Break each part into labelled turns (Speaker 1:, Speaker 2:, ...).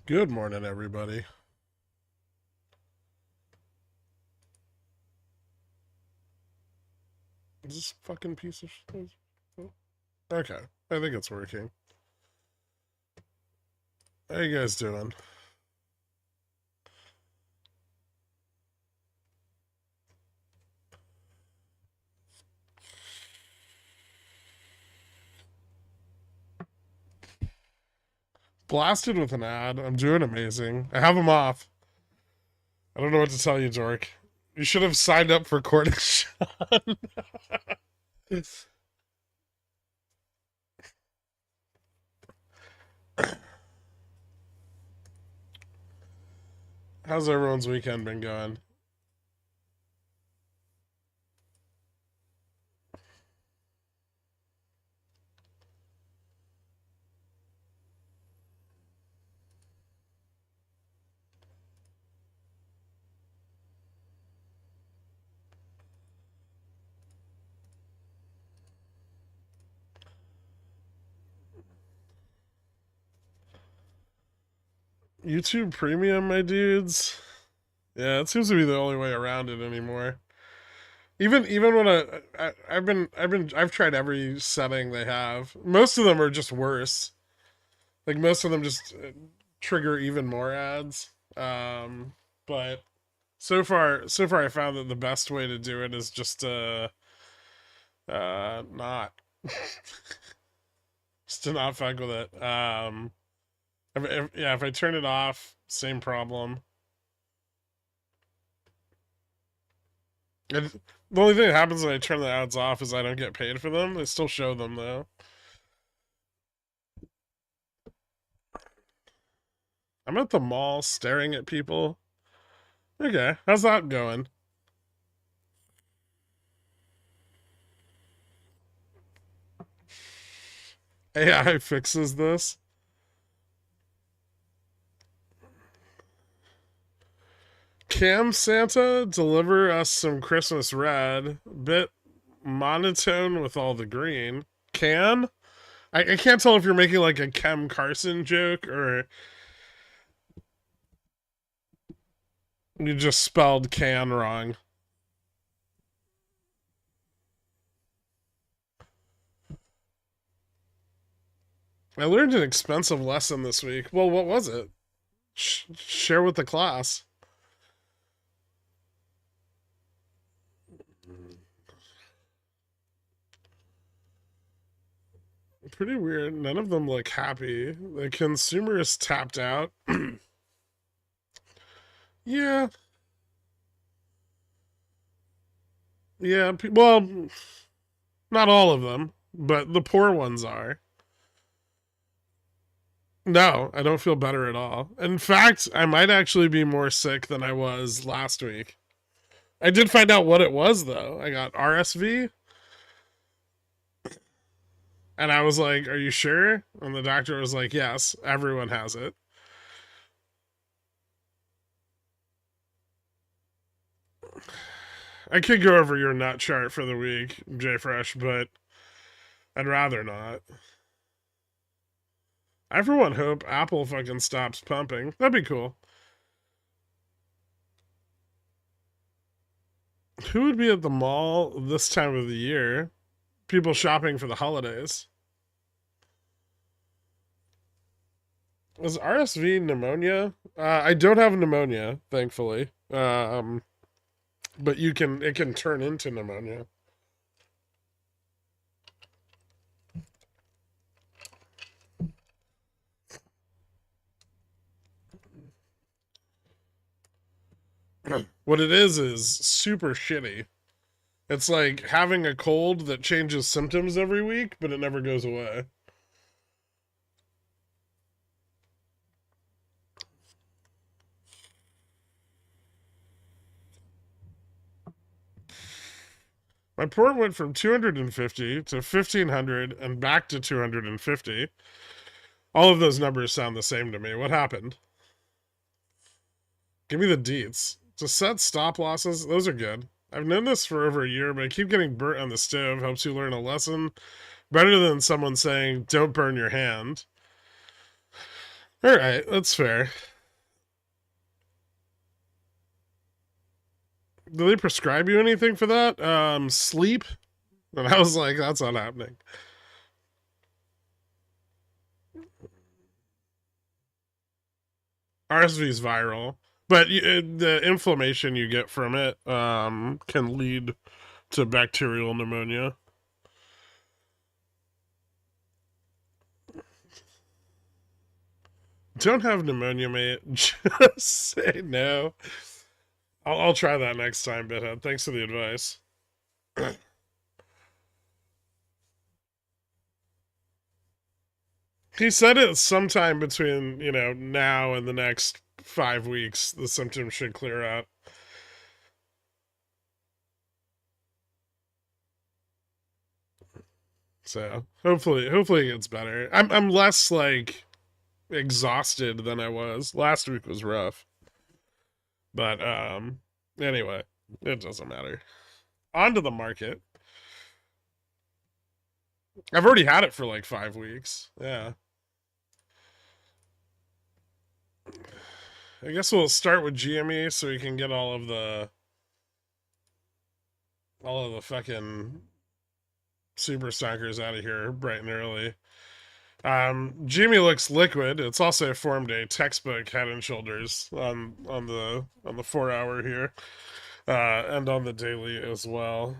Speaker 1: Good morning, everybody. Is this fucking piece of shit? Okay, I think it's working. How you guys doing? Blasted with an ad. I'm doing amazing. I have them off. I don't know what to tell you, Dork. You should have signed up for Cornish. How's everyone's weekend been going? YouTube Premium, my dudes. Yeah, it seems to be the only way around it anymore. Even when I've tried every setting they have. Most of them are just worse. Like most of them just trigger even more ads. But so far, I found that the best way to do it is just not, just to not fuck with it. Yeah, if I turn it off, same problem. And the only thing that happens when I turn the ads off is I don't get paid for them. They still show them though. I'm at the mall staring at people. Okay, how's that going? AI fixes this. Cam Santa, deliver us some Christmas red. Bit monotone with all the green. Can? I can't tell if you're making like a Kem Carson joke or you just spelled can wrong. I learned an expensive lesson this week. Well, what was it? Share with the class. Pretty weird. None of them look happy. The consumer is tapped out. Yeah, yeah. Well, not all of them, but the poor ones are. No, I don't feel better at all. In fact, I might actually be more sick than I was last week. I did find out what it was, though. I got RSV, and I was like, "Are you sure?" And the doctor was like, "Yes, everyone has it." I could go over your nut chart for the week, JFresh, but I'd rather not. I, for one, hope Apple fucking stops pumping. That'd be cool. Who would be at the mall this time of the year? People shopping for the holidays. Is RSV pneumonia? I don't have pneumonia, thankfully. But it can turn into pneumonia. What it is super shitty. It's like having a cold that changes symptoms every week, but it never goes away. My port went from 250 to 1500 and back to 250. All of those numbers sound the same to me. What happened? Give me the deets. To set stop losses, those are good. I've known this for over a year, but I keep getting burnt on the stove. Helps you learn a lesson. Better than someone saying, don't burn your hand. All right, that's fair. Do they prescribe you anything for that? Sleep? And I was like, that's not happening. RSV is viral, but the inflammation you get from it can lead to bacterial pneumonia. Don't have pneumonia, mate. Just say no. I'll try that next time, Bithead. Thanks for the advice. He said it sometime between, now and the next 5 weeks, the symptoms should clear up. So hopefully it gets better. I'm less like exhausted than I was. Last week was rough. But anyway, it doesn't matter. On to the market. I've already had it for like 5 weeks. Yeah. I guess we'll start with GME so we can get all of the fucking super stockers out of here bright and early. GME looks liquid. It's also formed a textbook head and shoulders on the 4 hour here, and on the daily as well.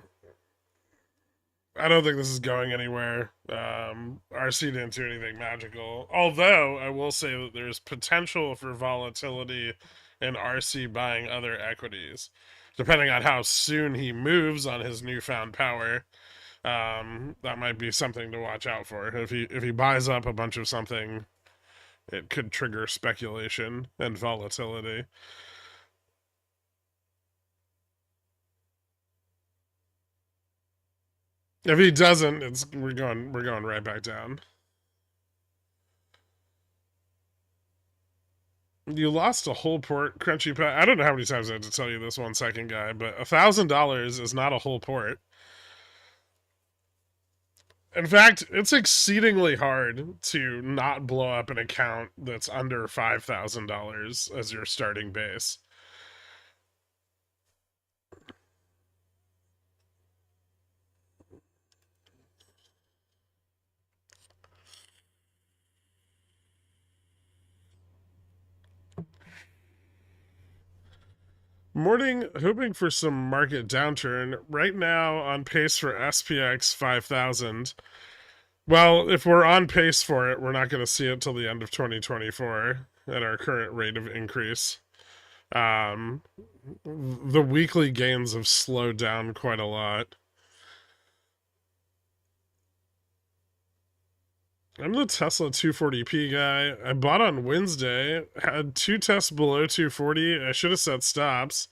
Speaker 1: I don't think this is going anywhere. RC didn't do anything magical. Although, I will say that there's potential for volatility in RC buying other equities. Depending on how soon he moves on his newfound power, that might be something to watch out for. If he buys up a bunch of something, it could trigger speculation and volatility. If he doesn't, we're going right back down. You lost a whole port, Crunchy Pat. I don't know how many times I have to tell you this, 1 second guy, but $1,000 is not a whole port. In fact, it's exceedingly hard to not blow up an account that's under $5,000 as your starting base. Morning, hoping for some market downturn. Right now, on pace for SPX 5,000. Well, if we're on pace for it, we're not going to see it till the end of 2024 at our current rate of increase. Um, the weekly gains have slowed down quite a lot. I'm the Tesla 240p guy. I bought on Wednesday, had two tests below 240. I should have set stops.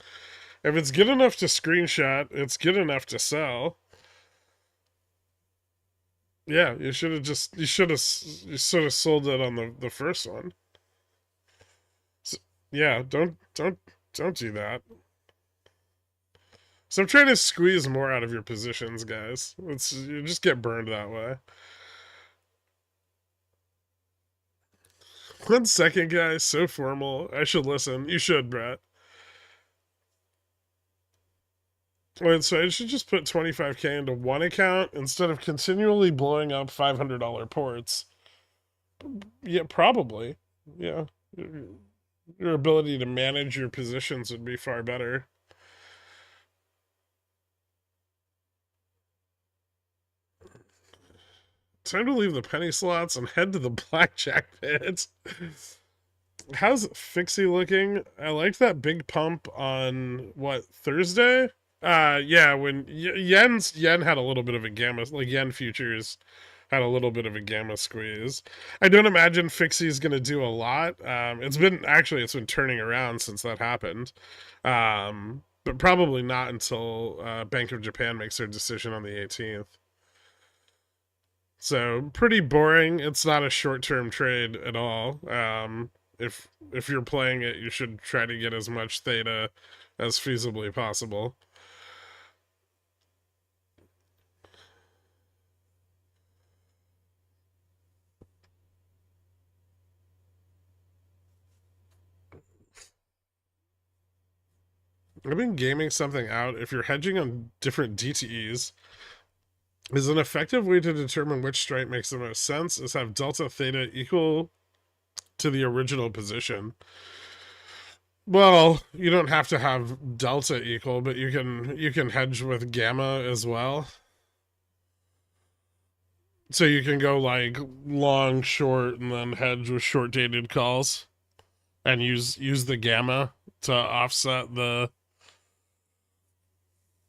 Speaker 1: If it's good enough to screenshot, it's good enough to sell. Yeah, you should have sold it on the first one. So, yeah, don't do that. So I'm trying to squeeze more out of your positions, guys. You just get burned that way. 1 second, guys. So formal. I should listen. You should, Brett. Wait, so I should just put 25K into one account instead of continually blowing up $500 ports. Yeah, probably. Yeah. Your ability to manage your positions would be far better. Time to leave the penny slots and head to the blackjack pit. How's Fixie looking? I liked that big pump on what, Thursday? Yeah, when yen had a little bit of a gamma, like yen futures had a little bit of a gamma squeeze. I don't imagine Fixie's going to do a lot. It's been turning around since that happened. But probably not until Bank of Japan makes their decision on the 18th. So pretty boring. It's not a short-term trade at all. If you're playing it, you should try to get as much theta as feasibly possible. I've been gaming something out. If you're hedging on different DTEs, is an effective way to determine which strike makes the most sense is have delta theta equal to the original position. Well, you don't have to have delta equal, but you can hedge with gamma as well. So you can go like long, short, and then hedge with short dated calls, and use the gamma to offset the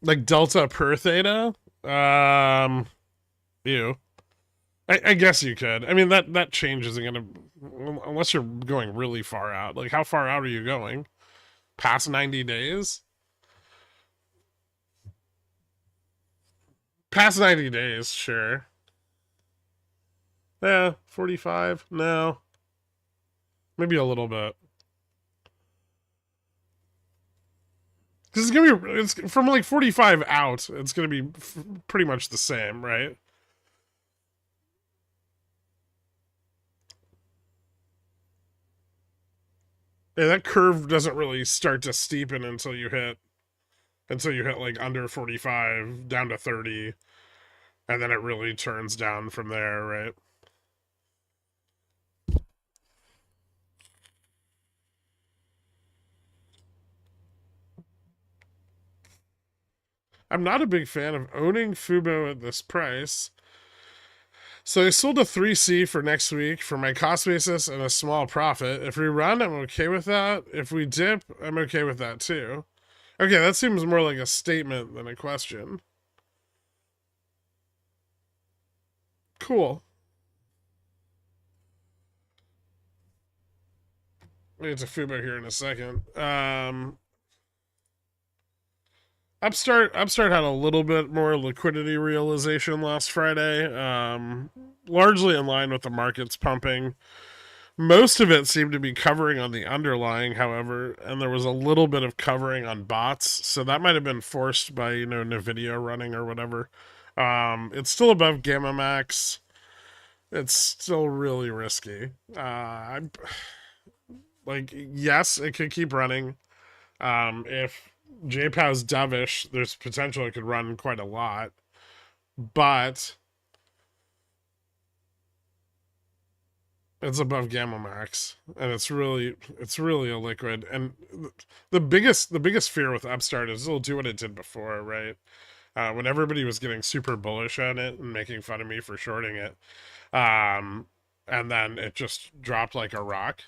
Speaker 1: like delta per theta. Um, you. I guess you could. I mean that change isn't gonna unless you're going really far out. Like how far out are you going? Past 90 days? Past 90 days, sure. Yeah, 45. No, maybe a little bit. Because it's from like 45 out. It's gonna be pretty much the same, right? Yeah, that curve doesn't really start to steepen until you hit like under 45 down to 30, and then it really turns down from there, right? I'm not a big fan of owning Fubo at this price. So I sold a 3C for next week for my cost basis and a small profit. If we run, I'm okay with that. If we dip, I'm okay with that too. Okay, that seems more like a statement than a question. Cool. We'll get to Fubo here in a second. Upstart had a little bit more liquidity realization last Friday, largely in line with the markets pumping. Most of it seemed to be covering on the underlying, however, and there was a little bit of covering on bots, so that might have been forced by Nvidia running or whatever. It's still above Gamma Max. It's still really risky. I'm like, yes, it could keep running. If JPow's dovish, there's potential it could run quite a lot, but it's above gamma max, and it's really a liquid. And the biggest fear with Upstart is it'll do what it did before, right? When everybody was getting super bullish on it and making fun of me for shorting it, and then it just dropped like a rock.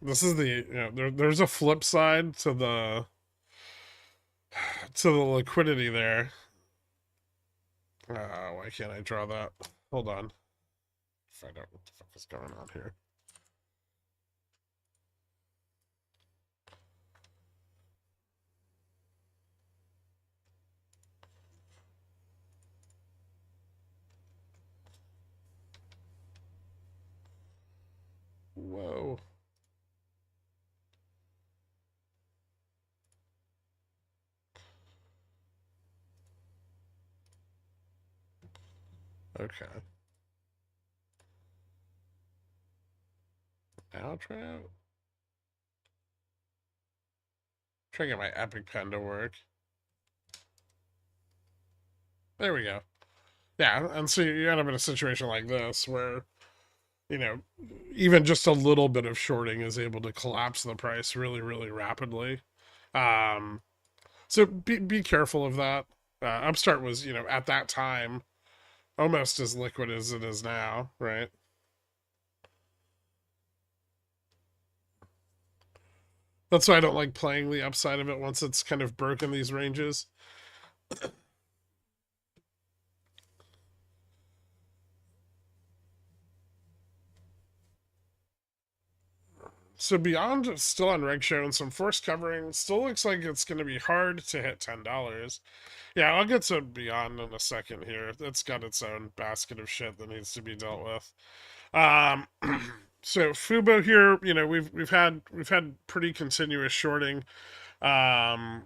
Speaker 1: This is there's a flip side to the liquidity there. Why can't I draw that? Hold on. Find out what the fuck is going on here. Whoa. Okay. Now try to get my epic pen to work. There we go. Yeah, and so you end up in a situation like this where, you know, even just a little bit of shorting is able to collapse the price really, really rapidly. Um, so be careful of that. Upstart was, at that time almost as liquid as it is now, right? That's why I don't like playing the upside of it once it's kind of broken these ranges. So Beyond is still on reg show and some forced covering. Still looks like it's going to be hard to hit $10. Yeah, I'll get to Beyond in a second here. It's got its own basket of shit that needs to be dealt with. Um, so Fubo here, we've had pretty continuous shorting, um,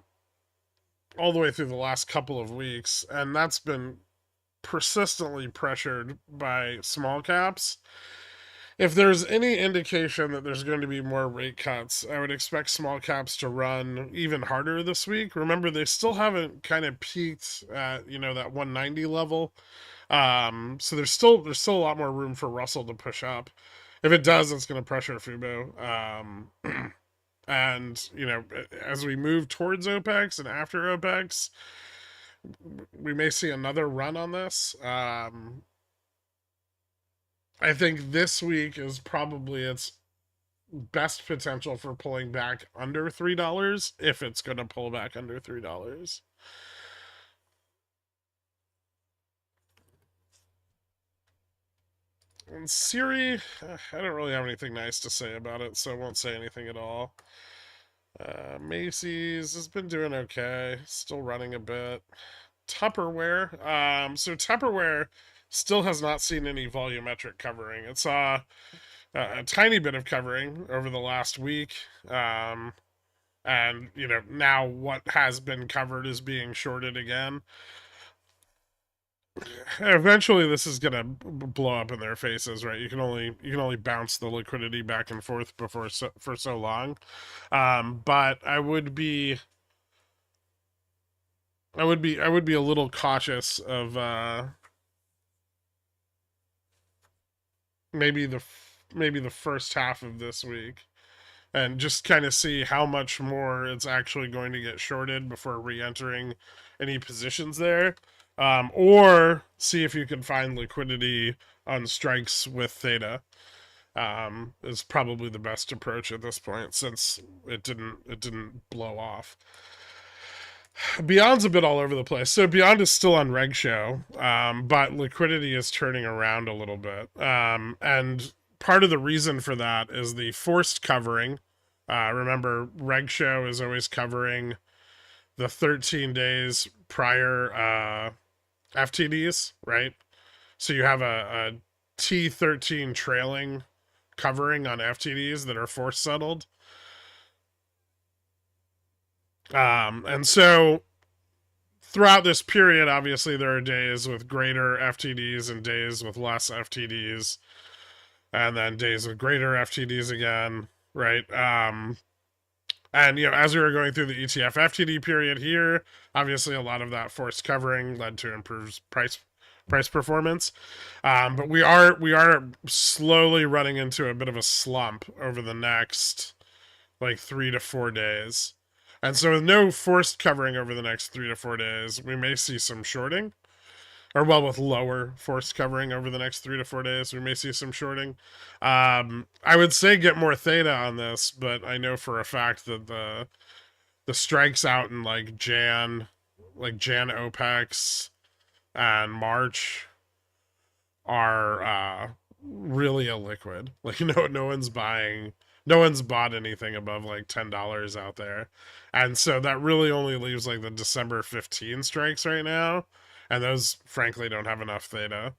Speaker 1: all the way through the last couple of weeks, and that's been persistently pressured by small caps. if there's any indication that there's going to be more rate cuts, I would expect small caps to run even harder this week. Remember, they still haven't kind of peaked at, that 190 level. So there's still a lot more room for Russell to push up. If it does, it's going to pressure Fubo. And as we move towards OPEX and after OPEX, we may see another run on this. I think this week is probably its best potential for pulling back under $3 if it's going to pull back under $3. And Siri, I don't really have anything nice to say about it, so I won't say anything at all. Macy's has been doing okay, still running a bit. Tupperware, so Tupperware still has not seen any volumetric covering. It saw a tiny bit of covering over the last week, and now what has been covered is being shorted again. Eventually this is gonna blow up in their faces, right? You can only bounce the liquidity back and forth for so long. But I would be a little cautious of maybe the first half of this week, and just kind of see how much more it's actually going to get shorted before re-entering any positions there. Or see if you can find liquidity on strikes with theta. Is probably the best approach at this point, since it didn't blow off. Beyond's a bit all over the place. So Beyond is still on reg show, but liquidity is turning around a little bit. And part of the reason for that is the forced covering. Remember, reg show is always covering the 13 days prior FTDs, right? So you have a T13 trailing covering on FTDs that are force settled. And so throughout this period, obviously, there are days with greater FTDs and days with less FTDs, and then days with greater FTDs again, right? And as we were going through the ETF FTD period here, obviously a lot of that forced covering led to improved price performance. But we are slowly running into a bit of a slump over the next like 3 to 4 days. And so with no forced covering over the next 3 to 4 days, we may see some shorting. Or with lower forced covering over the next 3 to 4 days, we may see some shorting. I would say get more theta on this, but I know for a fact that the strikes out in like Jan OPEX and March are really illiquid. Like no one's bought anything above like $10 out there. And so that really only leaves like the December 15 strikes right now. And those, frankly, don't have enough theta.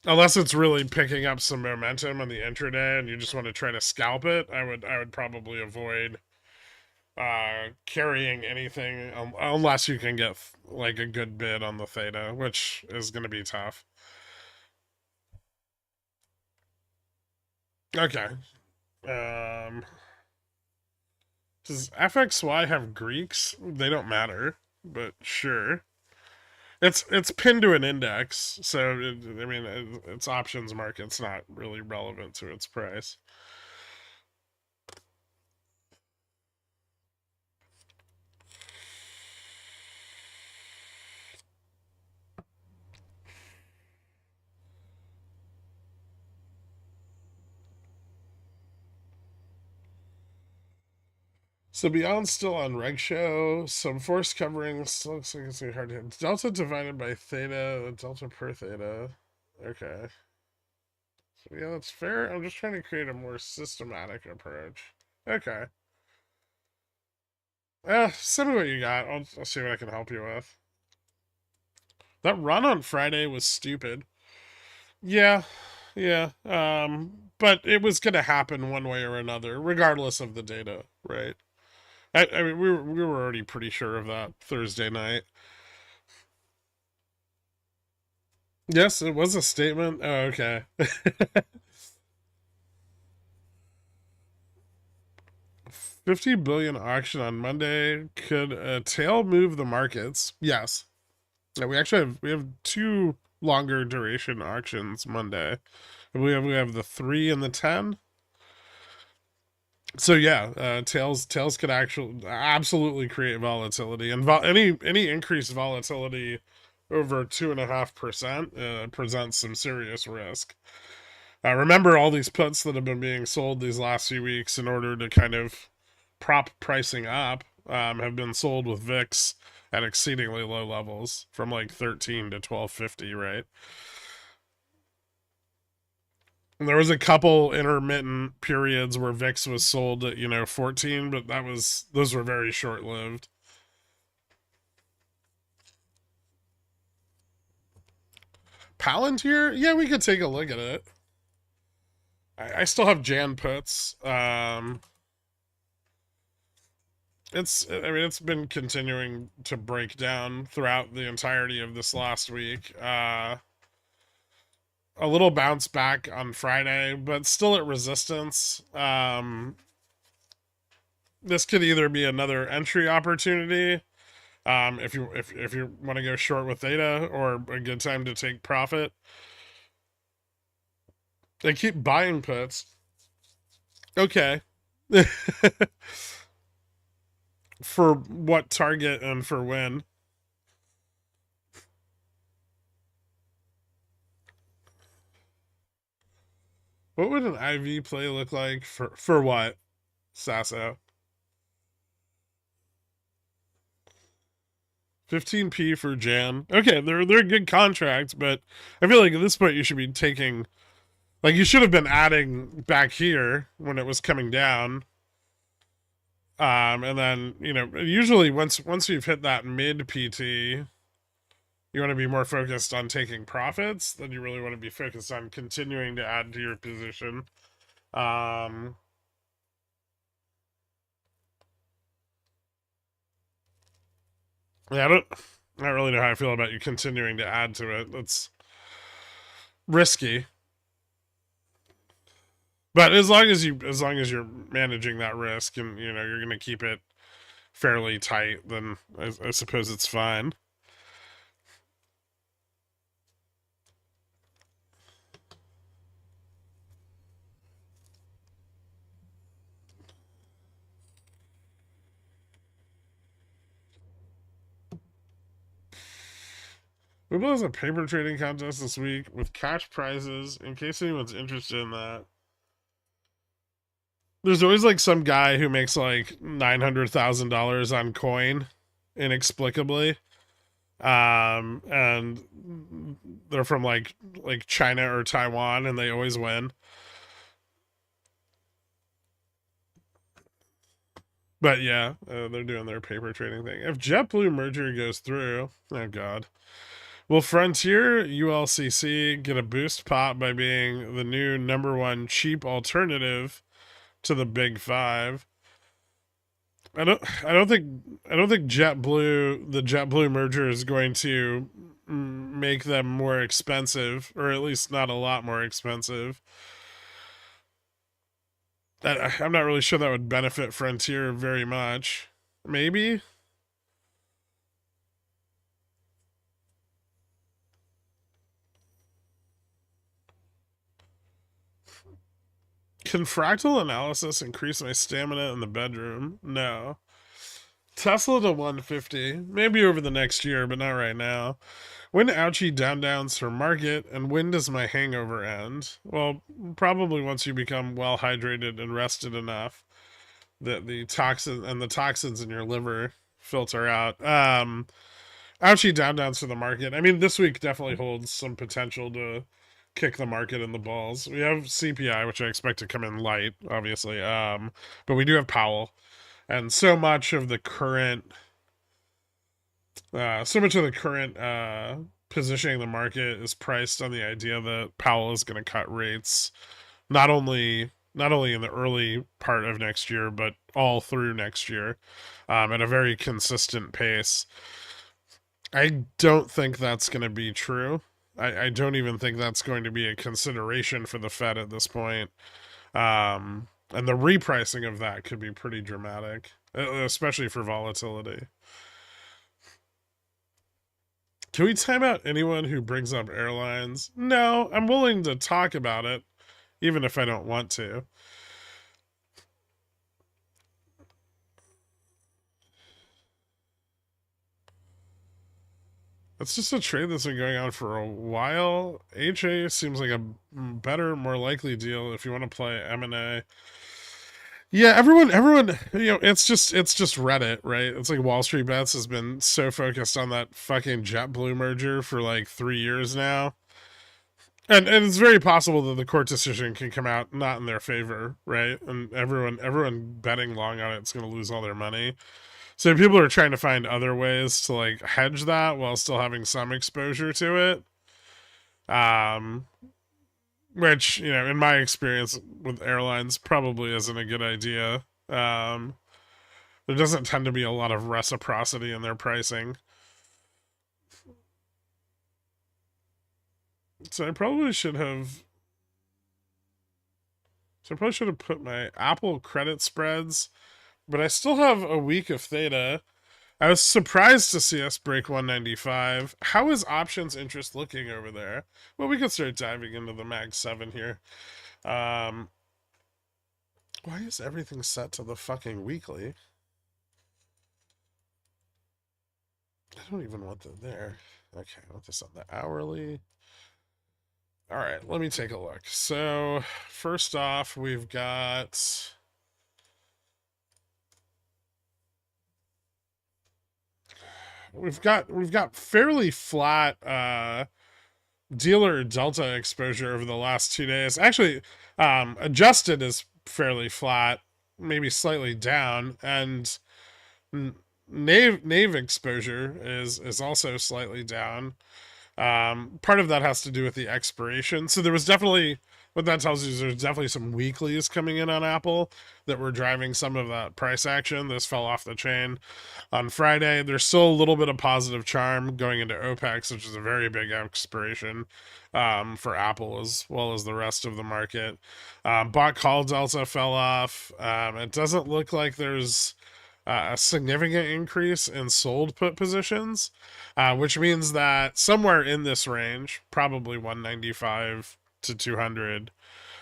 Speaker 1: Unless it's really picking up some momentum on the intraday and you just want to try to scalp it, I would probably avoid carrying anything unless you can get like a good bid on the theta, which is going to be tough. Okay. Does FXY have Greeks? They don't matter, but sure. It's pinned to an index, so its options market's not really relevant to its price. So Beyond still on reg show. Some force covering still looks like it's gonna be hard to hit. Delta divided by theta, delta per theta. Okay. So yeah, that's fair. I'm just trying to create a more systematic approach. Okay. Send me what you got. I'll see what I can help you with. That run on Friday was stupid. Yeah, yeah. But it was gonna happen one way or another, regardless of the data, right? I mean, we were already pretty sure of that Thursday night. Yes, it was a statement. Oh, okay. 50 billion auction on Monday. Could a tail move the markets? Yes. Yeah, we have two longer duration auctions Monday. We have the 3 and the 10. So yeah, tails could actually absolutely create volatility, and any increased volatility over 2.5% presents some serious risk. Remember all these puts that have been being sold these last few weeks in order to kind of prop pricing up, have been sold with VIX at exceedingly low levels from like 13 to 1250, right? And there was a couple intermittent periods where VIX was sold at 14, but those were very short lived. Palantir, yeah, we could take a look at it. I still have Jan puts. It's been continuing to break down throughout the entirety of this last week. A little bounce back on Friday, but still at resistance. This could either be another entry opportunity, if you want to go short with theta, or a good time to take profit. They keep buying puts. Okay. For what target and for when? What would an IV play look like for what, Sasso? 15p for Jan. Okay, they're good contracts, but I feel like at this point you should be taking, like, you should have been adding back here when it was coming down. And then, usually once you've hit that mid PT, you want to be more focused on taking profits than you really want to be focused on continuing to add to your position. Um, yeah, I don't really know how I feel about you continuing to add to it. That's risky. But as long as you're managing that risk, and you're going to keep it fairly tight, then I suppose it's fine. WeBull has a paper trading contest this week with cash prizes. In case anyone's interested in that, there's always like some guy who makes like $900,000 on coin inexplicably, and they're from like China or Taiwan, and they always win. But yeah, they're doing their paper trading thing. If JetBlue merger goes through, oh god, will Frontier ULCC get a boost pop by being the new number one cheap alternative to the big five? I don't think the JetBlue merger is going to make them more expensive, or at least not a lot more expensive. I'm not really sure that would benefit Frontier very much. Maybe. Can fractal analysis increase my stamina in the bedroom? No. Tesla to 150. Maybe over the next year, but not right now. When ouchie downs for market, and when does my hangover end? Well, probably once you become well hydrated and rested enough that the toxins in your liver filter out. Ouchie downs for the market. I mean, this week definitely holds some potential to kick the market in the balls. We have CPI, which I expect to come in light, obviously. But we do have Powell, and so much of the current positioning of the market is priced on the idea that Powell is going to cut rates, not only in the early part of next year, but all through next year, at a very consistent pace. I don't think that's going to be true. I don't even think that's going to be a consideration for the Fed at this point. And the repricing of that could be pretty dramatic, especially for volatility. Can we time out anyone who brings up airlines? No, I'm willing to talk about it, even if I don't want to. It's just a trade that's been going on for a while. HA seems like a better, more likely deal if you want to play M&A. Yeah, everyone, it's just Reddit, right? It's like Wall Street Bets has been so focused on that fucking JetBlue merger for like 3 years now. And it's very possible that the court decision can come out not in their favor, right? And everyone betting long on it's going to lose all their money. So people are trying to find other ways to like hedge that while still having some exposure to it. Um, which in my experience with airlines, probably isn't a good idea. There doesn't tend to be a lot of reciprocity in their pricing. So I probably should have. So I probably should have put my Apple credit spreads, but I still have a week of theta. I was surprised to see us break 195. How is options interest looking over there? Well, we could start diving into the Mag 7 here. Why is everything set to the fucking weekly? I don't even want that there. Okay, I want this on the hourly. All right, let me take a look. So, first off, we've got fairly flat dealer delta exposure over the last 2 days. Actually, adjusted is fairly flat, maybe slightly down, and Nave exposure is also slightly down. Part of that has to do with the expiration. So there was definitely, what that tells you is there's definitely some weeklies coming in on Apple that were driving some of that price action. This fell off the chain on Friday. There's still a little bit of positive charm going into OPEX, which is a very big expiration for Apple as well as the rest of the market. Bought call delta fell off. It doesn't look like there's a significant increase in sold put positions, which means that somewhere in this range, probably 195 to 200,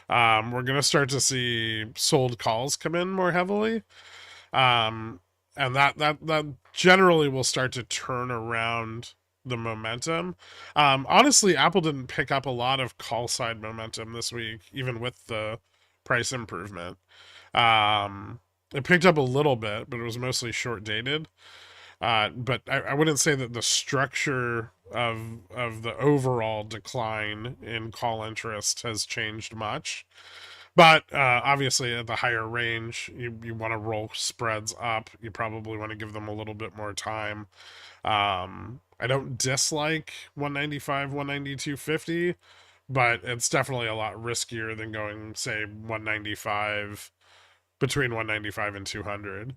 Speaker 1: we're going to start to see sold calls come in more heavily. And that generally will start to turn around the momentum. Honestly, Apple didn't pick up a lot of call side momentum this week, even with the price improvement. It picked up a little bit, but it was mostly short dated. But I wouldn't say that the structure of the overall decline in call interest has changed much. But obviously, at the higher range, you want to roll spreads up. You probably want to give them a little bit more time. I don't dislike 195, 192.50, but it's definitely a lot riskier than going, say, 195, between 195 and 200.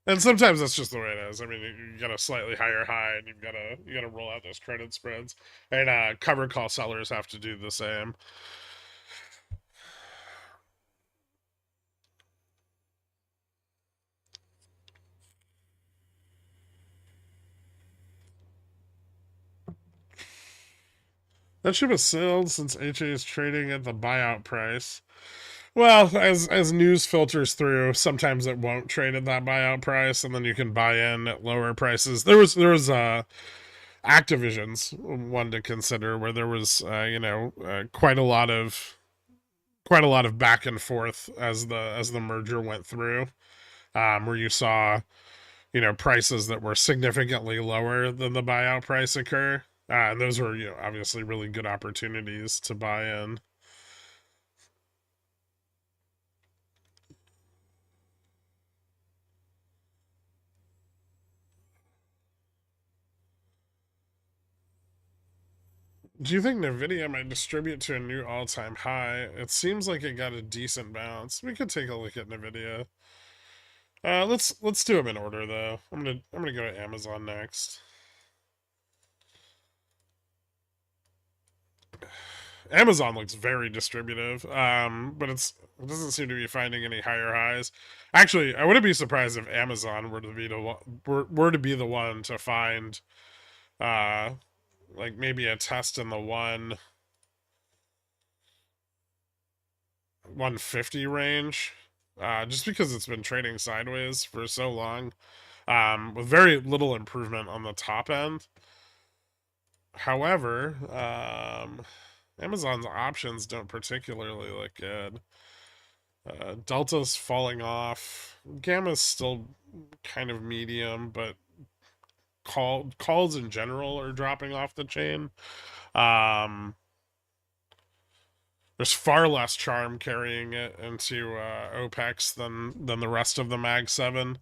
Speaker 1: And sometimes that's just the way it is. I mean, you got a slightly higher high, and you gotta roll out those credit spreads, and covered call sellers have to do the same. That ship has sailed since HA is trading at the buyout price. Well, as news filters through, sometimes it won't trade at that buyout price, and then you can buy in at lower prices. There was Activision's one to consider where there was quite a lot of back and forth as the merger went through, where you saw prices that were significantly lower than the buyout price occur, and those were obviously really good opportunities to buy in. Do you think Nvidia might distribute to a new all-time high? It seems like it got a decent bounce. We could take a look at Nvidia. Let's do them in order though. I'm gonna go to Amazon next. Amazon looks very distributive, but it doesn't seem to be finding any higher highs. Actually, I wouldn't be surprised if Amazon were to be the one to find uh like maybe a test in the 150 range, just because it's been trading sideways for so long, with very little improvement on the top end. However, Amazon's options don't particularly look good. Delta's falling off. Gamma's still kind of medium, but calls in general are dropping off the chain. Um, there's far less charm carrying it into OPEX than the rest of the Mag 7.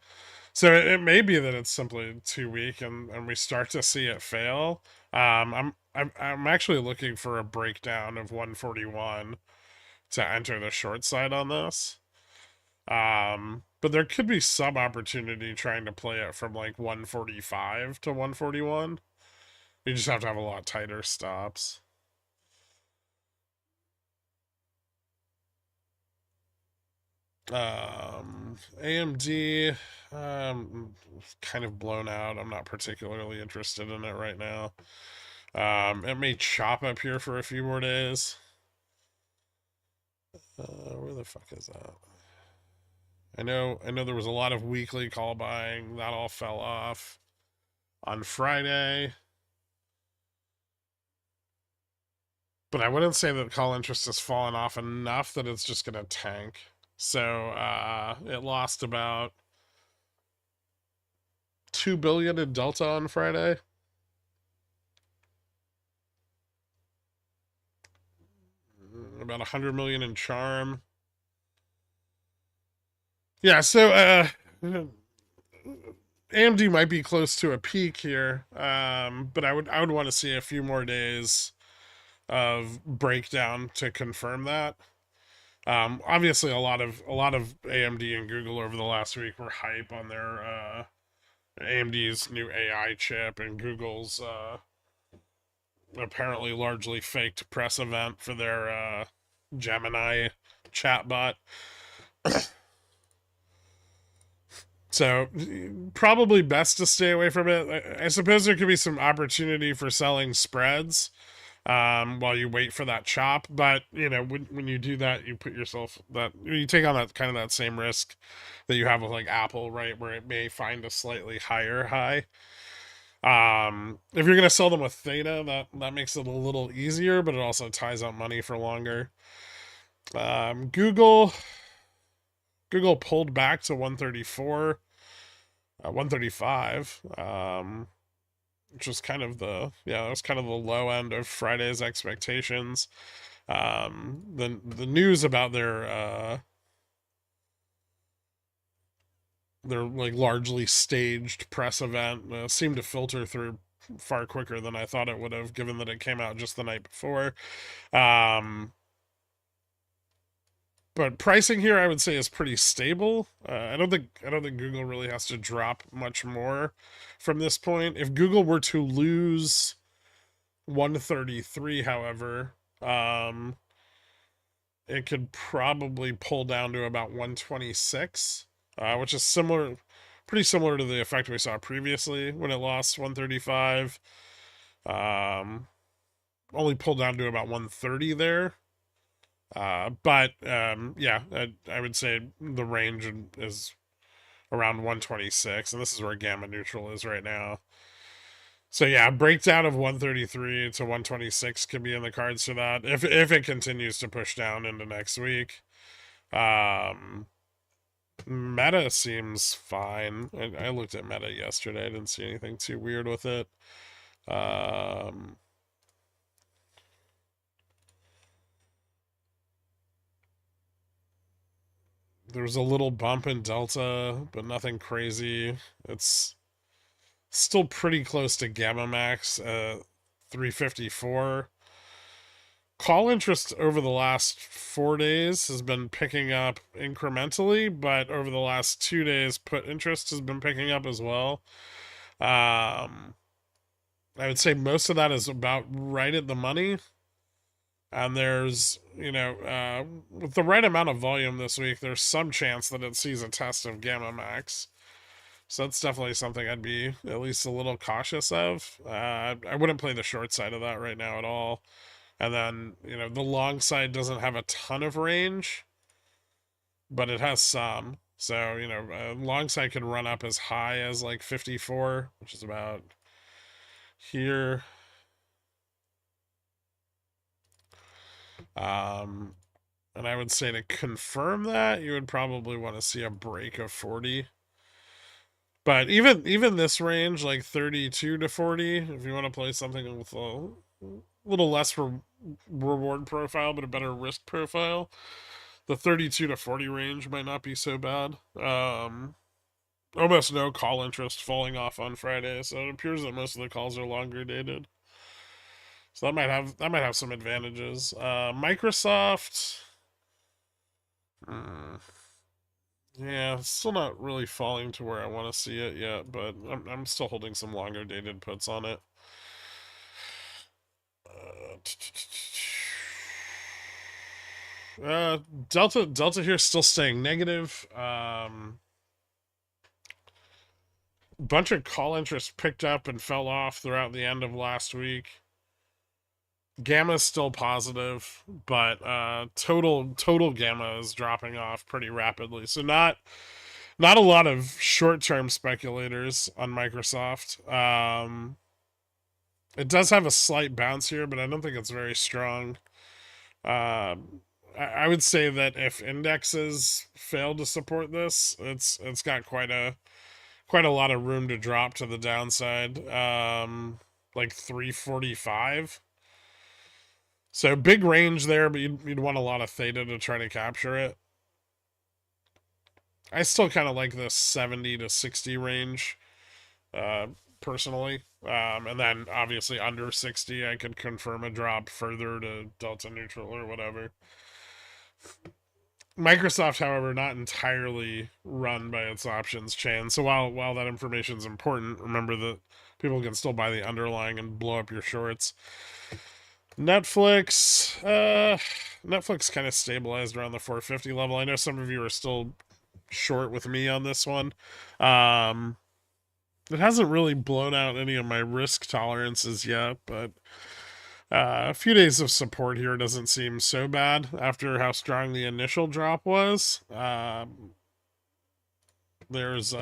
Speaker 1: So it may be that it's simply too weak, and we start to see it fail. I'm actually looking for a breakdown of 141 to enter the short side on this. But there could be some opportunity trying to play it from like 145 to 141. You just have to have a lot tighter stops. AMD, kind of blown out. I'm not particularly interested in it right now. It may chop up here for a few more days. Where the fuck is that? I know there was a lot of weekly call buying. That all fell off on Friday. But I wouldn't say that call interest has fallen off enough that it's just going to tank. So it lost about 2 billion in Delta on Friday. About 100 million in Charm. Yeah, so AMD might be close to a peak here, but I would want to see a few more days of breakdown to confirm that. Obviously, a lot of AMD and Google over the last week were hype on their AMD's new AI chip and Google's apparently largely faked press event for their Gemini chatbot. So probably best to stay away from it. I suppose there could be some opportunity for selling spreads while you wait for that chop, but when you do that, you put yourself you take on that kind of that same risk that you have with like Apple, right, where it may find a slightly higher high. If you're gonna sell them with theta, that makes it a little easier, but it also ties up money for longer. Google pulled back to 134, 135, which was kind of that was kind of the low end of Friday's expectations. The news about their like largely staged press event seemed to filter through far quicker than I thought it would have, given that it came out just the night before. But pricing here, I would say, is pretty stable. I don't think Google really has to drop much more from this point. If Google were to lose 133, however, it could probably pull down to about 126, which is pretty similar to the effect we saw previously when it lost 135. Only pulled down to about 130 there. But yeah, I would say the range is around 126, and this is where gamma neutral is right now. So yeah, breakdown of 133 to 126 could be in the cards for that if it continues to push down into next week. Meta seems fine. I looked at Meta yesterday. I didn't see anything too weird with it. There was a little bump in Delta, but nothing crazy. It's still pretty close to Gamma Max, 354. Call interest over the last 4 days has been picking up incrementally, but over the last 2 days, put interest has been picking up as well. I would say most of that is about right at the money. And there's, with the right amount of volume this week, there's some chance that it sees a test of Gamma Max. So that's definitely something I'd be at least a little cautious of. I wouldn't play the short side of that right now at all. And then, the long side doesn't have a ton of range, but it has some. So, long side could run up as high as like 54, which is about here. And I would say to confirm that, you would probably want to see a break of 40. But even this range, like 32 to 40, if you want to play something with a little less reward profile but a better risk profile, the 32 to 40 range might not be so bad. Almost no call interest falling off on Friday, so it appears that most of the calls are longer dated. So that might have some advantages. Microsoft, yeah, it's still not really falling to where I want to see it yet, but I'm still holding some longer dated puts on it. Delta here still staying negative. Bunch of call interest picked up and fell off throughout the end of last week. Gamma's still positive, but total gamma is dropping off pretty rapidly. So not a lot of short-term speculators on Microsoft. It does have a slight bounce here, but I don't think it's very strong. I would say that if indexes fail to support this, it's got quite a lot of room to drop to the downside. Like 345. So big range there, but you'd want a lot of theta to try to capture it. I still kind of like the 70 to 60 range, personally. And then obviously under 60, I could confirm a drop further to delta neutral or whatever. Microsoft, however, not entirely run by its options chain. So while that information is important, remember that people can still buy the underlying and blow up your shorts. Netflix kind of stabilized around the 450 level. I know some of you are still short with me on this one. It hasn't really blown out any of my risk tolerances yet, but a few days of support here doesn't seem so bad after how strong the initial drop was. There's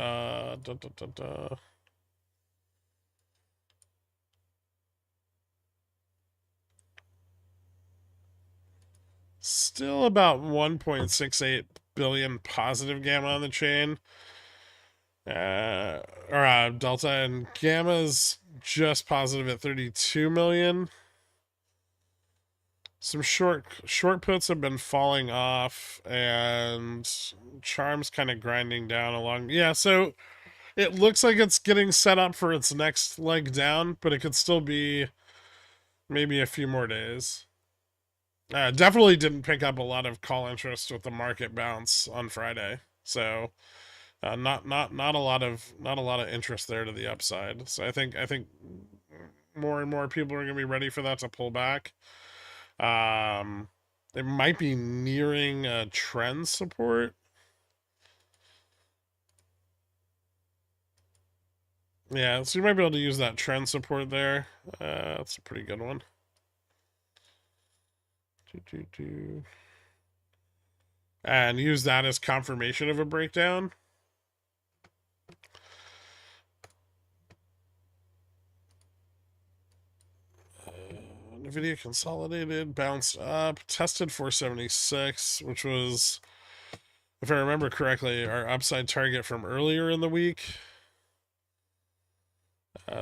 Speaker 1: still about 1.68 billion positive gamma on the chain. Delta, and gamma's just positive at 32 million. Some short puts have been falling off, and charm's kind of grinding down along. Yeah, so it looks like it's getting set up for its next leg down, but it could still be maybe a few more days. Definitely didn't pick up a lot of call interest with the market bounce on Friday, so not a lot of interest there to the upside. So I think more and more people are gonna be ready for that to pull back. It might be nearing a trend support. Yeah, so you might be able to use that trend support there. That's a pretty good one. And use that as confirmation of a breakdown. Nvidia consolidated, bounced up, tested 476, which was, if I remember correctly, our upside target from earlier in the week.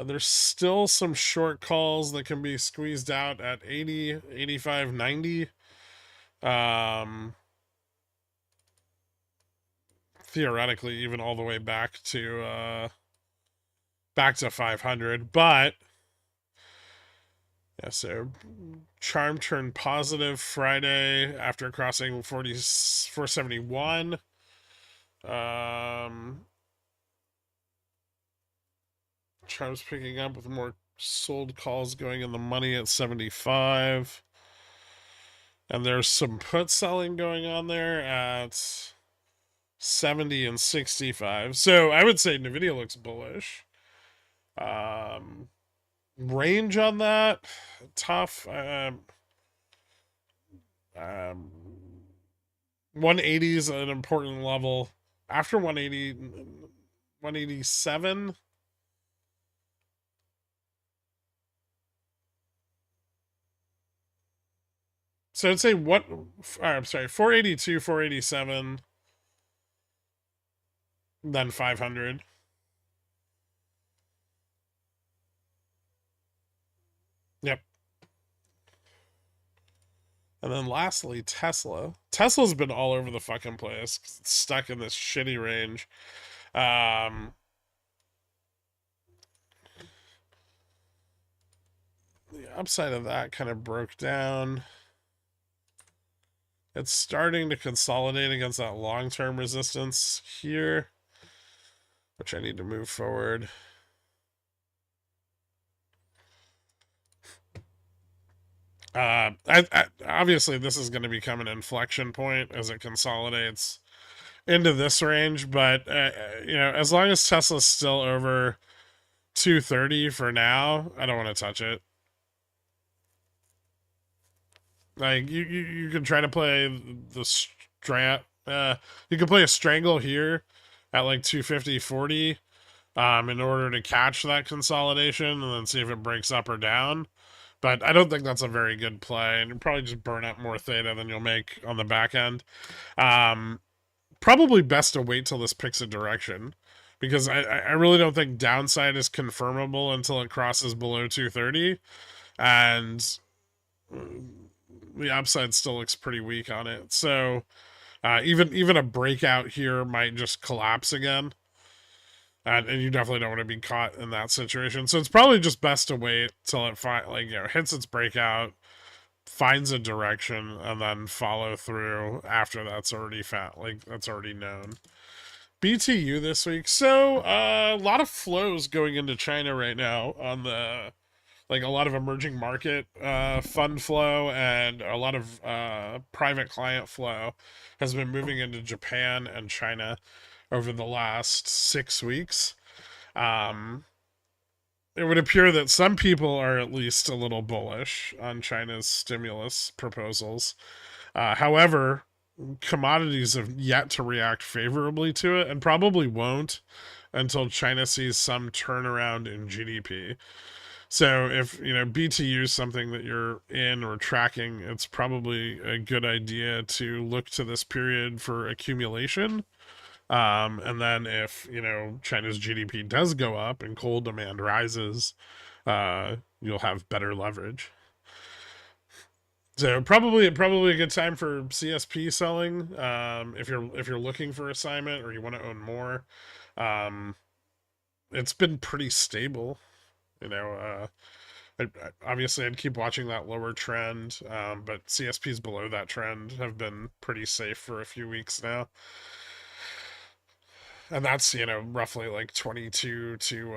Speaker 1: There's still some short calls that can be squeezed out at 80, 85, 90. Theoretically, even all the way back to 500. But yeah, so charm turned positive Friday after crossing 471. Charm's picking up with more sold calls going in the money at 75. And there's some put selling going on there at 70 and 65. So I would say Nvidia looks bullish. Um, Range on that, tough. Um, 180 is an important level. After 180, 187. So I'd say what? I'm sorry, 482, 487, then 500. Yep. And then lastly, Tesla. Tesla's been all over the fucking place 'cause it's stuck in this shitty range. Um, the upside of that kind of broke down. It's starting to consolidate against that long-term resistance here, which I need to move forward. Obviously, this is going to become an inflection point as it consolidates into this range, but as long as Tesla's still over 230 for now, I don't want to touch it. Like you can try to play the strat. You can play a strangle here at like 250.40 in order to catch that consolidation and then see if it breaks up or down. But I don't think that's a very good play, and you'll probably just burn up more theta than you'll make on the back end. Probably best to wait till this picks a direction, because I really don't think downside is confirmable until it crosses below 230, and the upside still looks pretty weak on it. So even a breakout here might just collapse again. And you definitely don't want to be caught in that situation. So it's probably just best to wait till it hits its breakout, finds a direction, and then follow through after that's already that's already known. BTU this week. So a lot of flows going into China right now on the a lot of emerging market fund flow, and a lot of private client flow has been moving into Japan and China over the last 6 weeks. It would appear that some people are at least a little bullish on China's stimulus proposals. However, commodities have yet to react favorably to it, and probably won't until China sees some turnaround in GDP. So if BTU is something that you're in or tracking, it's probably a good idea to look to this period for accumulation. And then if China's GDP does go up and coal demand rises, you'll have better leverage. So probably a good time for CSP selling. If you're looking for assignment or you want to own more, it's been pretty stable. Obviously I'd keep watching that lower trend, but CSPs below that trend have been pretty safe for a few weeks now. And that's roughly like 22 to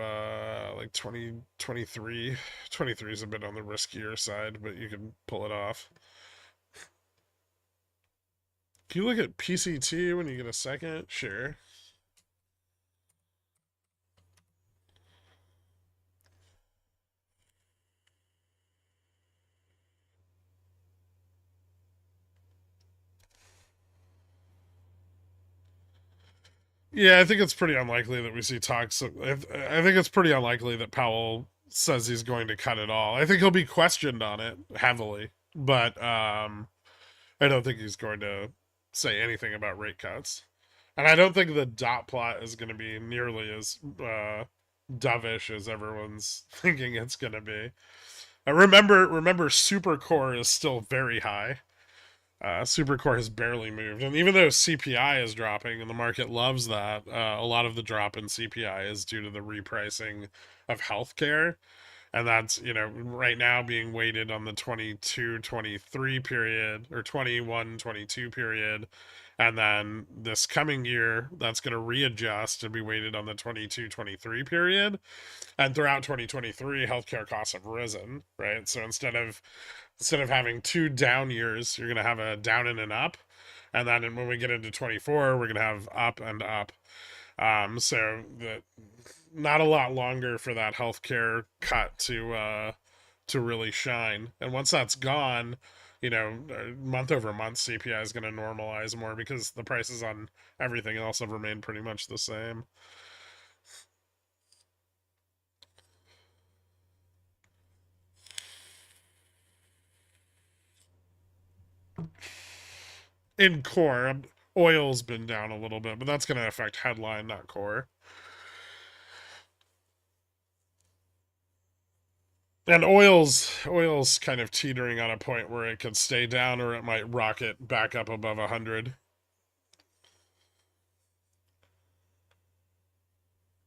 Speaker 1: like 20, 23. 23 is a bit on the riskier side, but you can pull it off. Can you look at PCT when you get a second? Sure. Yeah, I think it's pretty unlikely that we see talks. I think it's pretty unlikely that Powell says he's going to cut it all. I think he'll be questioned on it heavily, but I don't think he's going to say anything about rate cuts. And I don't think the dot plot is going to be nearly as dovish as everyone's thinking it's going to be. Remember, Supercore is still very high. Supercore has barely moved, and even though CPI is dropping and the market loves that, a lot of the drop in CPI is due to the repricing of healthcare, and that's right now being weighted on the 22-23 period or 21-22 period, And then this coming year, that's going to readjust and be weighted on the 22-23 period. And throughout 2023, healthcare costs have risen, right? So instead of having two down years, you're going to have a down and an up. And then when we get into 24, we're going to have up and up. So the not a lot longer for that healthcare cut to really shine. And once that's gone, month over month CPI is going to normalize more because the prices on everything else have remained pretty much the same. In core, oil's been down a little bit, but that's going to affect headline, not core. And oil's kind of teetering on a point where it could stay down or it might rocket back up above 100.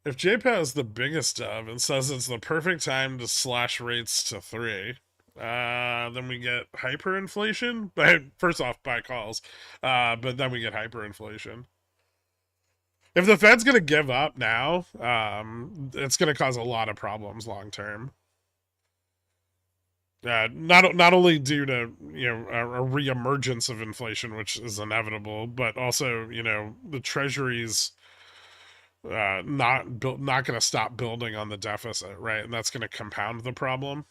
Speaker 1: If JPA is the biggest of and says it's the perfect time to slash rates to 3, then we get hyperinflation. First off, buy calls, but then we get hyperinflation. If the Fed's going to give up now, it's going to cause a lot of problems long term. Not only due to a reemergence of inflation, which is inevitable, but also the Treasury's not going to stop building on the deficit, right? And that's going to compound the problem.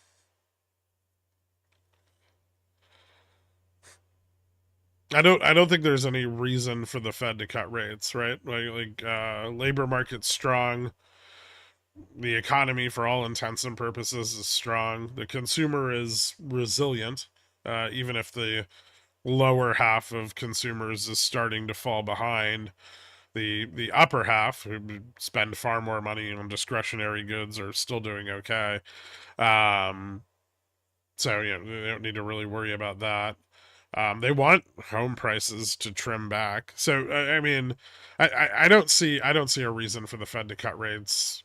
Speaker 1: I don't think there's any reason for the Fed to cut rates, right? Labor market's strong. The economy, for all intents and purposes, is strong. The consumer is resilient, even if the lower half of consumers is starting to fall behind. The upper half, who spend far more money on discretionary goods, are still doing okay. So they don't need to really worry about that. They want home prices to trim back. So I mean, I don't see a reason for the Fed to cut rates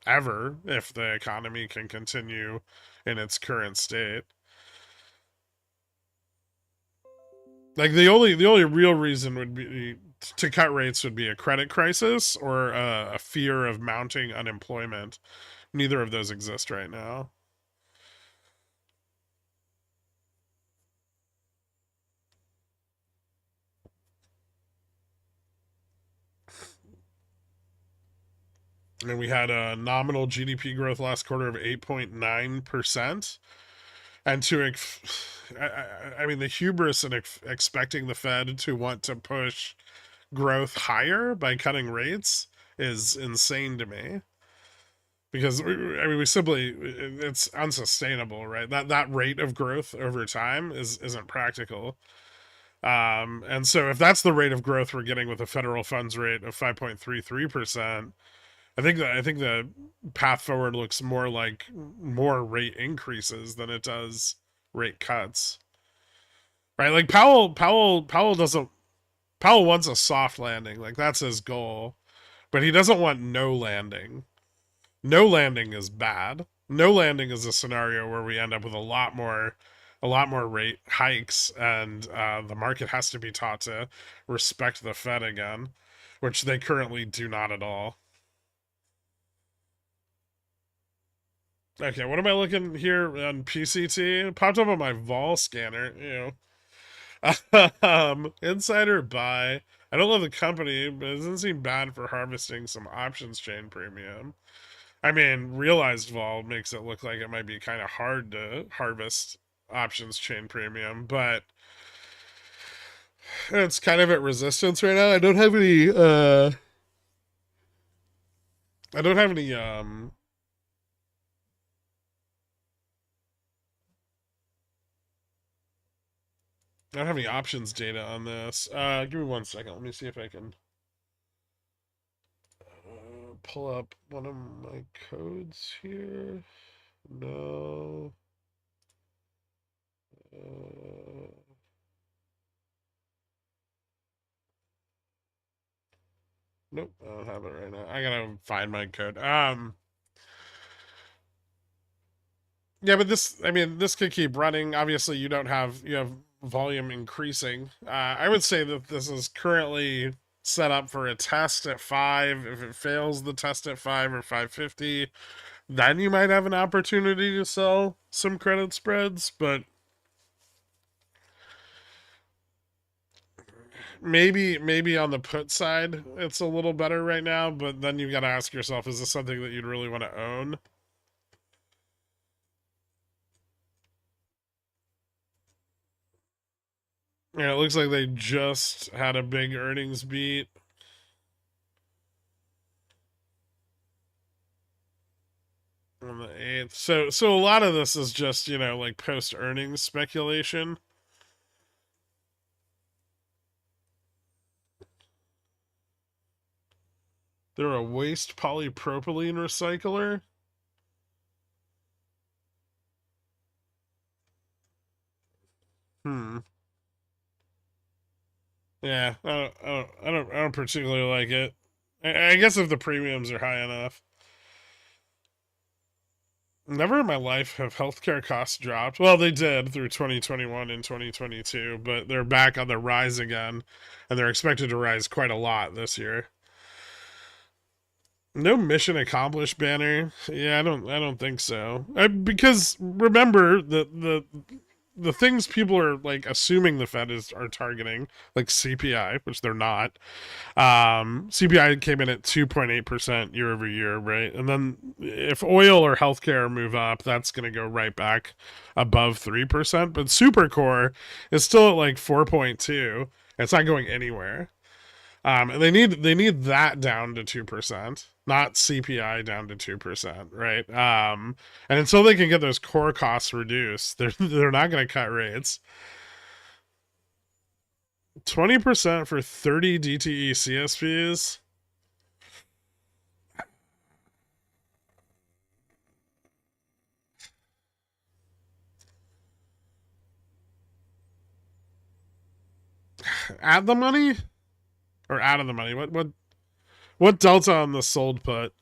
Speaker 1: ever if the economy can continue in its current state. Like the only real reason would be to cut rates would be a credit crisis or a fear of mounting unemployment. Neither of those exist right now. And we had a nominal GDP growth last quarter of 8.9%. And I mean, the hubris in expecting the Fed to want to push growth higher by cutting rates is insane to me. Because we simply, it's unsustainable, right? That rate of growth over time isn't practical. And so if that's the rate of growth we're getting with a federal funds rate of 5.33%, I think the path forward looks more like more rate increases than it does rate cuts. Right? Like Powell wants a soft landing. Like that's his goal. But he doesn't want no landing. No landing is bad. No landing is a scenario where we end up with a lot more rate hikes, and the market has to be taught to respect the Fed again, which they currently do not at all. Okay, what am I looking here on PCT? It popped up on my vol scanner. Insider buy. I don't love the company, but it doesn't seem bad for harvesting some options chain premium. I mean, realized vol makes it look like it might be kind of hard to harvest options chain premium, but it's kind of at resistance right now. I don't have any I don't have any I don't have any options data on this. Give me 1 second. Let me see if I can pull up one of my codes here. No. Nope, I don't have it right now. I gotta find my code. Yeah, but this could keep running. Obviously, you have volume increasing. I would say that this is currently set up for a test at 5. If it fails the test at 5 or 550, then you might have an opportunity to sell some credit spreads, but maybe on the put side it's a little better right now, but then you got to ask yourself, is this something that you'd really want to own? Yeah, it looks like they just had a big earnings beat on the 8th. So a lot of this is just, like post earnings speculation. They're a waste polypropylene recycler. Hmm. Yeah, I don't particularly like it. I guess if the premiums are high enough. Never in my life have healthcare costs dropped. Well, they did through 2021 and 2022, but they're back on the rise again, and they're expected to rise quite a lot this year. No mission accomplished banner. Yeah, I don't think so. Because remember the things people are like assuming the Fed are targeting, like CPI, which they're not. CPI came in at 2.8% year over year, right? And then if oil or healthcare move up, that's going to go right back above 3%. But Supercore is still at like 4.2. It's not going anywhere. And they need that down to 2%, not CPI down to 2%, right? And until they can get those core costs reduced, they're not going to cut rates. 20% for 30 DTE CSPs. At the money or out of the money? What delta on the sold put?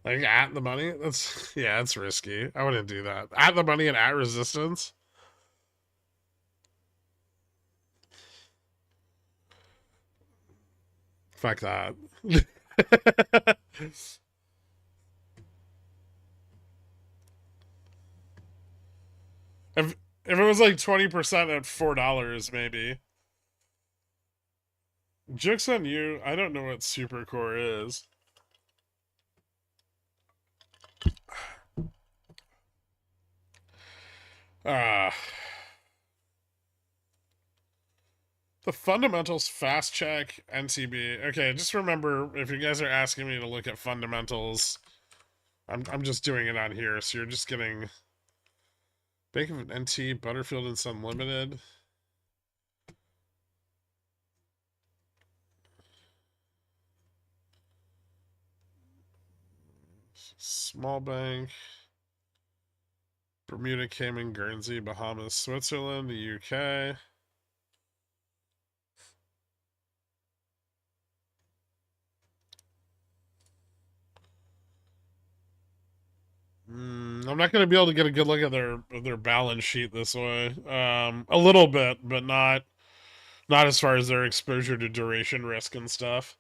Speaker 1: Like at the money? That's risky. I wouldn't do that. At the money and at resistance. Fuck that. If it was like 20% at $4, maybe. Joke's on you. I don't know what Supercore is. Ah. The fundamentals fast check NTB. Okay, just remember if you guys are asking me to look at fundamentals, I'm just doing it on here, so you're just getting Bank of NT, Butterfield and Son Limited. Small Bank. Bermuda, Cayman, Guernsey, Bahamas, Switzerland, the UK. I'm not going to be able to get a good look at their balance sheet this way. A little bit, but not as far as their exposure to duration risk and stuff.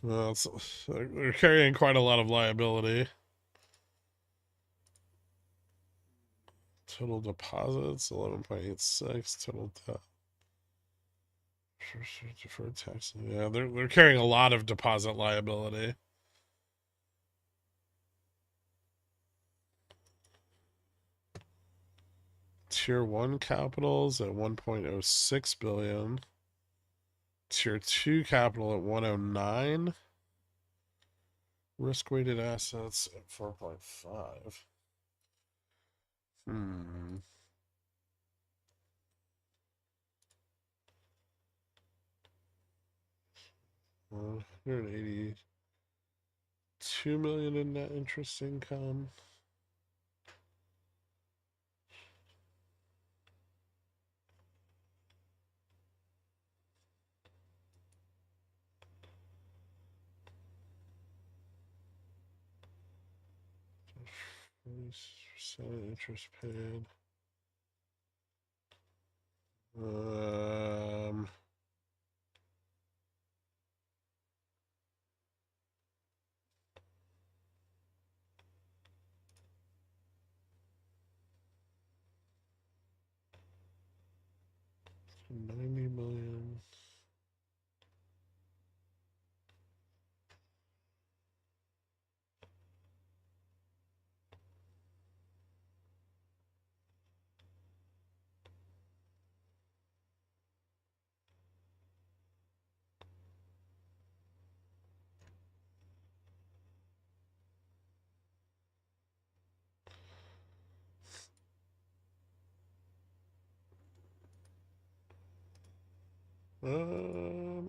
Speaker 1: Well, they're carrying quite a lot of liability. Total deposits 11.86. Total deferred tax. Yeah, they're carrying a lot of deposit liability. Tier 1 capitals at 1.06 billion. Tier 2 capital at 109. Risk-weighted assets at 4.5. $182 million in net interest income. Percent interest paid. Um, $90 million.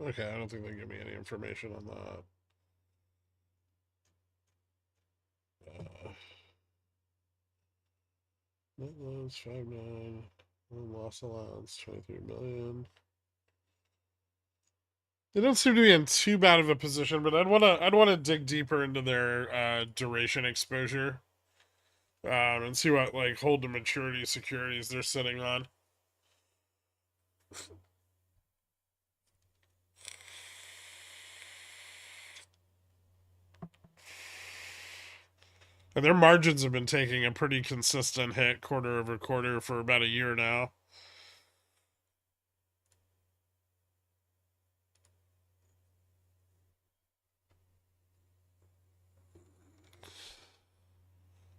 Speaker 1: Okay, I don't think they give me any information on that. Net loss 5.9. Loss allowance 23 million. They don't seem to be in too bad of a position, but I'd wanna dig deeper into their duration exposure. And see what like hold to maturity securities they're sitting on. And their margins have been taking a pretty consistent hit quarter over quarter for about a year now.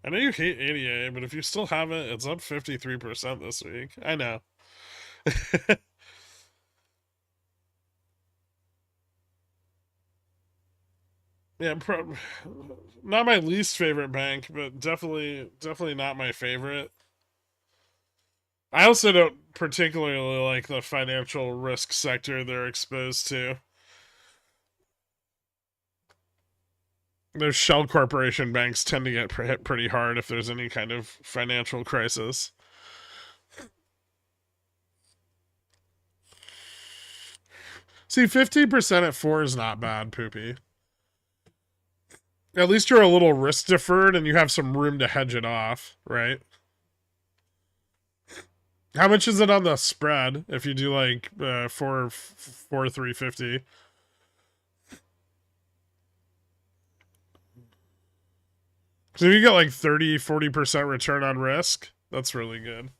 Speaker 1: I know you hate ADA, but if you still have it, it's up 53% this week. I know. Yeah, not my least favorite bank, but definitely not my favorite. I also don't particularly like the financial risk sector they're exposed to. Those shell corporation banks tend to get hit pretty hard if there's any kind of financial crisis. See, 15% at 4 is not bad, Poopy. At least you're a little risk deferred and you have some room to hedge it off, right? How much is it on the spread if you do like 350? So if you get like 30-40% return on risk, that's really good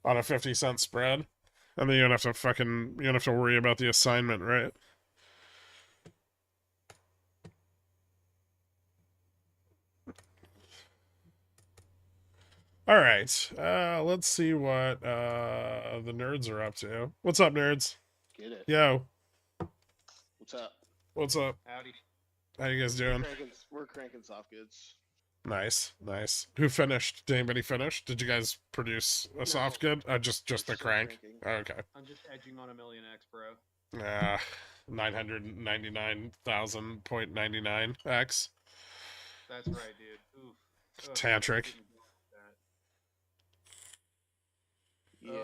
Speaker 1: on a 50-cent spread. And then you don't have to worry about the assignment, right? All right. Let's see what the nerds are up to. What's up, nerds?
Speaker 2: Get it.
Speaker 1: Yo.
Speaker 2: What's up?
Speaker 1: What's up?
Speaker 3: Howdy.
Speaker 1: How you guys doing?
Speaker 2: We're cranking soft goods.
Speaker 1: Nice. Who finished? Did anybody finish? Did you guys produce a soft good? Just the crank. Oh, okay.
Speaker 3: I'm just edging on $1 million X, bro.
Speaker 1: 999,000.99x.
Speaker 3: That's right, dude. Oof.
Speaker 1: Tantric.
Speaker 2: Yeah.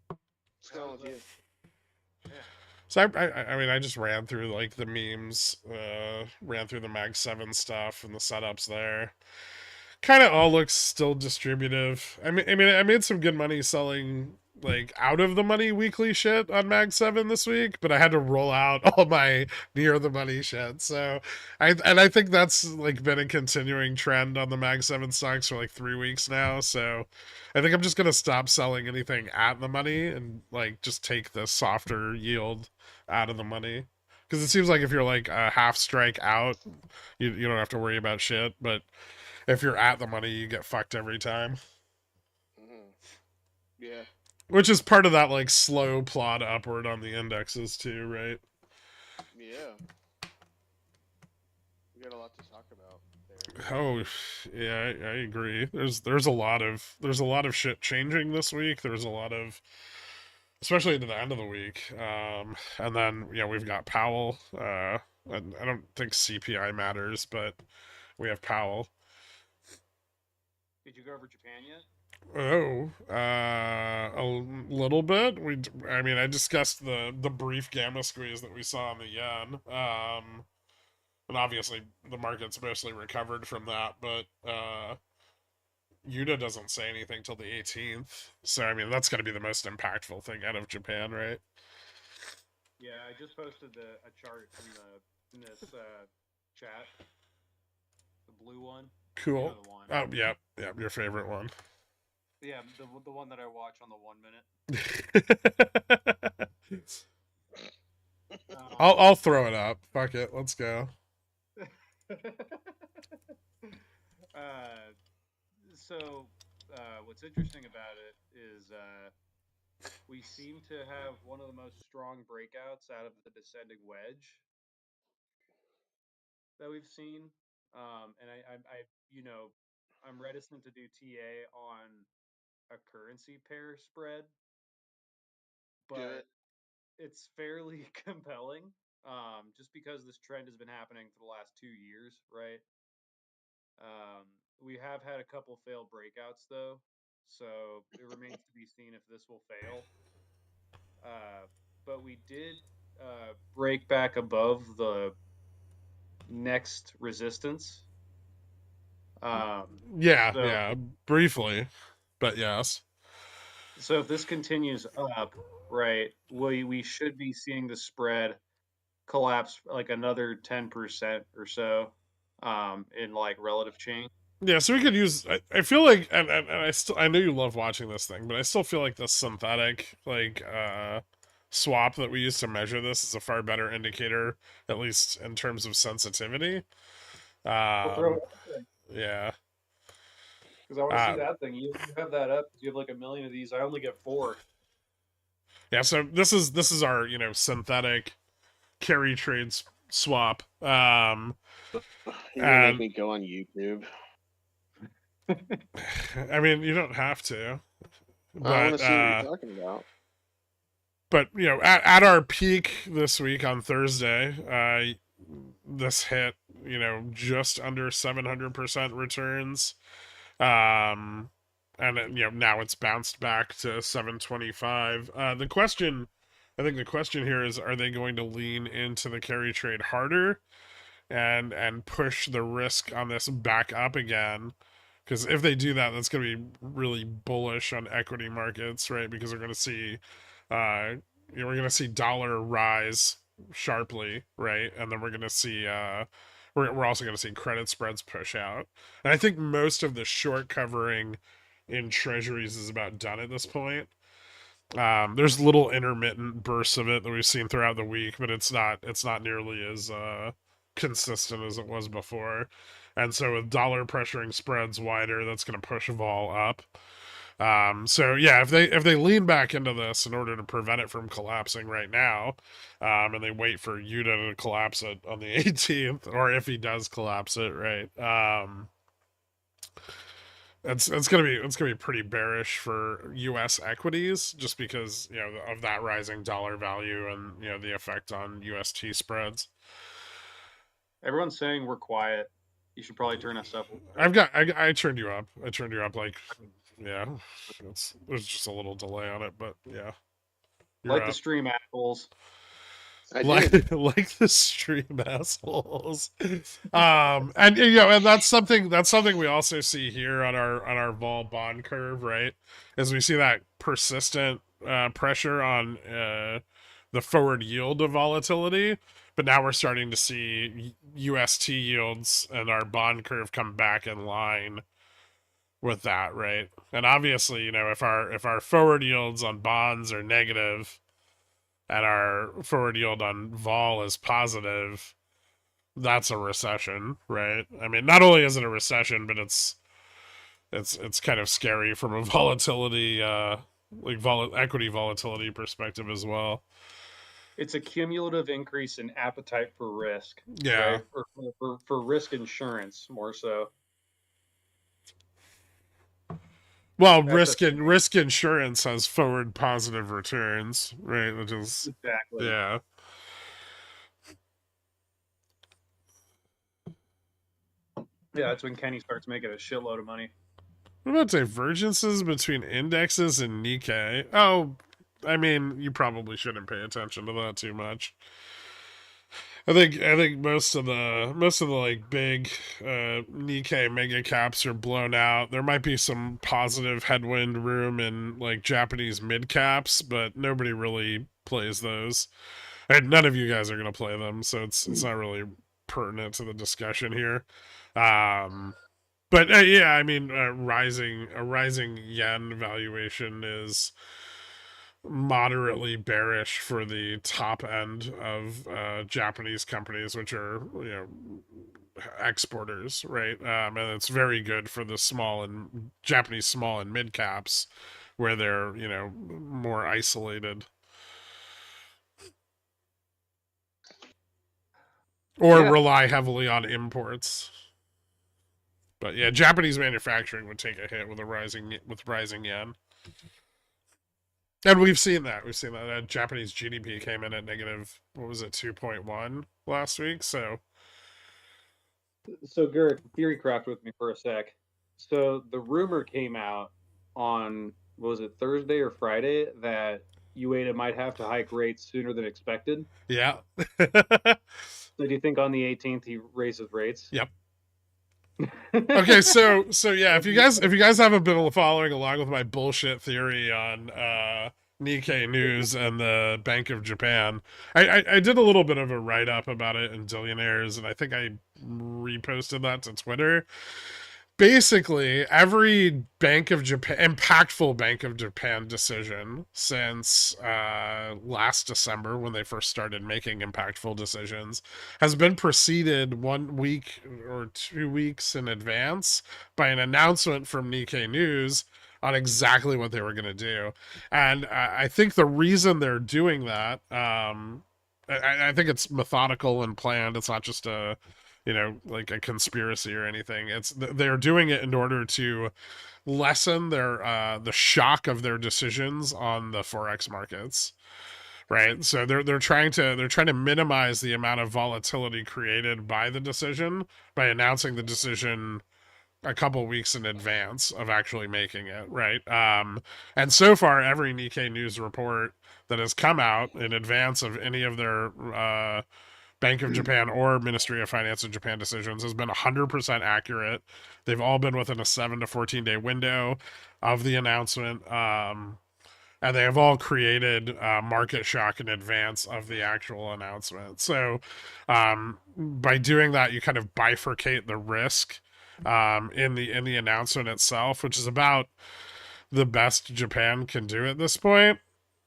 Speaker 2: What's going with you?
Speaker 1: Yeah. So I mean I just ran through like the memes, ran through the Mag 7 stuff and the setups there. Kind of all looks still distributive. I mean I made some good money selling like out of the money weekly shit on Mag 7 this week, but I had to roll out all my near the money shit. So I think that's like been a continuing trend on the Mag 7 stocks for like 3 weeks now. So I think I'm just gonna stop selling anything at the money and like just take the softer yield out of the money. Because it seems like if you're like a half strike out, you don't have to worry about shit. But if you're at the money, you get fucked every time.
Speaker 2: Mm-hmm. Yeah.
Speaker 1: Which is part of that like slow plod upward on the indexes too, right?
Speaker 2: Yeah. We got a lot to talk about there.
Speaker 1: Oh, yeah, I agree. There's a lot of shit changing this week. There's a lot of especially into the end of the week. And then we've got Powell. I don't think CPI matters, but we have Powell.
Speaker 3: Did you go over Japan yet?
Speaker 1: Oh, a little bit. I mean, I discussed the brief gamma squeeze that we saw in the yen. And obviously the market's mostly recovered from that, but Yuta doesn't say anything till the 18th. So I mean, that's going to be the most impactful thing out of Japan, right?
Speaker 3: Yeah, I just posted a chart in this chat, the blue one. You
Speaker 1: Cool.
Speaker 3: know the one.
Speaker 1: Oh, yeah, yeah, your favorite one.
Speaker 3: Yeah, the one that I watch on the 1 minute.
Speaker 1: I'll throw it up. Fuck it, let's go.
Speaker 3: So, what's interesting about it is we seem to have one of the most strong breakouts out of the descending wedge that we've seen. And I'm reticent to do TA on a currency pair spread, but it's fairly compelling. Just because this trend has been happening for the last 2 years, right? We have had a couple failed breakouts though, so it remains to be seen if this will fail. But we did break back above the next resistance.
Speaker 1: Yeah,
Speaker 3: So,
Speaker 1: yeah, briefly, but yes.
Speaker 3: so if this continues up, right, we should be seeing the spread collapse like another 10% or so, in like relative change.
Speaker 1: Yeah, so we could use. I feel like, and I know you love watching this thing, but I still feel like the synthetic swap that we use to measure this is a far better indicator, at least in terms of sensitivity.
Speaker 3: We'll throw it
Speaker 1: Um,
Speaker 3: up there
Speaker 1: yeah.
Speaker 3: because I want to see
Speaker 1: Uh,
Speaker 3: that thing. You have that up. You have like a million of these. I only get 4.
Speaker 1: yeah. So this is our synthetic carry trades swap.
Speaker 2: You're gonna make
Speaker 1: And
Speaker 2: me go on YouTube.
Speaker 1: I mean, you don't have to,
Speaker 2: I want
Speaker 1: but
Speaker 2: to see what you're talking about.
Speaker 1: at our peak this week on Thursday, this hit just under 700% returns, and now it's bounced back to 725. I think the question here is, are they going to lean into the carry trade harder and push the risk on this back up again? Because if they do that, that's going to be really bullish on equity markets, right? Because we're going to see, we're going to see dollar rise sharply, right? And then we're going to see, we're also going to see credit spreads push out. And I think most of the short covering in treasuries is about done at this point. There's little intermittent bursts of it that we've seen throughout the week, but it's not nearly as consistent as it was before. And so with dollar pressuring spreads wider, that's going to push vol up. So yeah, if they lean back into this in order to prevent it from collapsing right now, and they wait for Yuta to collapse it on the 18th, or if he does collapse it, right? It's gonna be pretty bearish for U.S. equities, just because of that rising dollar value and the effect on UST spreads.
Speaker 3: Everyone's saying we're quiet. You should probably turn us up.
Speaker 1: I turned you up. I turned you up like, yeah. There's just a little delay on it, but yeah, you're
Speaker 3: Like the
Speaker 1: up.
Speaker 3: stream assholes.
Speaker 2: I
Speaker 1: like
Speaker 2: did.
Speaker 1: like the stream assholes. And and that's something we also see here on our vol bond curve, right? As we see that persistent pressure on the forward yield of volatility, but now we're starting to see UST yields and our bond curve come back in line with that, right? And obviously, if our forward yields on bonds are negative and our forward yield on vol is positive, that's a recession, right? I mean, not only is it a recession, but it's kind of scary from a volatility, equity volatility perspective as well.
Speaker 3: It's a cumulative increase in appetite for risk,
Speaker 1: Yeah.
Speaker 3: right? Or for risk insurance more so.
Speaker 1: Well,
Speaker 3: That's a thing.
Speaker 1: risk insurance has forward positive returns, right? Which is
Speaker 3: Exactly.
Speaker 1: yeah.
Speaker 3: Yeah, that's when Kenny starts making a shitload of money.
Speaker 1: What about divergences between indexes and Nikkei? Oh, I mean, you probably shouldn't pay attention to that too much. I think most of the like big Nikkei mega caps are blown out. There might be some positive headwind room in like Japanese mid caps, but nobody really plays those. And none of you guys are going to play them, so it's not really pertinent to the discussion here. But yeah, I mean, a rising yen valuation is moderately bearish for the top end of Japanese companies, which are exporters, right? And it's very good for the Japanese small and mid caps, where they're more isolated. Or rely heavily on imports. But yeah, Japanese manufacturing would take a hit with rising yen. And we've seen that. Japanese GDP came in at negative, what was it, 2.1 last week. So
Speaker 3: Garrett, theory craft with me for a sec. So the rumor came out on, was it Thursday or Friday, that UATA might have to hike rates sooner than expected.
Speaker 1: yeah.
Speaker 3: So do you think on the 18th he raises rates?
Speaker 1: Yep. Okay, so yeah, if you guys haven't been following along with my bullshit theory on Nikkei News and the Bank of Japan, I did a little bit of a write up about it in Dillionaires, and I think I reposted that to Twitter. Basically, every impactful Bank of Japan decision since last December, when they first started making impactful decisions, has been preceded 1 week or 2 weeks in advance by an announcement from Nikkei News on exactly what they were going to do. And I think the reason they're doing that, I think it's methodical and planned. It's not just like a conspiracy or anything. They're doing it in order to lessen the shock of their decisions on the forex markets, right? So they're trying to minimize the amount of volatility created by the decision by announcing the decision a couple weeks in advance of actually making it, right? And so far, every Nikkei News report that has come out in advance of any of their Bank of Japan or Ministry of Finance of Japan decisions has been 100% accurate. They've all been within a 7 to 14 day window of the announcement. And they have all created market shock in advance of the actual announcement. So by doing that, you kind of bifurcate the risk in the announcement itself, which is about the best Japan can do at this point.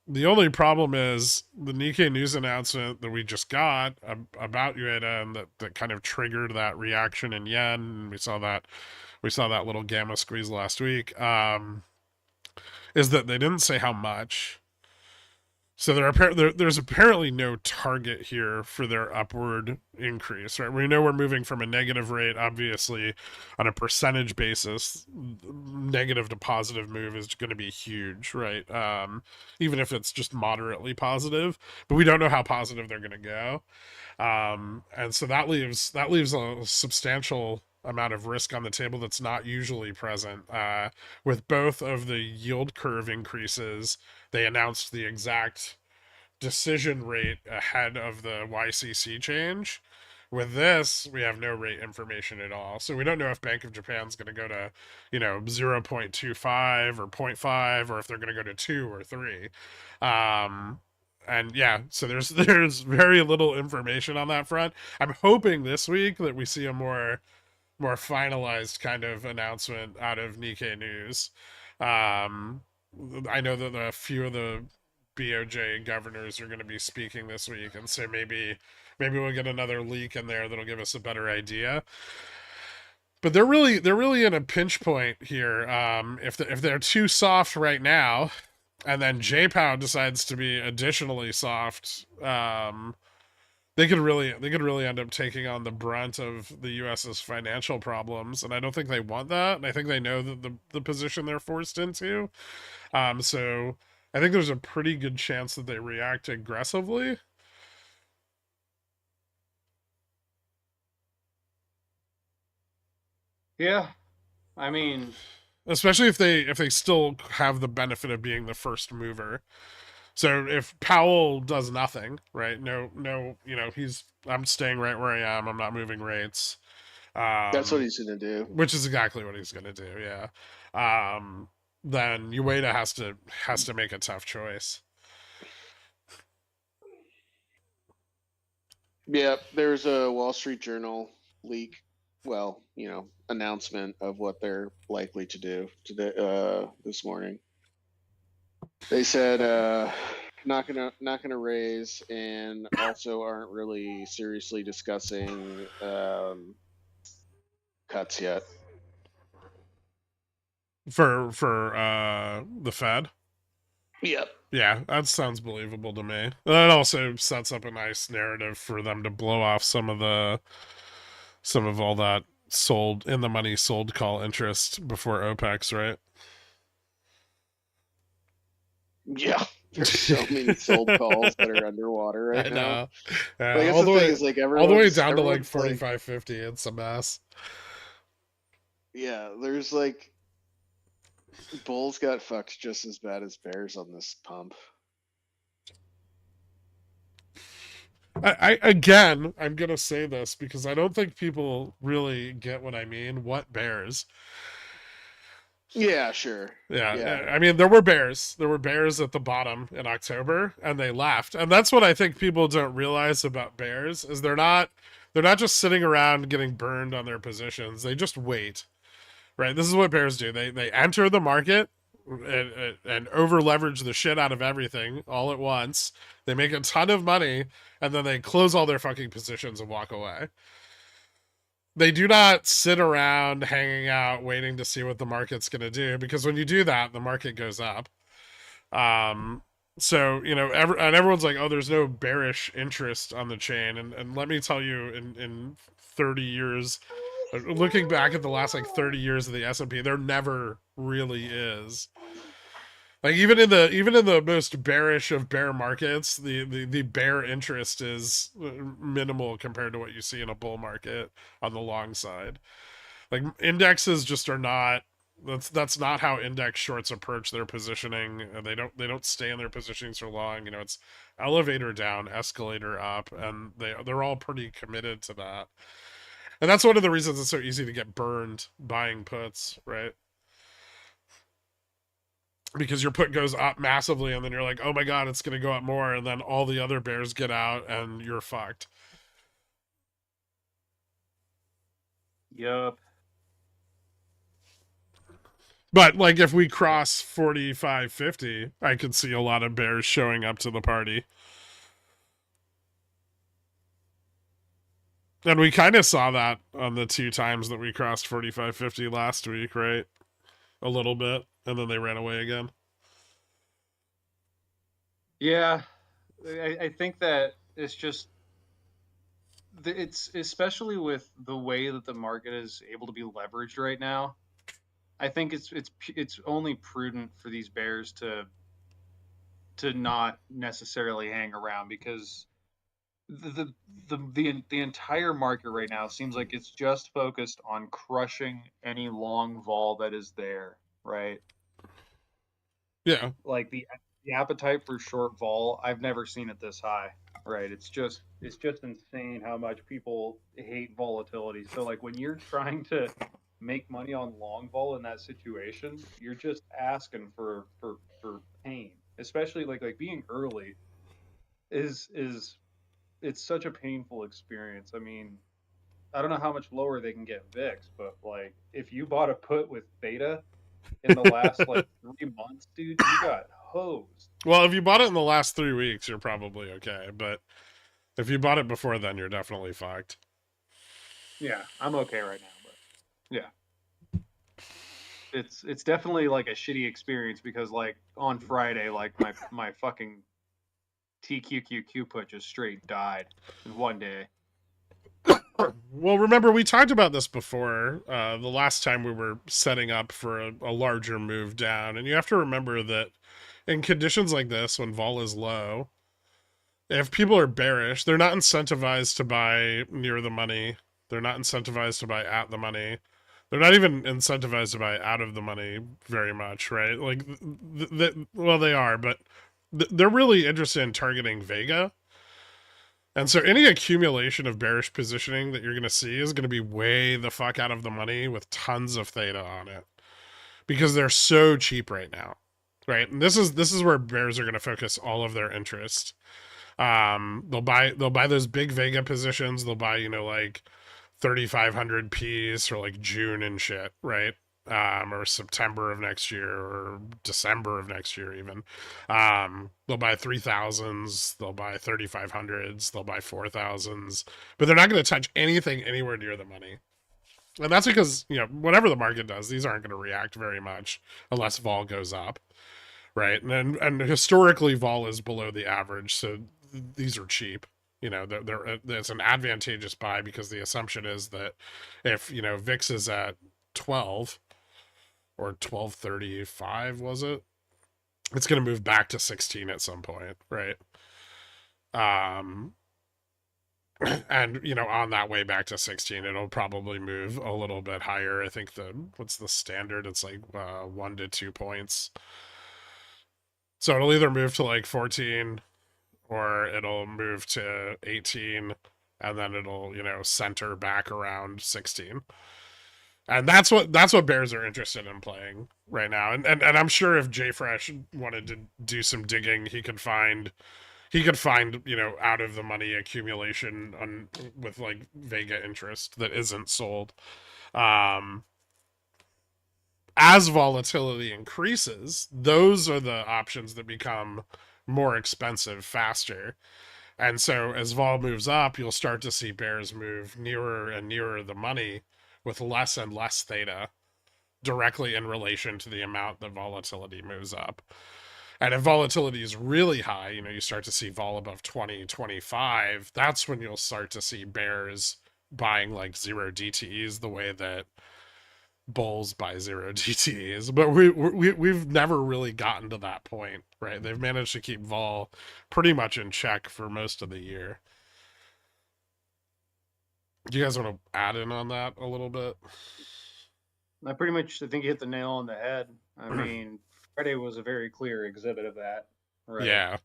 Speaker 1: The only problem is the Nikkei News announcement that we just got about UATA, and that kind of triggered that reaction in yen. And we saw that little gamma squeeze last week. Is that they didn't say how much. So there's apparently no target here for their upward increase, right? We know we're moving from a negative rate, obviously, on a percentage basis. Negative to positive move is going to be huge, right? Even if it's just moderately positive, but we don't know how positive they're going to go, and so that leaves a substantial amount of risk on the table that's not usually present. With both of the yield curve increases, they announced the exact decision rate ahead of the YCC change. With this, we have no rate information at all. So we don't know if Bank of Japan's going to go to, 0.25 or 0.5, or if they're going to go to 2 or 3. And yeah, so there's very little information on that front. I'm hoping this week that we see a more finalized kind of announcement out of Nikkei News. I know that a few of the BOJ governors are going to be speaking this week, and so maybe we'll get another leak in there that'll give us a better idea. But they're really in a pinch point here. If they're too soft right now, and then JPOW decides to be additionally soft, they could really end up taking on the brunt of the US's financial problems, and I don't think they want that. And I think they know that the position they're forced into. So I think there's a pretty good chance that they react aggressively.
Speaker 3: Yeah, I mean,
Speaker 1: Especially if they still have the benefit of being the first mover. So if Powell does nothing, right? No, I'm staying right where I am. I'm not moving rates.
Speaker 2: That's what he's gonna do.
Speaker 1: Which is exactly what he's gonna do. Yeah. Then Ueda has to make a tough choice.
Speaker 2: Yeah, there's a Wall Street Journal leak. Well, announcement of what they're likely to do today, this morning. They said not gonna raise, and also aren't really seriously discussing cuts yet.
Speaker 1: For the Fed.
Speaker 2: Yep.
Speaker 1: Yeah, that sounds believable to me. That also sets up a nice narrative for them to blow off some of all that sold in the money sold call interest before OPEX, right?
Speaker 2: Yeah, there's so many sold calls that are underwater right now.
Speaker 1: Yeah,
Speaker 2: Like, that's
Speaker 1: all
Speaker 2: the
Speaker 1: the
Speaker 2: thing
Speaker 1: way
Speaker 2: is, like,
Speaker 1: all the way down to like
Speaker 2: everyone's
Speaker 1: 45.50. It's a mess.
Speaker 2: Yeah, there's like bulls got fucked just as bad as bears on this pump.
Speaker 1: I'm gonna say this because I don't think people really get what I mean. What bears?
Speaker 2: Yeah, sure.
Speaker 1: Yeah, I mean there were bears. There were bears at the bottom in October, and they left. And that's what I think people don't realize about bears is they're not just sitting around getting burned on their positions. They just wait. Right? This is what bears do. They enter the market and over leverage the shit out of everything all at once. They make a ton of money, and then they close all their fucking positions and walk away. They do not sit around hanging out waiting to see what the market's going to do, because when you do that, the market goes up. So everyone's like, oh, there's no bearish interest on the chain, and let me tell you, in 30 years, looking back at the last like 30 years of the S&P, there never really is. Like even in the most bearish of bear markets, the bear interest is minimal compared to what you see in a bull market on the long side. Like indexes just are not. That's not how index shorts approach their positioning. They don't stay in their positioning so long. It's elevator down, escalator up, and they're all pretty committed to that. And that's one of the reasons it's so easy to get burned buying puts, right? Because your put goes up massively, and then you're like, oh my god, it's going to go up more, and then all the other bears get out and you're fucked.
Speaker 3: yup.
Speaker 1: But like if we cross 45.50, I could see a lot of bears showing up to the party. And we kind of saw that on the 2 times that we crossed 45.50 last week, right? A little bit, and then they ran away again.
Speaker 3: Yeah, I think that it's just it's especially with the way that the market is able to be leveraged right now. I think it's only prudent for these bears to not necessarily hang around, because the the entire market right now seems like it's just focused on crushing any long vol that is there, right?
Speaker 1: Yeah.
Speaker 3: Like the appetite for short vol, I've never seen it this high, right? It's just insane how much people hate volatility. So like when you're trying to make money on long vol in that situation, you're just asking for pain. Especially like being early is it's such a painful experience. I mean, I don't know how much lower they can get VIX, but like if you bought a put with beta in the last like 3 months, dude, you got hosed.
Speaker 1: Well, if you bought it in the last 3 weeks, you're probably okay. But if you bought it before then, you're definitely fucked.
Speaker 3: Yeah, I'm okay right now, but yeah, it's definitely like a shitty experience, because like on Friday, like my fucking TQQQ put just straight died in one day.
Speaker 1: Well, remember, we talked about this before, the last time we were setting up for a larger move down. And you have to remember that in conditions like this, when vol is low, if people are bearish, they're not incentivized to buy near the money. They're not incentivized to buy at the money. They're not even incentivized to buy out of the money very much, right? Like, well, they are, but they're really interested in targeting Vega. And so any accumulation of bearish positioning that you're going to see is going to be way the fuck out of the money with tons of theta on it, because they're so cheap right now, right? And this is where bears are going to focus all of their interest. They'll buy those big Vega positions. They'll buy, like 3,500 Ps for like June and shit, right? Or September of next year, or December of next year even. They'll buy 3,000s, they'll buy 3,500s, they'll buy 4,000s, but they're not going to touch anything anywhere near the money. And that's because, whatever the market does, these aren't going to react very much unless vol goes up, right? And historically, vol is below the average, so these are cheap. It's an advantageous buy, because the assumption is that if, VIX is at 12 or 1235, was it? It's going to move back to 16 at some point, right? And, on that way back to 16, it'll probably move a little bit higher. I think what's the standard? It's like 1 to 2 points. So it'll either move to like 14, or it'll move to 18, and then it'll, center back around 16. And that's what bears are interested in playing right now. And I'm sure if JFresh wanted to do some digging, he could find, out of the money accumulation with like Vega interest that isn't sold. As volatility increases, those are the options that become more expensive faster. And so as vol moves up, you'll start to see bears move nearer and nearer the money with less and less theta directly in relation to the amount that volatility moves up. And if volatility is really high, you start to see vol above 20, 25, that's when you'll start to see bears buying like 0 DTEs the way that bulls buy 0 DTEs. But we've never really gotten to that point, right? They've managed to keep vol pretty much in check for most of the year. Do you guys want to add in on that a little bit?
Speaker 3: I think you hit the nail on the head. I mean, Friday was a very clear exhibit of that. Right?
Speaker 1: Yeah.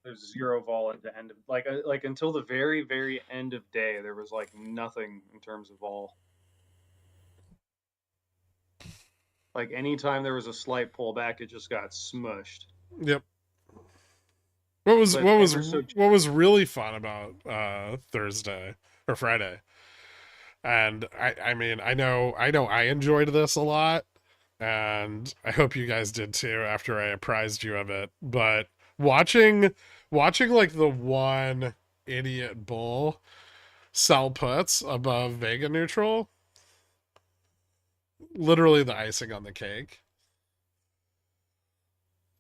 Speaker 3: There's 0 vol at the end of like until the very, very end of day, there was like nothing in terms of vol. Like anytime there was a slight pullback, it just got smushed.
Speaker 1: Yep. What was really fun about Thursday or Friday? And I mean, I know I enjoyed this a lot, and I hope you guys did too after I apprised you of it. But watching like the one idiot bull sell puts above Vega neutral, literally the icing on the cake.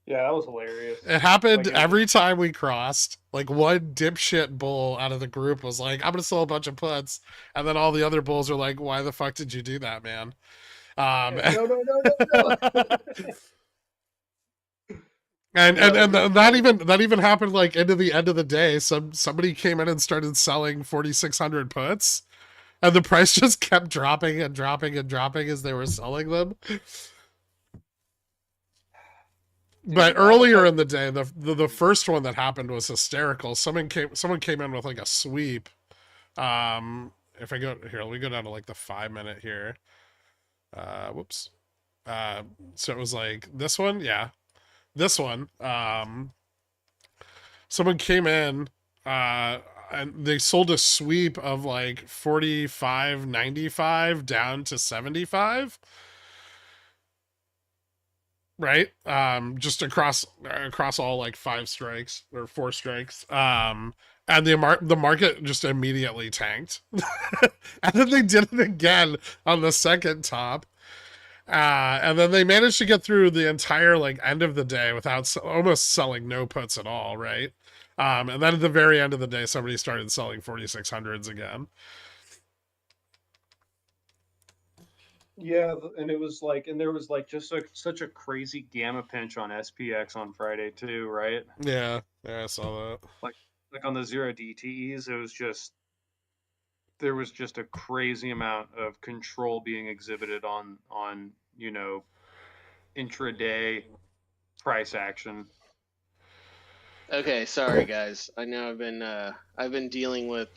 Speaker 3: Yeah, that was hilarious.
Speaker 1: It happened every time we crossed. Like, one dipshit bull out of the group was like, I'm gonna sell a bunch of puts, and then all the other bulls are like, why the fuck did you do that, man?
Speaker 3: No.
Speaker 1: And that even happened like into the end of the day. Somebody came in and started selling 4,600 puts, and the price just kept dropping and dropping and dropping as they were selling them. But earlier in the day, the first one that happened was hysterical. Someone came in with like a sweep. If I go here, let me go down to like the 5-minute here. Whoops. So it was like this one, yeah. This one. Someone came in, and they sold a sweep of like 45.95 down to 75. Right, just across all like 5 strikes or 4 strikes, and the market just immediately tanked, and then they did it again on the second top, And then they managed to get through the entire like end of the day without almost selling no puts at all, right? And then at the very end of the day, somebody started selling 4600s again.
Speaker 3: Yeah, and it was like, and there was like just such a crazy gamma pinch on SPX on Friday too, right?
Speaker 1: Yeah, I saw that.
Speaker 3: Like on the 0 DTEs, it was just there was just a crazy amount of control being exhibited on intraday price action.
Speaker 2: Okay, sorry guys. I know I've been dealing with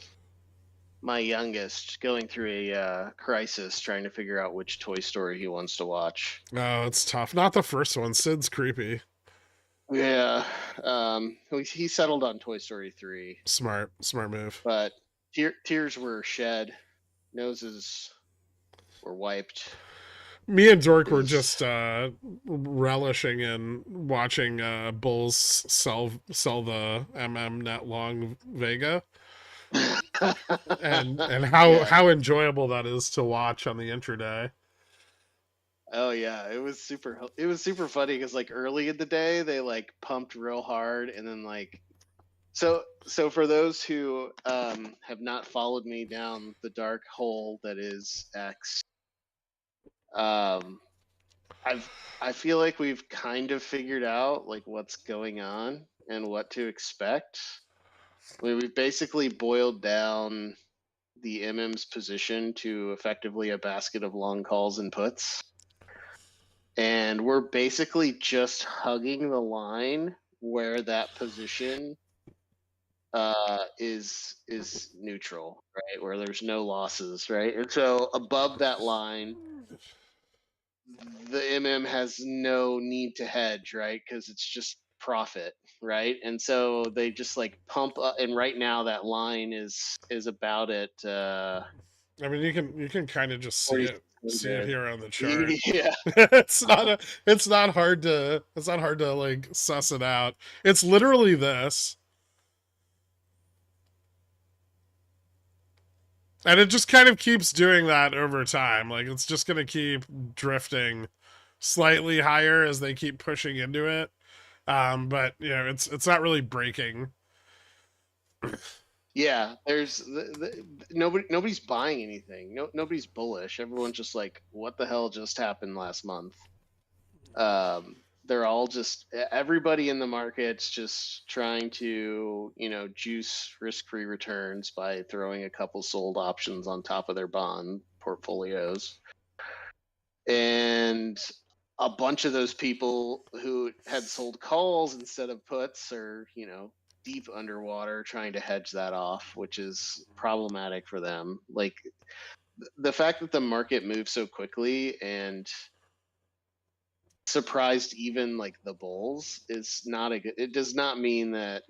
Speaker 2: my youngest going through a crisis trying to figure out which Toy Story he wants to watch.
Speaker 1: Oh, it's tough. Not the first one. Sid's creepy.
Speaker 2: Yeah, he settled on Toy Story 3.
Speaker 1: Smart move.
Speaker 2: But tears were shed, noses were wiped.
Speaker 1: Me and Dork were just relishing in watching Bulls sell the net long Vega, and how enjoyable that is to watch on the intraday.
Speaker 2: Oh yeah, it was super funny because like early in the day they like pumped real hard, and then like so for those who have not followed me down the dark hole that is X, I feel like we've kind of figured out like what's going on and what to expect. We've basically boiled down the MM's position to effectively a basket of long calls and puts. And we're basically just hugging the line where that position is neutral, right? Where there's no losses, right? And so above that line, the MM has no need to hedge, right? Because it's just profit, right? And so they just like pump up, and right now that line is about at
Speaker 1: I mean, you can kind of just see it here on the chart.
Speaker 2: Yeah.
Speaker 1: it's not hard to like suss it out. It's literally this. And it just kind of keeps doing that over time. Like it's just going to keep drifting slightly higher as they keep pushing into it. But you know, it's not really breaking.
Speaker 2: Yeah, there's nobody's buying anything. Nobody's bullish. Everyone's just like, what the hell just happened last month? They're all just everybody in the market's just trying to juice risk-free returns by throwing a couple sold options on top of their bond portfolios, and a bunch of those people who had sold calls instead of puts are deep underwater trying to hedge that off, which is problematic for them. Like the fact that the market moves so quickly and surprised even like the bulls is not a good. It does not mean that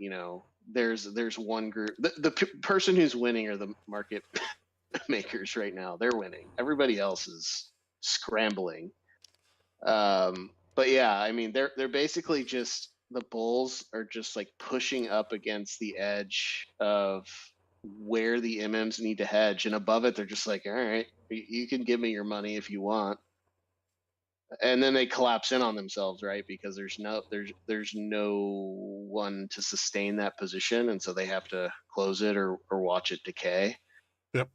Speaker 2: there's one group. The person who's winning are the market makers right now. They're winning. Everybody else is scrambling. But yeah, I mean they're basically just the bulls are just like pushing up against the edge of where the MMs need to hedge, and above it they're just like, all right, you can give me your money if you want. And then they collapse in on themselves, right? Because there's no one to sustain that position, and so they have to close it or watch it decay.
Speaker 1: Yep.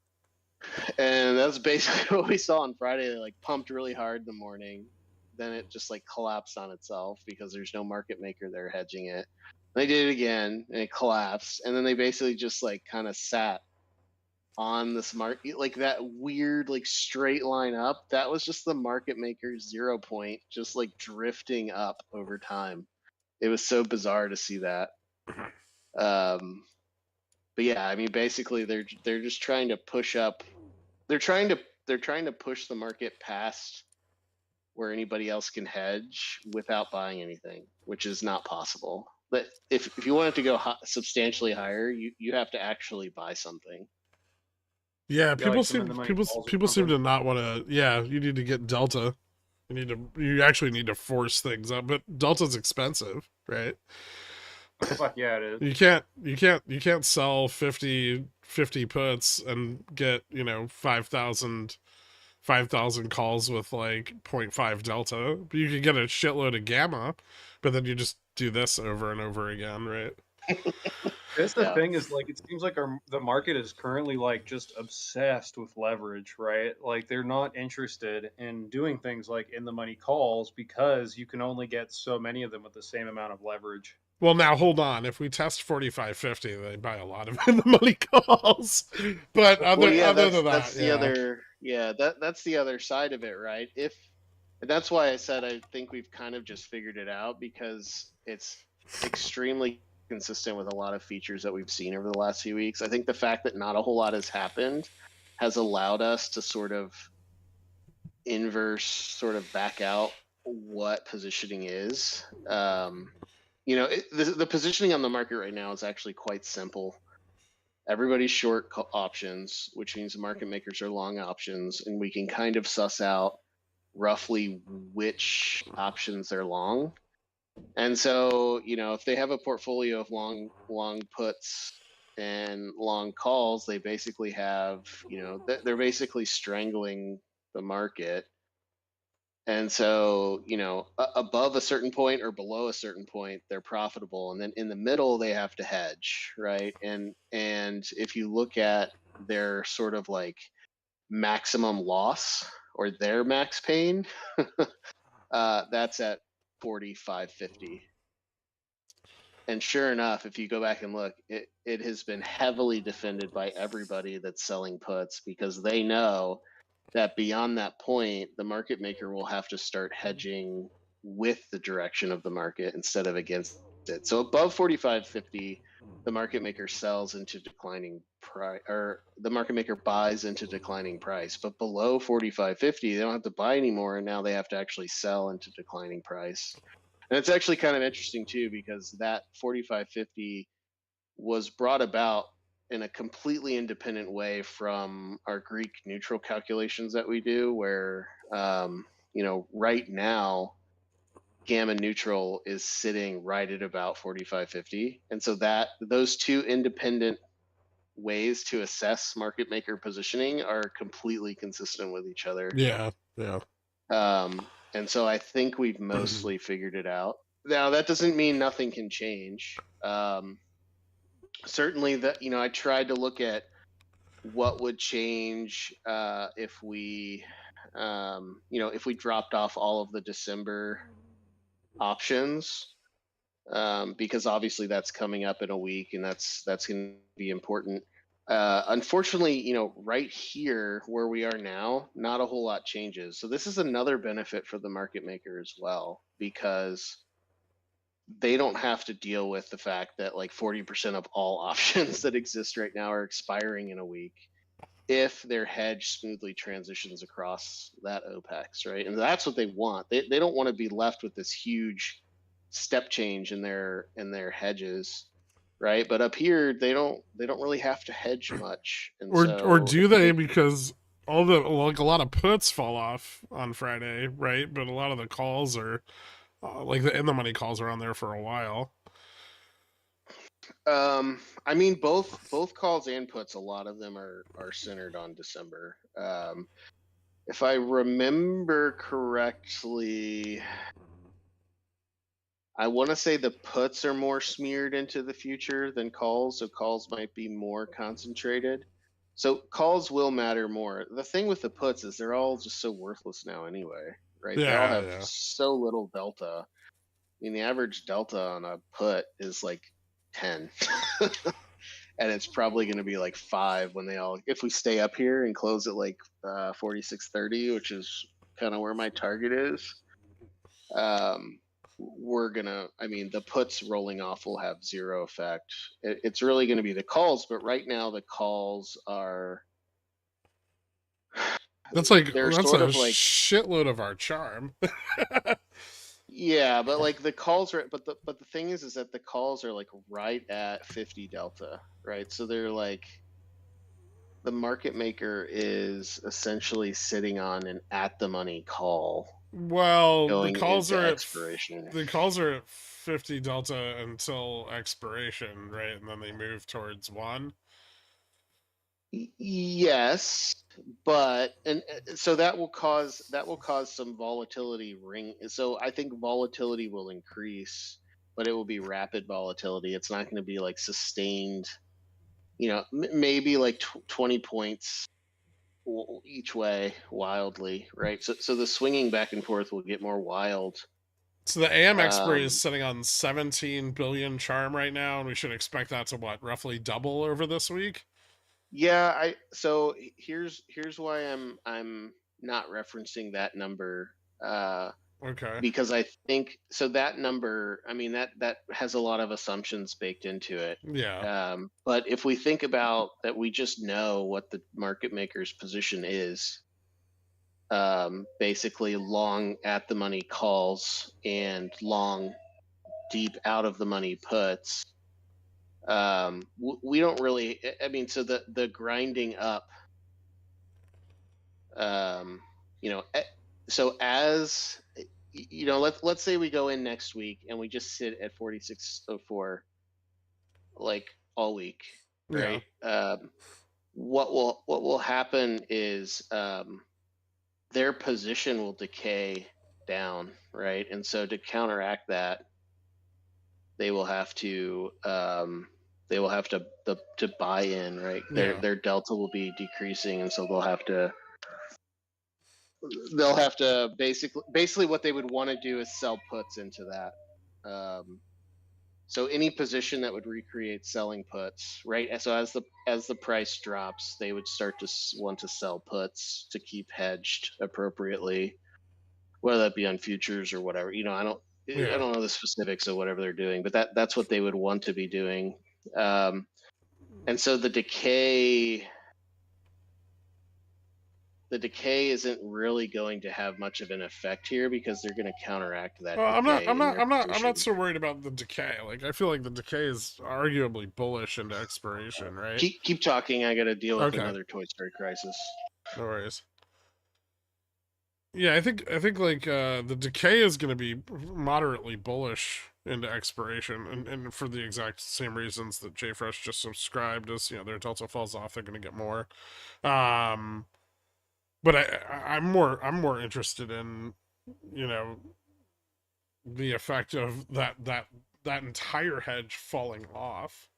Speaker 2: And that's basically what we saw on Friday. They like pumped really hard in the morning, then it just like collapsed on itself because there's no market maker there hedging it. They did it again and it collapsed, and then they basically just like kind of sat on this market, like that weird like straight line up. That was just the market maker's 0 point, just like drifting up over time. It was so bizarre to see that. But yeah, I mean, basically they're just trying to push up. They're trying to push the market past where anybody else can hedge without buying anything, which is not possible. But if you want it to go substantially higher, you have to actually buy something.
Speaker 1: Yeah,
Speaker 3: Yeah, like some
Speaker 1: people seem to not want to. Yeah, you need to get Delta. You actually need to force things up, but Delta's expensive, right?
Speaker 3: Fuck yeah, it is.
Speaker 1: You can't sell 50 puts and get 5,000 5,000 calls with like 0.5 delta. But you could get a shitload of gamma, but then you just do this over and over again, right?
Speaker 3: That's the
Speaker 2: Yeah.
Speaker 3: thing is like it seems like the market is currently like just obsessed with leverage, right? Like they're not interested in doing things like in the money calls because you can only get so many of them with the same amount of leverage.
Speaker 1: Well, now hold on. If we test 45.50, they buy a lot of in the money calls. But
Speaker 2: Well, yeah,
Speaker 1: other than
Speaker 2: that's
Speaker 1: that,
Speaker 2: the other, yeah, that's the other side of it, right? And that's why I said I think we've kind of just figured it out, because it's extremely consistent with a lot of features that we've seen over the last few weeks. I think the fact that not a whole lot has happened has allowed us to sort of inverse, sort of back out what positioning is. The positioning on the market right now is actually quite simple. Everybody's short options, which means the market makers are long options, and we can kind of suss out roughly which options they're long. And so, if they have a portfolio of long puts and long calls, they basically have, they're basically strangling the market. And so, above a certain point or below a certain point, they're profitable. And then in the middle, they have to hedge, right? And if you look at their sort of like maximum loss or their max pain, that's at 45.50. And sure enough, if you go back and look, it has been heavily defended by everybody that's selling puts, because they know that beyond that point, the market maker will have to start hedging with the direction of the market instead of against it. So above 45.50, the market maker sells into declining price, or the market maker buys into declining price. But below 45.50, they don't have to buy anymore, and now they have to actually sell into declining price. And it's actually kind of interesting too, because that 45.50 was brought about in a completely independent way from our Greek neutral calculations that we do, where right now gamma neutral is sitting right at about 45.50, and so that those two independent ways to assess market maker positioning are completely consistent with each other.
Speaker 1: yeah, yeah.
Speaker 2: And so I think we've mostly figured it out. Now that doesn't mean nothing can change. Certainly, that I tried to look at what would change if we, if we dropped off all of the December options, because obviously that's coming up in a week, and that's going to be important. Unfortunately, right here where we are now, not a whole lot changes. So this is another benefit for the market maker as well, because they don't have to deal with the fact that like 40% of all options that exist right now are expiring in a week if their hedge smoothly transitions across that OPEX, right? And that's what they want. They don't want to be left with this huge step change in their hedges, right? But up here, they don't really have to hedge much, and
Speaker 1: Or
Speaker 2: so
Speaker 1: do
Speaker 2: if
Speaker 1: they?
Speaker 2: they,
Speaker 1: Because all the like a lot of puts fall off on Friday, right? But a lot of the calls are like the in the money calls are on there for a while.
Speaker 2: I mean, both calls and puts, a lot of them are centered on December. If I remember correctly, I want to say the puts are more smeared into the future than calls, so calls might be more concentrated. So calls will matter more. The thing with the puts is they're all just so worthless now anyway, right? They all
Speaker 1: Yeah,
Speaker 2: have
Speaker 1: yeah.
Speaker 2: so little delta. I mean, the average delta on a put is like 10. And it's probably going to be like 5 when if we stay up here and close at like 46.30, which is kind of where my target is. The puts rolling off will have zero effect. It's really going to be the calls, but right now the calls are,
Speaker 1: That's
Speaker 2: sort
Speaker 1: a
Speaker 2: of like,
Speaker 1: shitload of our charm.
Speaker 2: yeah, but like the calls are, but the thing is that the calls are like right at 50 delta, right? So they're like, the market maker is essentially sitting on an at the money call
Speaker 1: Well,
Speaker 2: going into expiration.
Speaker 1: the calls are at 50 delta until expiration, right? And then they move towards 1.
Speaker 2: Yes, but so that will cause some volatility So I think volatility will increase, but it will be rapid volatility. It's not going to be like sustained. Maybe like 20 points each way wildly, right? So the swinging back and forth will get more wild.
Speaker 1: So the AM expiry is
Speaker 2: Um,
Speaker 1: sitting on 17 billion charm right now, and we should expect that to roughly double over this week.
Speaker 2: yeah, so here's why I'm not referencing that number.
Speaker 1: Okay.
Speaker 2: Because I think so that number, I mean that has a lot of assumptions baked into it.
Speaker 1: Yeah.
Speaker 2: But if we think about that, we just know what the market maker's position is. Basically, long at the money calls and long deep out of the money puts. We don't really. I mean, so the grinding up. Um, you know, so as let's say we go in next week and we just sit at 4604 like all week,
Speaker 1: Yeah.
Speaker 2: right? What will happen is their position will decay down, right? And so to counteract that, they will have to to buy in, right?
Speaker 1: Yeah.
Speaker 2: Their delta will be decreasing, and so they'll have to basically what they would want to do is sell puts into that. So any position that would recreate selling puts, right? So as the price drops, they would start to want to sell puts to keep hedged appropriately, whether that be on futures or whatever. I
Speaker 1: Yeah.
Speaker 2: don't know the specifics of whatever they're doing, but that's what they would want to be doing. And so the decay isn't really going to have much of an effect here because they're going to counteract that
Speaker 1: Well, I'm not.
Speaker 2: decay
Speaker 1: I'm
Speaker 2: in
Speaker 1: not.
Speaker 2: their
Speaker 1: I'm not. I'm
Speaker 2: position.
Speaker 1: not so worried about the decay. Like, I feel like the decay is arguably bullish into expiration, right?
Speaker 2: Keep talking. I got to deal with
Speaker 1: Okay.
Speaker 2: another Toy Story crisis.
Speaker 1: No worries. Yeah, I think like the decay is going to be moderately bullish into expiration, and for the exact same reasons that JFresh just subscribed, as their delta falls off, they're going to get more. Um, but I'm more interested in you know the effect of that entire hedge falling off,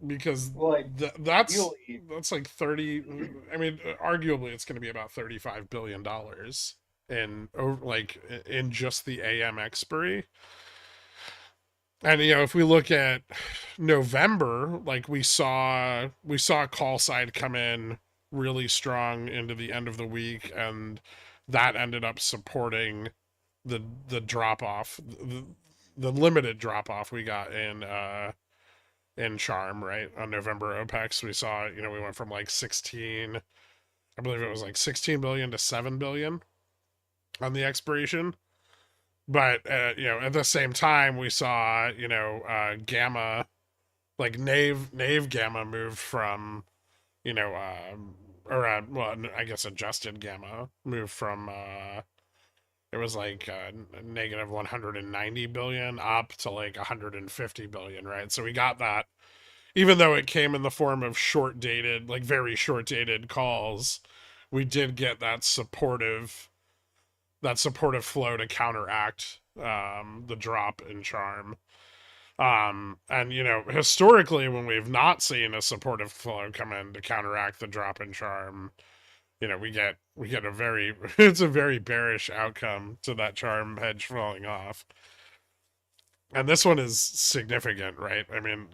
Speaker 1: because
Speaker 3: Well,
Speaker 1: that's
Speaker 3: ideally,
Speaker 1: that's like 30. I mean, arguably it's going to be about $35 billion in in just the AM expiry. And if we look at November, like we saw call side come in really strong into the end of the week, and that ended up supporting the drop off, the limited drop off we got in charm, right? On November OPEX, we saw, we went from like 16, I believe it was like 16 billion to 7 billion on the expiration. But, at the same time, we saw, gamma, like Nave gamma moved from, well, I guess adjusted gamma moved from, it was like negative 190 billion up to like 150 billion, right? So we got that, even though it came in the form of short dated, like very short dated calls, we did get that supportive flow to counteract the drop in charm. And historically, when we've not seen a supportive flow come in to counteract the drop in charm, we get a very it's a very bearish outcome to that charm hedge falling off. And this one is significant, right? I mean,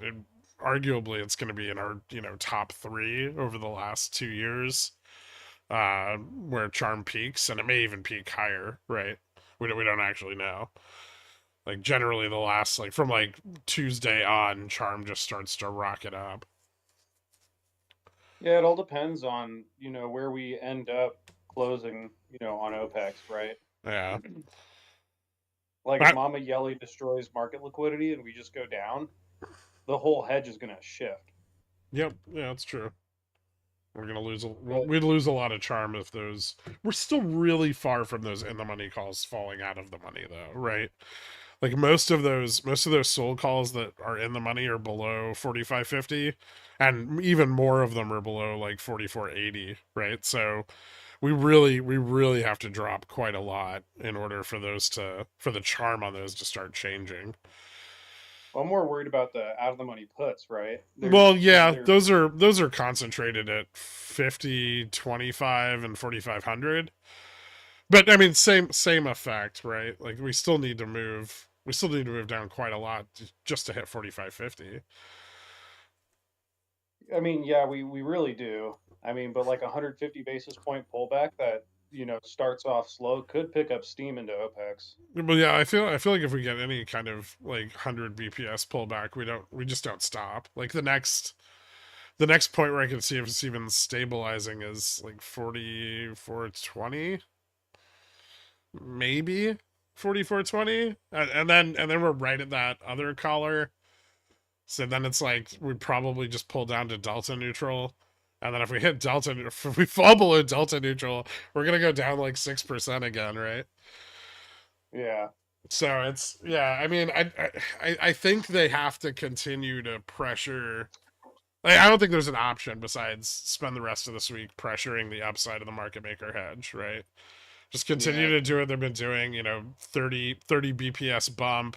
Speaker 1: arguably it's going to be in our top three over the last 2 years, where charm peaks, and it may even peak higher, right? We don't actually know. Like, generally the last, like, from like Tuesday on, charm just starts to rocket up.
Speaker 3: yeah, it all depends on where we end up closing, on OPEX, right?
Speaker 1: Yeah.
Speaker 3: Like if
Speaker 1: But
Speaker 3: Mama Yelly destroys market liquidity and we just go down, the whole hedge is going to shift.
Speaker 1: yep, yeah, that's true. We're gonna
Speaker 3: But
Speaker 1: we'd lose a lot of charm if those. We're still really far from those in the money calls falling out of the money, though, right? Like most of those sold calls that are in the money are below 45.50, and even more of them are below like 44.80, right? So we really have to drop quite a lot in order for the charm on those to start changing.
Speaker 3: Well, I'm more worried about the out of the money puts, right?
Speaker 1: Well, yeah,
Speaker 3: They're
Speaker 1: those are concentrated at 50, 25, and 4,500. But I mean, same effect, right? Like we still need to move. We still need to move down quite a lot just to hit 45.50.
Speaker 3: I mean, yeah, we really do. I mean, but like 150 basis point pullback that, starts off slow could pick up steam into OPEX.
Speaker 1: But yeah, I feel like if we get any kind of like 100 BPS pullback, we just don't stop. Like the next point where I can see if it's even stabilizing is like 44.20, maybe 44.20, and then we're right at that other collar. So then it's like we probably just pull down to delta neutral, and then if we hit delta, if we fall below delta neutral, we're gonna go down like 6% again, right?
Speaker 3: Yeah.
Speaker 1: So it's yeah. I mean, I think they have to continue to pressure. Like, I don't think there's an option besides spend the rest of this week pressuring the upside of the market maker hedge, right? Just continue to do what they've been doing, 30 BPS bump,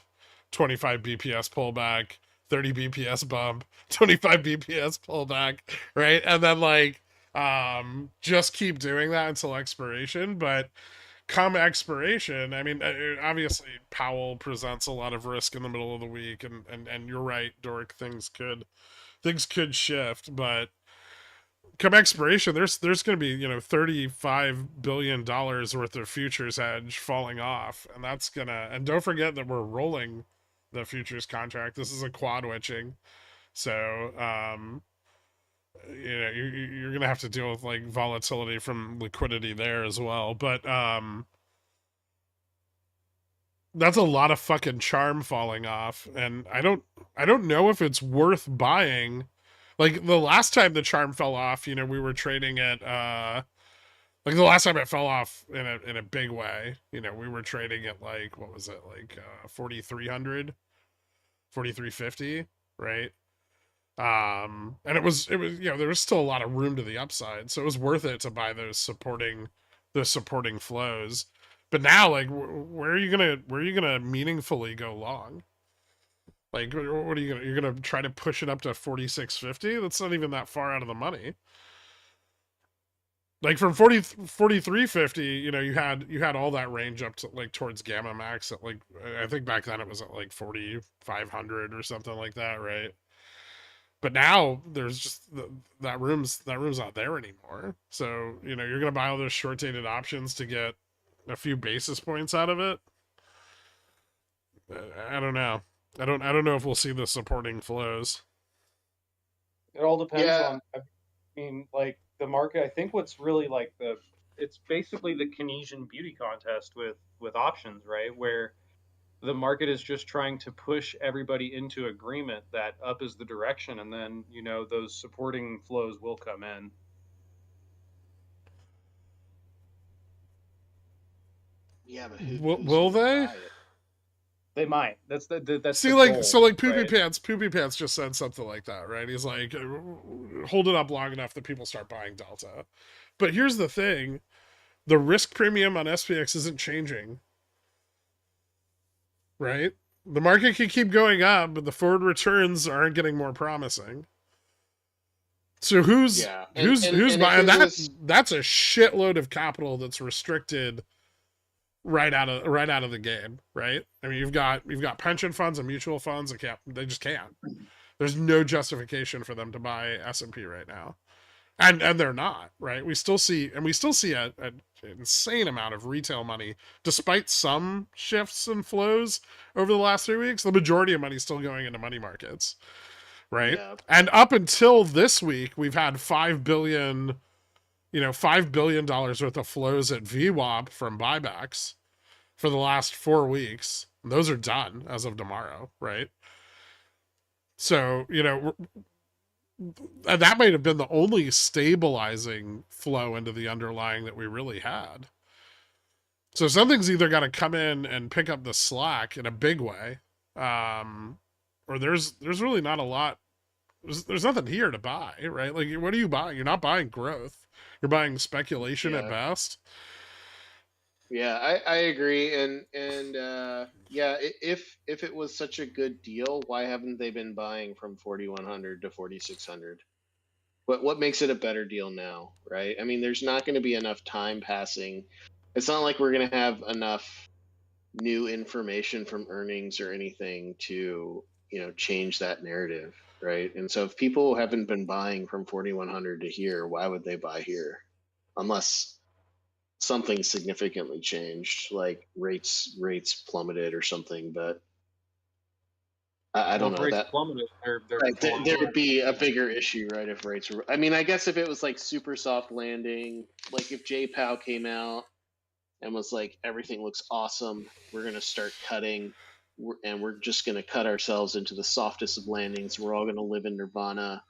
Speaker 1: 25 BPS pullback, 30 BPS bump, 25 BPS pullback, right? And then like just keep doing that until expiration, but come expiration, I mean, obviously Powell presents a lot of risk in the middle of the week, and you're right, Dork, things could shift, but come expiration, there's going to be $35 billion worth of futures hedge falling off, and that's gonna. And don't forget that we're rolling the futures contract. This is a quad witching, so you're gonna have to deal with like volatility from liquidity there as well. But that's a lot of fucking charm falling off, and I don't know if it's worth buying. Like the last time the charm fell off, we were trading at like the last time it fell off in a big way, we were trading at like what was it, like 4,300, 4,350, right? And it was there was still a lot of room to the upside, so it was worth it to buy those supporting flows. But now, like, where are you gonna meaningfully go long? Like, what are you're gonna try to push it up to 46.50? That's not even that far out of the money. Like from 43.50, you had all that range up to like towards Gamma Max at like, I think back then it was at like 4,500 or something like that, right? But now there's just that room's not there anymore. So you're gonna buy all those short dated options to get a few basis points out of it. I don't know. I don't know if we'll see the supporting flows.
Speaker 3: It all depends on, I mean, like the market. I think what's really like it's basically the Keynesian beauty contest with options, right? Where the market is just trying to push everybody into agreement that up is the direction, and then those supporting flows will come in.
Speaker 2: Yeah, but
Speaker 1: will they?
Speaker 3: They might. That's
Speaker 1: see
Speaker 3: the
Speaker 1: like
Speaker 3: goal,
Speaker 1: so like
Speaker 3: right?
Speaker 1: Poopy Pants just said something like that, right? He's like, hold it up long enough that people start buying Delta. But here's the thing: the risk premium on SPX isn't changing, right? The market can keep going up, but the forward returns aren't getting more promising. So who's buying that? That's a shitload of capital that's restricted right out of the game, right? I mean, you've got pension funds and mutual funds that they just can't. There's no justification for them to buy S&P right now, and they're not, right? We still see an insane amount of retail money, despite some shifts and flows over the last 3 weeks. The majority of money is still going into money markets, right? Yeah. And up until this week, we've had $5 billion worth of flows at VWAP from buybacks for the last 4 weeks. Those are done as of tomorrow, right? So, that might have been the only stabilizing flow into the underlying that we really had. So something's either got to come in and pick up the slack in a big way, or there's really not a lot. There's nothing here to buy, right? Like, what are you buying? You're not buying growth. You're buying speculation at
Speaker 2: Yeah.
Speaker 1: best.
Speaker 2: Yeah, I agree. And yeah, if it was such a good deal, why haven't they been buying from 4,100 to 4,600? What makes it a better deal now, right? I mean, there's not going to be enough time passing. It's not like we're going to have enough new information from earnings or anything to, change that narrative, right? And so if people haven't been buying from 4,100 to here, why would they buy here? Unless something significantly changed, like rates plummeted or something. But I
Speaker 3: Well,
Speaker 2: don't
Speaker 3: if
Speaker 2: know
Speaker 3: rates
Speaker 2: that.
Speaker 3: plummeted, they're
Speaker 2: Right,
Speaker 3: performing
Speaker 2: there
Speaker 3: well.
Speaker 2: would be a bigger issue, right? If rates were, I mean, I guess if it was like super soft landing, like if J Powell came out and was like, everything looks awesome, we're gonna start cutting, and we're just gonna cut ourselves into the softest of landings. We're all gonna live in nirvana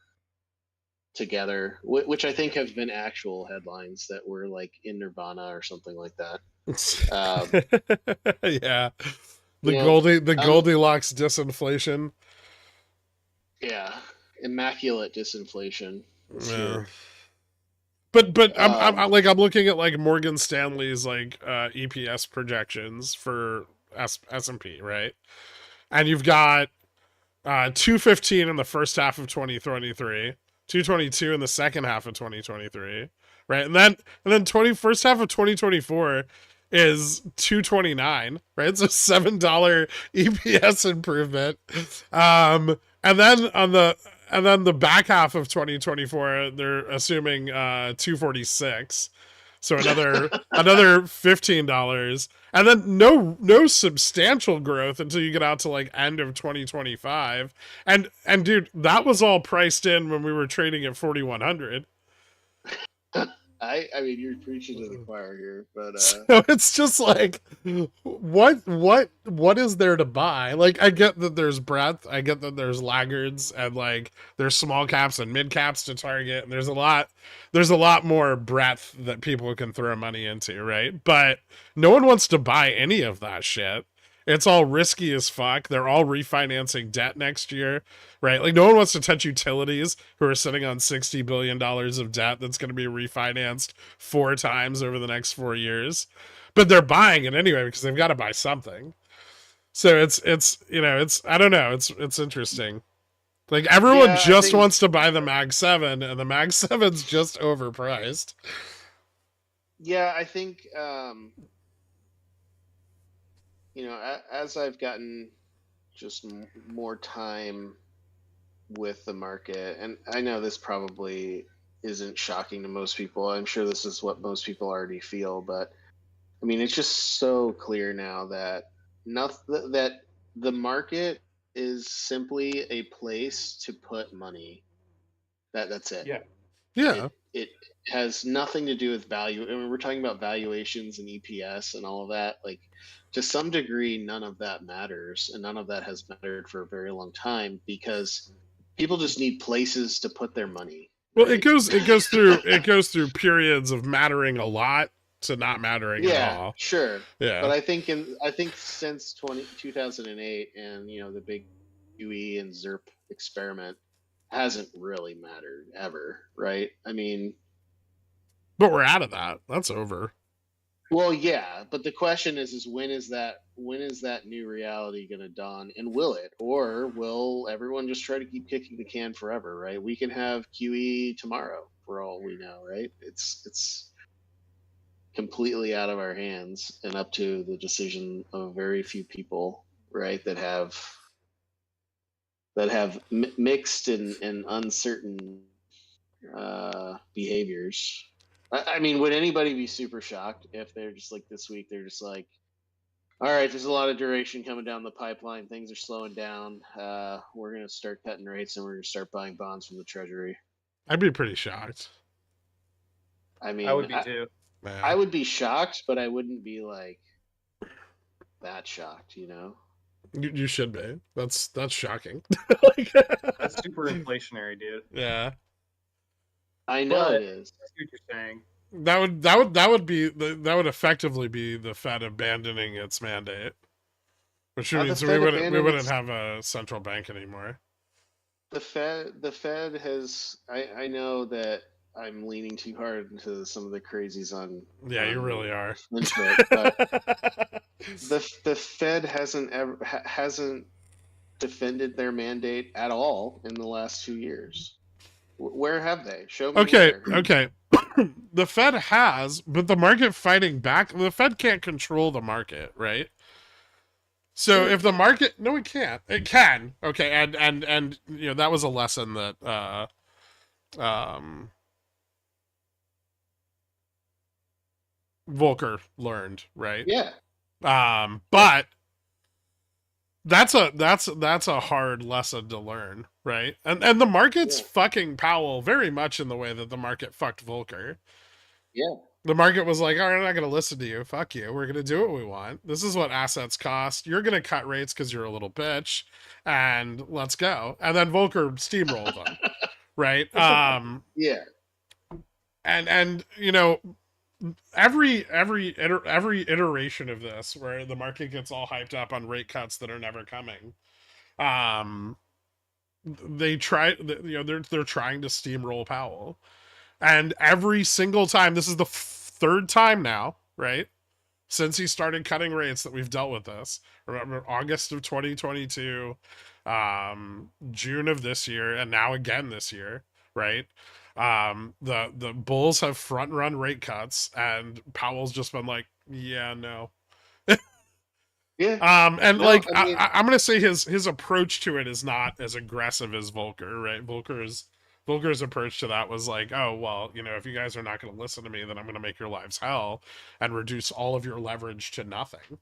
Speaker 2: together, which I think have been actual headlines that were like in nirvana or something like that. Um,
Speaker 1: Yeah,
Speaker 2: you know,
Speaker 1: the Goldilocks disinflation.
Speaker 2: yeah, immaculate disinflation is
Speaker 1: Yeah.
Speaker 2: here.
Speaker 1: But
Speaker 2: Um,
Speaker 1: I'm looking at like Morgan Stanley's like EPS projections for S&P, right? And you've got 215 in the first half of 2023, 222 in the second half of 2023, right? And then first half of 2024 is 229, right? It's a $7 EPS improvement. And then the back half of 2024, they're assuming 246. So another $15, and then no substantial growth until you get out to like end of 2025. And dude, that was all priced in when we were trading at 4,100.
Speaker 2: I mean, you're preaching to the choir here, but
Speaker 1: So it's just like, what is there to buy? Like, I get that there's breadth, I get that there's laggards, and like there's small caps and mid caps to target, and there's a lot more breadth that people can throw money into, right? But no one wants to buy any of that shit. It's all risky as fuck. They're all refinancing debt next year, right? Like, no one wants to touch utilities who are sitting on $60 billion of debt that's going to be refinanced 4 times over the next 4 years. But they're buying it anyway because they've got to buy something. So it's I don't know, it's interesting. Like, everyone
Speaker 2: yeah, I
Speaker 1: just
Speaker 2: think
Speaker 1: wants to buy the Mag 7, and the Mag 7's just overpriced.
Speaker 2: yeah, I think as I've gotten just more time with the market, and I know this probably isn't shocking to most people. I'm sure this is what most people already feel, but I mean, it's just so clear now that nothing that the market is simply a place to put money. That's it.
Speaker 3: Yeah.
Speaker 1: Yeah.
Speaker 2: It has nothing to do with value. I mean, we're talking about valuations and EPS and all of that. Like, to some degree, none of that matters, and none of that has mattered for a very long time because people just need places to put their money,
Speaker 1: Well,
Speaker 2: right?
Speaker 1: it goes through periods of mattering a lot to not mattering at
Speaker 2: Yeah,
Speaker 1: all.
Speaker 2: sure. But
Speaker 1: Yeah.
Speaker 2: I think since 2008 and the big UE and ZERP experiment hasn't really mattered ever, right? I mean,
Speaker 1: But we're out of that. That's over.
Speaker 2: well, yeah, but the question is when is that new reality going to dawn, and will it, or will everyone just try to keep kicking the can forever, right? We can have QE tomorrow for all we know, right? It's completely out of our hands and up to the decision of very few people, right, that have mixed and uncertain behaviors. I mean, would anybody be super shocked if they're just like this week? They're just like, all right, there's a lot of duration coming down the pipeline. Things are slowing down. We're going to start cutting rates and we're going to start buying bonds from the Treasury.
Speaker 1: I'd be pretty shocked.
Speaker 2: I
Speaker 3: I
Speaker 2: mean,
Speaker 3: would be too.
Speaker 2: I
Speaker 1: Yeah.
Speaker 2: would be shocked, but I wouldn't be like that shocked,
Speaker 1: You should be. That's shocking. Like,
Speaker 3: That's super inflationary, dude.
Speaker 1: yeah.
Speaker 2: I know
Speaker 3: But
Speaker 2: it
Speaker 3: I
Speaker 2: is.
Speaker 3: see what you're saying.
Speaker 1: That would effectively be the Fed abandoning its mandate, which
Speaker 2: The
Speaker 1: means
Speaker 2: Fed
Speaker 1: we wouldn't
Speaker 2: abandons
Speaker 1: have a central bank anymore.
Speaker 2: the Fed has. I know that I'm leaning too hard into some of the crazies
Speaker 1: Yeah, you really are.
Speaker 2: Flintship, but the Fed hasn't defended their mandate at all in the last 2 years. Where have they? Show me
Speaker 1: Okay,
Speaker 2: where.
Speaker 1: okay. The Fed has, but the market fighting back. The Fed can't control the market, right? So
Speaker 2: Sure, it
Speaker 1: if the
Speaker 2: can.
Speaker 1: market, no, it can't. It can. Okay, and that was a lesson that um Volcker learned, right?
Speaker 2: Yeah, yeah,
Speaker 1: But that's a hard lesson to learn, right? And the market's
Speaker 2: yeah,
Speaker 1: fucking Powell very much in the way that the market fucked Volcker.
Speaker 2: yeah,
Speaker 1: The market was like, all right, I'm not going to listen to you. Fuck you. We're going to do what we want. This is what assets cost. You're going to cut rates because you're a little bitch. And let's go. And then Volcker steamrolled them, right?
Speaker 2: yeah,
Speaker 1: And every iteration of this where the market gets all hyped up on rate cuts that are never coming, um, they try, they're trying to steamroll Powell. And every single time, this is the third time now, right? Since he started cutting rates that we've dealt with this. Remember August of 2022, June of this year, and now again this year, right? The bulls have front run rate cuts, and Powell's just been like, yeah, no.
Speaker 2: yeah.
Speaker 1: And
Speaker 2: No,
Speaker 1: like
Speaker 2: I mean,
Speaker 1: I'm gonna say his approach to it is not as aggressive as Volcker, right? Volker's approach to that was like, oh well, if you guys are not going to listen to me, then I'm going to make your lives hell and reduce all of your leverage to nothing.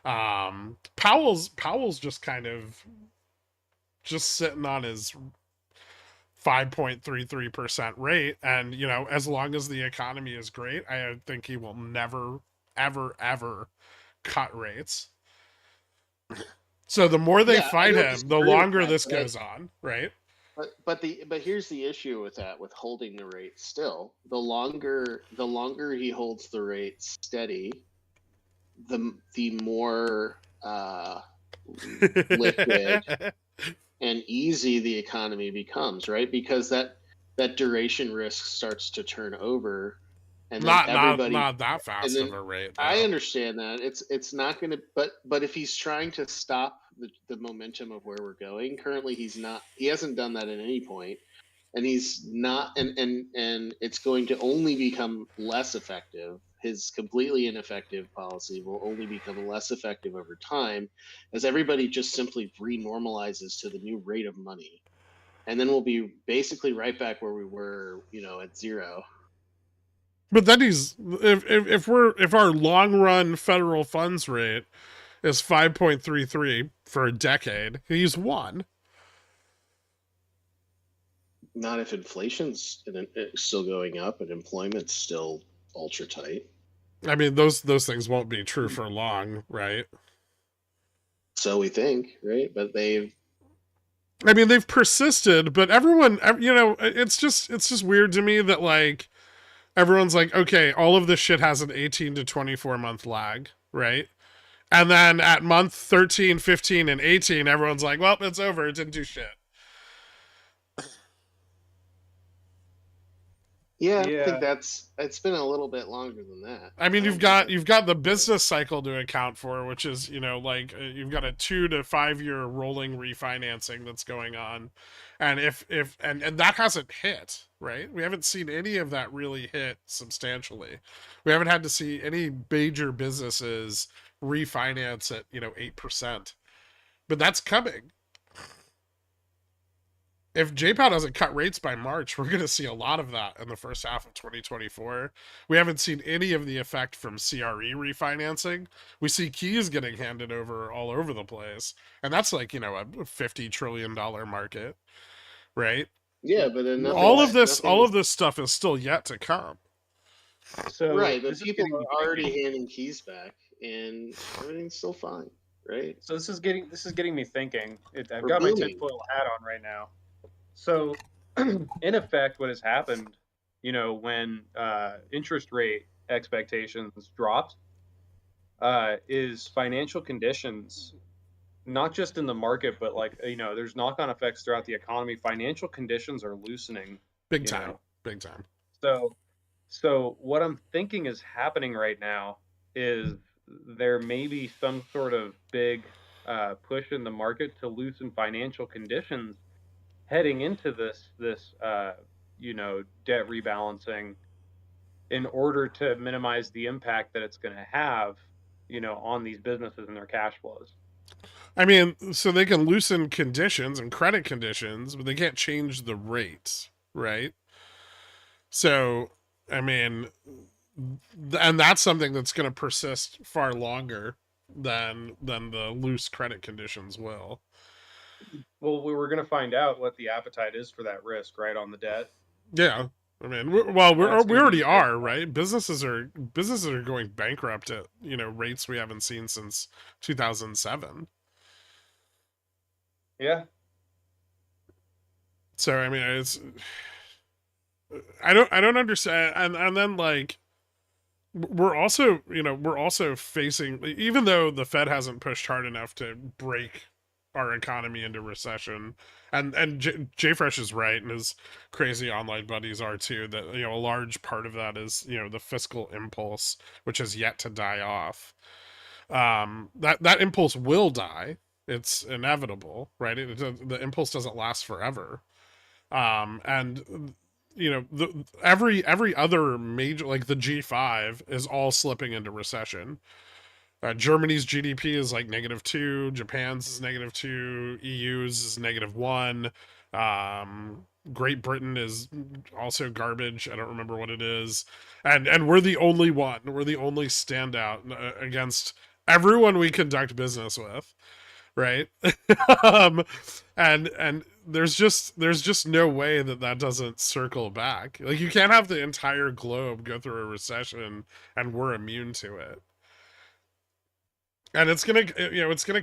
Speaker 1: Powell's just kind of just sitting on his 5.33% rate, and as long as the economy is great, I think he will never ever cut rates. So the more they
Speaker 2: yeah, I
Speaker 1: fight
Speaker 2: don't
Speaker 1: him, the
Speaker 2: disagree with
Speaker 1: longer
Speaker 2: that,
Speaker 1: this goes on, right?
Speaker 2: but here's the issue with that, with holding the rate still. The longer he holds the rate steady, the more liquid and easy the economy becomes, right? Because that duration risk starts to turn over, and then everybody,
Speaker 1: not that
Speaker 2: and
Speaker 1: fast of
Speaker 2: then
Speaker 1: a rate
Speaker 2: I
Speaker 1: though.
Speaker 2: understand that it's not going to, but if he's trying to stop the momentum of where we're going, currently he hasn't done that at any point, and he's not, and it's going to only become less effective. His completely ineffective policy will only become less effective over time, as everybody just simply renormalizes to the new rate of money, and then we'll be basically right back where we were, at zero.
Speaker 1: But then if our long run federal funds rate is 5.33 for a decade, he's won.
Speaker 2: Not if inflation's still going up and employment's still ultra tight.
Speaker 1: I mean, those things won't be true for long, right?
Speaker 2: So we think, right? But
Speaker 1: I mean, they've persisted, but everyone, it's just weird to me that like everyone's like, okay, all of this shit has an 18 to 24 month lag, right? And then at month 13, 15, and 18, everyone's like, well, it's over. It didn't do shit.
Speaker 2: yeah, I think
Speaker 3: Yeah.
Speaker 2: it's been a little bit longer than that.
Speaker 1: I mean,
Speaker 2: I don't think
Speaker 1: you've got the business cycle to account for, which is like you've got a 2 to 5 year rolling refinancing that's going on, and and that hasn't hit, right? We haven't seen any of that really hit substantially. We haven't had to see any major businesses refinance at 8%, but that's coming. If JPOW doesn't cut rates by March, we're going to see a lot of that in the first half of 2024. We haven't seen any of the effect from CRE refinancing. We see keys getting handed over all over the place. And that's like, a $50 trillion market, right?
Speaker 2: Yeah, but then
Speaker 1: All
Speaker 2: nothing's
Speaker 1: of this
Speaker 2: nothing.
Speaker 1: stuff is still yet to come.
Speaker 3: So
Speaker 2: Right, but
Speaker 3: this is
Speaker 2: people
Speaker 3: getting me
Speaker 2: are already
Speaker 3: thinking.
Speaker 2: handing keys back, and everything's still fine, right?
Speaker 3: So this is getting me thinking. I've
Speaker 2: We're
Speaker 3: got my
Speaker 2: booming.
Speaker 3: tinfoil hat on right now. So, in effect, what has happened when interest rate expectations dropped, is financial conditions, not just in the market, but like, there's knock-on effects throughout the economy. Financial conditions are loosening,
Speaker 1: Big
Speaker 3: you
Speaker 1: time.
Speaker 3: know.
Speaker 1: Big time.
Speaker 3: So what I'm thinking is happening right now is there may be some sort of big push in the market to loosen financial conditions heading into this debt rebalancing, in order to minimize the impact that it's going to have, on these businesses and their cash flows.
Speaker 1: I mean, so they can loosen conditions and credit conditions, but they can't change the rates, right? So, I mean, and that's something that's going to persist far longer than the loose credit conditions will.
Speaker 3: Well, we were going to find out what the appetite is for that risk, right, on the debt.
Speaker 1: Yeah, I mean, we
Speaker 3: Going to be
Speaker 1: already
Speaker 3: very
Speaker 1: are,
Speaker 3: tough.
Speaker 1: right? Businesses are going bankrupt at rates we haven't seen since 2007.
Speaker 3: Yeah.
Speaker 1: So I mean, I don't understand, and then like we're also facing, even though the Fed hasn't pushed hard enough to break our economy into recession, and Jay Fresh is right, and his crazy online buddies are too, that a large part of that is the fiscal impulse, which has yet to die off. That impulse will die. It's inevitable, right? The impulse doesn't last forever. And every other major, like the G5, is all slipping into recession. Germany's GDP is like -2, Japan's is -2, EU's is -1. Great Britain is also garbage. I don't remember what it is, and we're the only one. We're the only standout against everyone we conduct business with, right? um, and there's just no way that doesn't circle back. Like, you can't have the entire globe go through a recession and we're immune to it. And it's gonna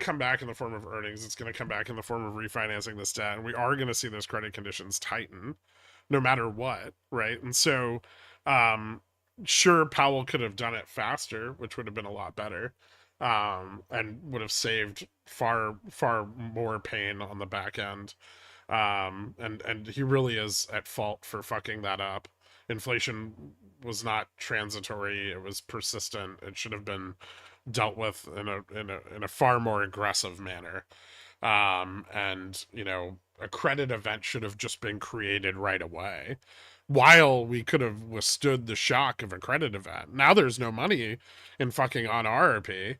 Speaker 1: come back in the form of earnings. It's gonna come back in the form of refinancing this debt, and we are gonna see those credit conditions tighten, no matter what, right? And so, um, sure, Powell could have done it faster, which would have been a lot better, and would have saved far more pain on the back end. And he really is at fault for fucking that up. Inflation was not transitory; it was persistent. It should have been dealt with in a far more aggressive manner. And a credit event should have just been created right away, while we could have withstood the shock of a credit event. Now there's no money in fucking on RRP.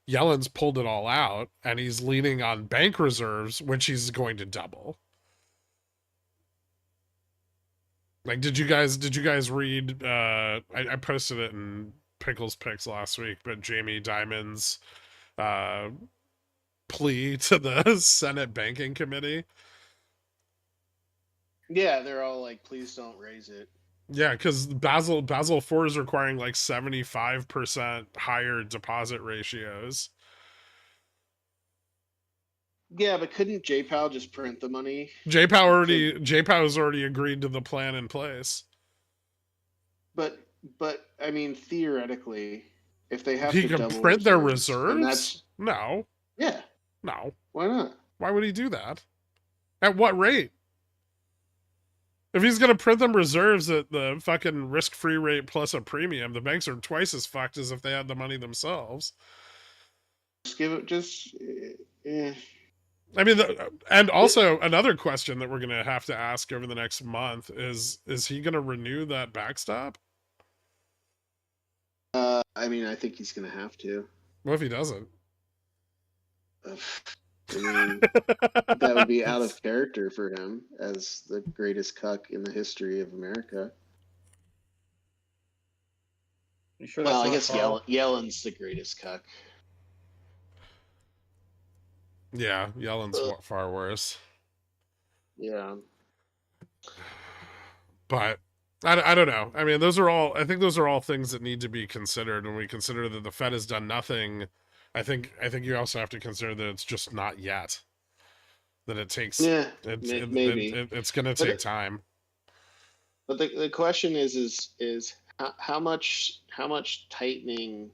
Speaker 1: Yellen's pulled it all out, and he's leaning on bank reserves, which he's going to double. Like, did you guys read? I posted it in Pickles Picks last week, but Jamie Dimon's plea to the Senate Banking Committee.
Speaker 2: Yeah, they're all like, please don't raise it.
Speaker 1: Yeah, because Basel IV is requiring like 75% higher deposit ratios.
Speaker 2: Yeah, but couldn't JPOW just print the money?
Speaker 1: JPOW has already agreed to the plan in place.
Speaker 2: But I mean, theoretically, if they have
Speaker 1: He
Speaker 2: to
Speaker 1: can
Speaker 2: double
Speaker 1: print their
Speaker 2: reserves, and
Speaker 1: reserves? No.
Speaker 2: yeah,
Speaker 1: No.
Speaker 2: why not?
Speaker 1: Why would he do that? At what rate? If he's going to print them reserves at the fucking risk-free rate plus a premium, the banks are twice as fucked as if they had the money themselves.
Speaker 2: Just give it,
Speaker 1: I mean, and also another question that we're going to have to ask over the next month is he going to renew that backstop?
Speaker 2: I mean, I think he's going to have to.
Speaker 1: What if he doesn't?
Speaker 2: I mean, that would be out of character for him as the greatest cuck in the history of America.
Speaker 3: You sure
Speaker 2: Well, I
Speaker 3: that's
Speaker 2: guess
Speaker 3: not
Speaker 2: Yellen's the greatest cuck.
Speaker 1: Yeah, Yellen's far worse.
Speaker 2: Yeah.
Speaker 1: But I don't know. I mean, I think those are all things that need to be considered when we consider that the Fed has done nothing. I think you also have to consider that it's just not yet. That it takes
Speaker 2: Yeah, maybe
Speaker 1: it's going to take time.
Speaker 2: But the question is how much tightening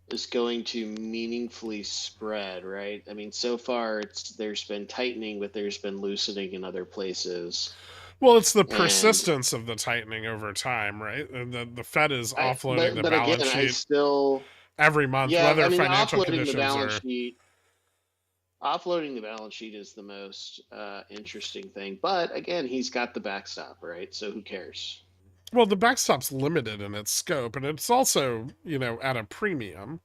Speaker 2: is going to meaningfully spread, right? I mean, so far there's been tightening, but there's been loosening in other places.
Speaker 1: Well, it's the
Speaker 2: And
Speaker 1: persistence of the tightening over time, right? And the Fed is
Speaker 2: I,
Speaker 1: offloading the
Speaker 2: but again,
Speaker 1: balance
Speaker 2: I
Speaker 1: sheet
Speaker 2: still,
Speaker 1: every month,
Speaker 2: yeah, I
Speaker 1: whether
Speaker 2: mean,
Speaker 1: financial conditions are.
Speaker 2: offloading the balance sheet is the most interesting thing. But again, he's got the backstop, right? So who cares?
Speaker 1: Well, the backstop's limited in its scope, and it's also, at a premium.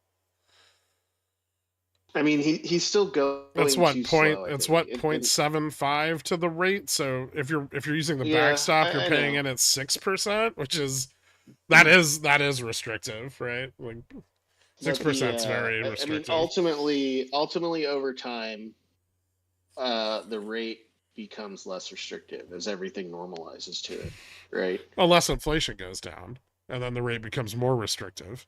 Speaker 2: I mean, he's still
Speaker 1: That's
Speaker 2: going
Speaker 1: what
Speaker 2: too
Speaker 1: point.
Speaker 2: slow, I
Speaker 1: It's
Speaker 2: think.
Speaker 1: what 0.75 to the rate. So if you're using the
Speaker 2: Yeah,
Speaker 1: backstop, you're
Speaker 2: I
Speaker 1: paying
Speaker 2: know.
Speaker 1: in at 6%, which is that is restrictive, right? Like six
Speaker 2: But
Speaker 1: percent is very
Speaker 2: I mean,
Speaker 1: restrictive.
Speaker 2: ultimately over time, the rate becomes less restrictive as everything normalizes to it, right?
Speaker 1: Unless inflation goes down, and then the rate becomes more restrictive.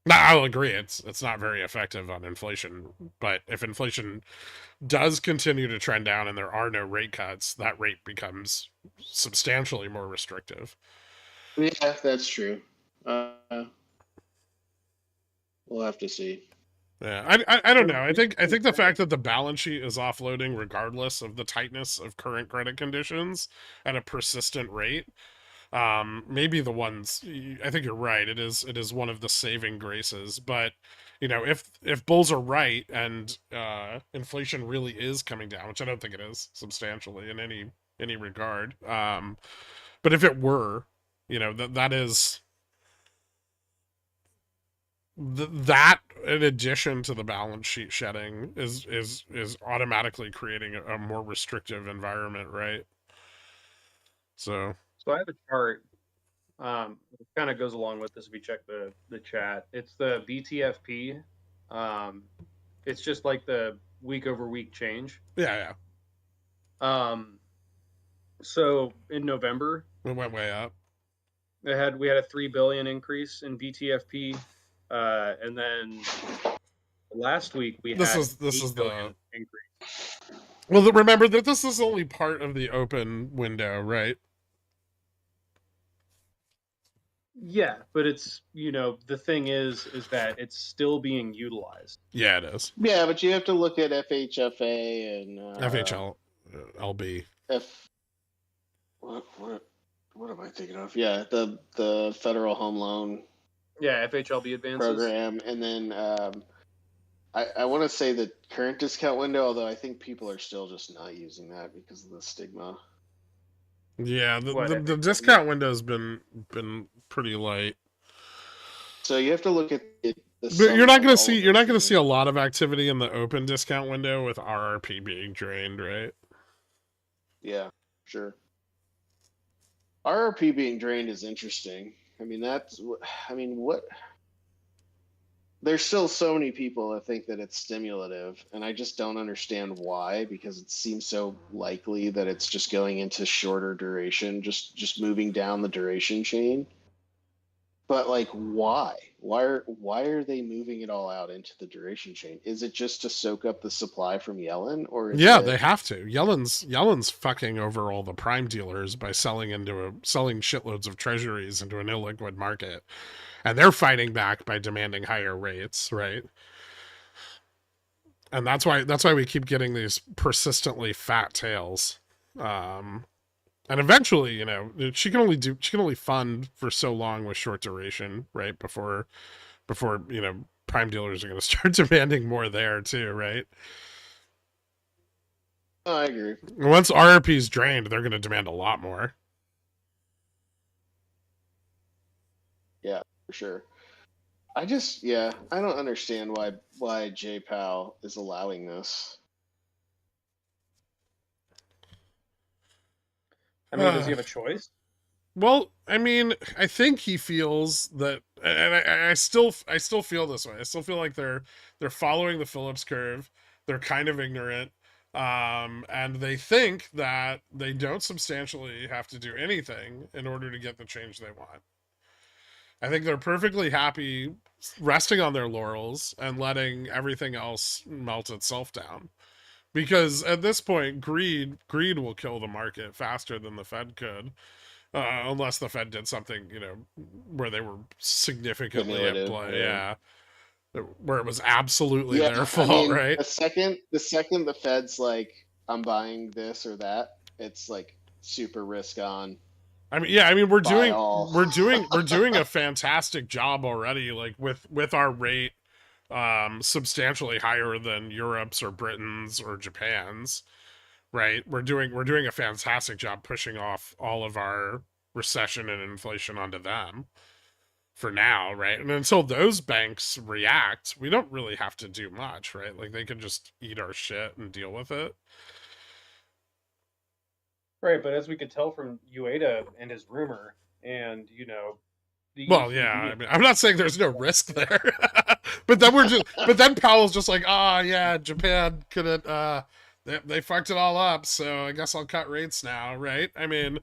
Speaker 1: Now, I'll agree it's not very effective on inflation, but if inflation does continue to trend down and there are no rate cuts, that rate becomes substantially more restrictive.
Speaker 2: Yeah, that's true. We'll have to see.
Speaker 1: Yeah, I don't know. I think the fact that the balance sheet is offloading regardless of the tightness of current credit conditions at a persistent rate, maybe the ones. I think you're right. It is one of the saving graces. But if bulls are right and inflation really is coming down, which I don't think it is substantially in any regard. But if it were, that is that in addition to the balance sheet shedding is automatically creating a more restrictive environment, right? So
Speaker 3: So I have a chart. It kind of goes along with this. If you check the chat, it's the BTFP. Um, it's just like the week over week change.
Speaker 1: yeah,
Speaker 3: Um, so in November,
Speaker 1: it went way up.
Speaker 3: we had a 3 billion increase in BTFP, and then last week we
Speaker 1: This
Speaker 3: had
Speaker 1: is this
Speaker 3: eight
Speaker 1: is the
Speaker 3: billion increase.
Speaker 1: well. Remember that this is only part of the open window, right?
Speaker 3: Yeah, but it's the thing is that it's still being utilized.
Speaker 1: Yeah, it is.
Speaker 2: Yeah, but you have to look at FHFA and
Speaker 1: FHL, LB.
Speaker 2: F. What am I thinking of? Yeah, the Federal Home Loan
Speaker 3: Yeah, FHLB advances.
Speaker 2: program, and then I want to say the current discount window, although I think people are still just not using that because of the stigma.
Speaker 1: Yeah,
Speaker 3: What,
Speaker 1: the
Speaker 3: FHLB?
Speaker 1: discount window's been pretty light.
Speaker 2: So you have to look at the
Speaker 1: But
Speaker 2: sum
Speaker 1: you're not
Speaker 2: of
Speaker 1: gonna
Speaker 2: all
Speaker 1: see
Speaker 2: of
Speaker 1: you're
Speaker 2: those
Speaker 1: not gonna see
Speaker 2: things.
Speaker 1: a lot of activity in the open discount window with RRP being drained, right?
Speaker 2: Yeah, sure. RRP being drained is interesting. I mean, what? There's still so many people that think that it's stimulative, and I just don't understand why, because it seems so likely that it's just going into shorter duration, just moving down the duration chain. But like, why? Why are they moving it all out into the duration chain? Is it just to soak up the supply from Yellen, or is
Speaker 1: Yeah,
Speaker 2: it?
Speaker 1: they have to. Yellen's fucking over all the prime dealers by selling shitloads of treasuries into an illiquid market, and they're fighting back by demanding higher rates, right? And that's why we keep getting these persistently fat tails. And eventually, she can only fund for so long with short duration, right? Before prime dealers are going to start demanding more there too, right?
Speaker 2: Oh, I agree.
Speaker 1: Once RRP is drained, they're going to demand a lot more.
Speaker 2: Yeah, for sure. I don't understand why J Powell is allowing this.
Speaker 3: I mean, does he have a choice?
Speaker 1: Well, I mean, I think he feels that, and I still feel this way. I still feel like they're following the Phillips curve. They're kind of ignorant, and they think that they don't substantially have to do anything in order to get the change they want. I think they're perfectly happy resting on their laurels and letting everything else melt itself down. Because at this point, greed will kill the market faster than the Fed could, unless the Fed did something, where they were significantly at
Speaker 2: Stimulative,
Speaker 1: play.
Speaker 2: yeah.
Speaker 1: Yeah, where it was absolutely
Speaker 2: Yeah,
Speaker 1: their
Speaker 2: I
Speaker 1: fault,
Speaker 2: mean,
Speaker 1: right?
Speaker 2: the second the Fed's like, I'm buying this or that, it's like super risk on,
Speaker 1: I mean, yeah, I mean, we're
Speaker 2: buy
Speaker 1: doing
Speaker 2: all.
Speaker 1: we're doing a fantastic job already, like with our rate substantially higher than Europe's or Britain's or Japan's, right? We're doing a fantastic job pushing off all of our recession and inflation onto them for now, right? And until those banks react, we don't really have to do much, right? Like they can just eat our shit and deal with it.
Speaker 3: Right, but as we could tell from Ueda and his rumor, and the
Speaker 1: Well, yeah,
Speaker 3: ECB.
Speaker 1: I mean, I'm not saying there's no risk there, but then Powell's just like, yeah, Japan couldn't, they fucked it all up, so I guess I'll cut rates now, right? I mean,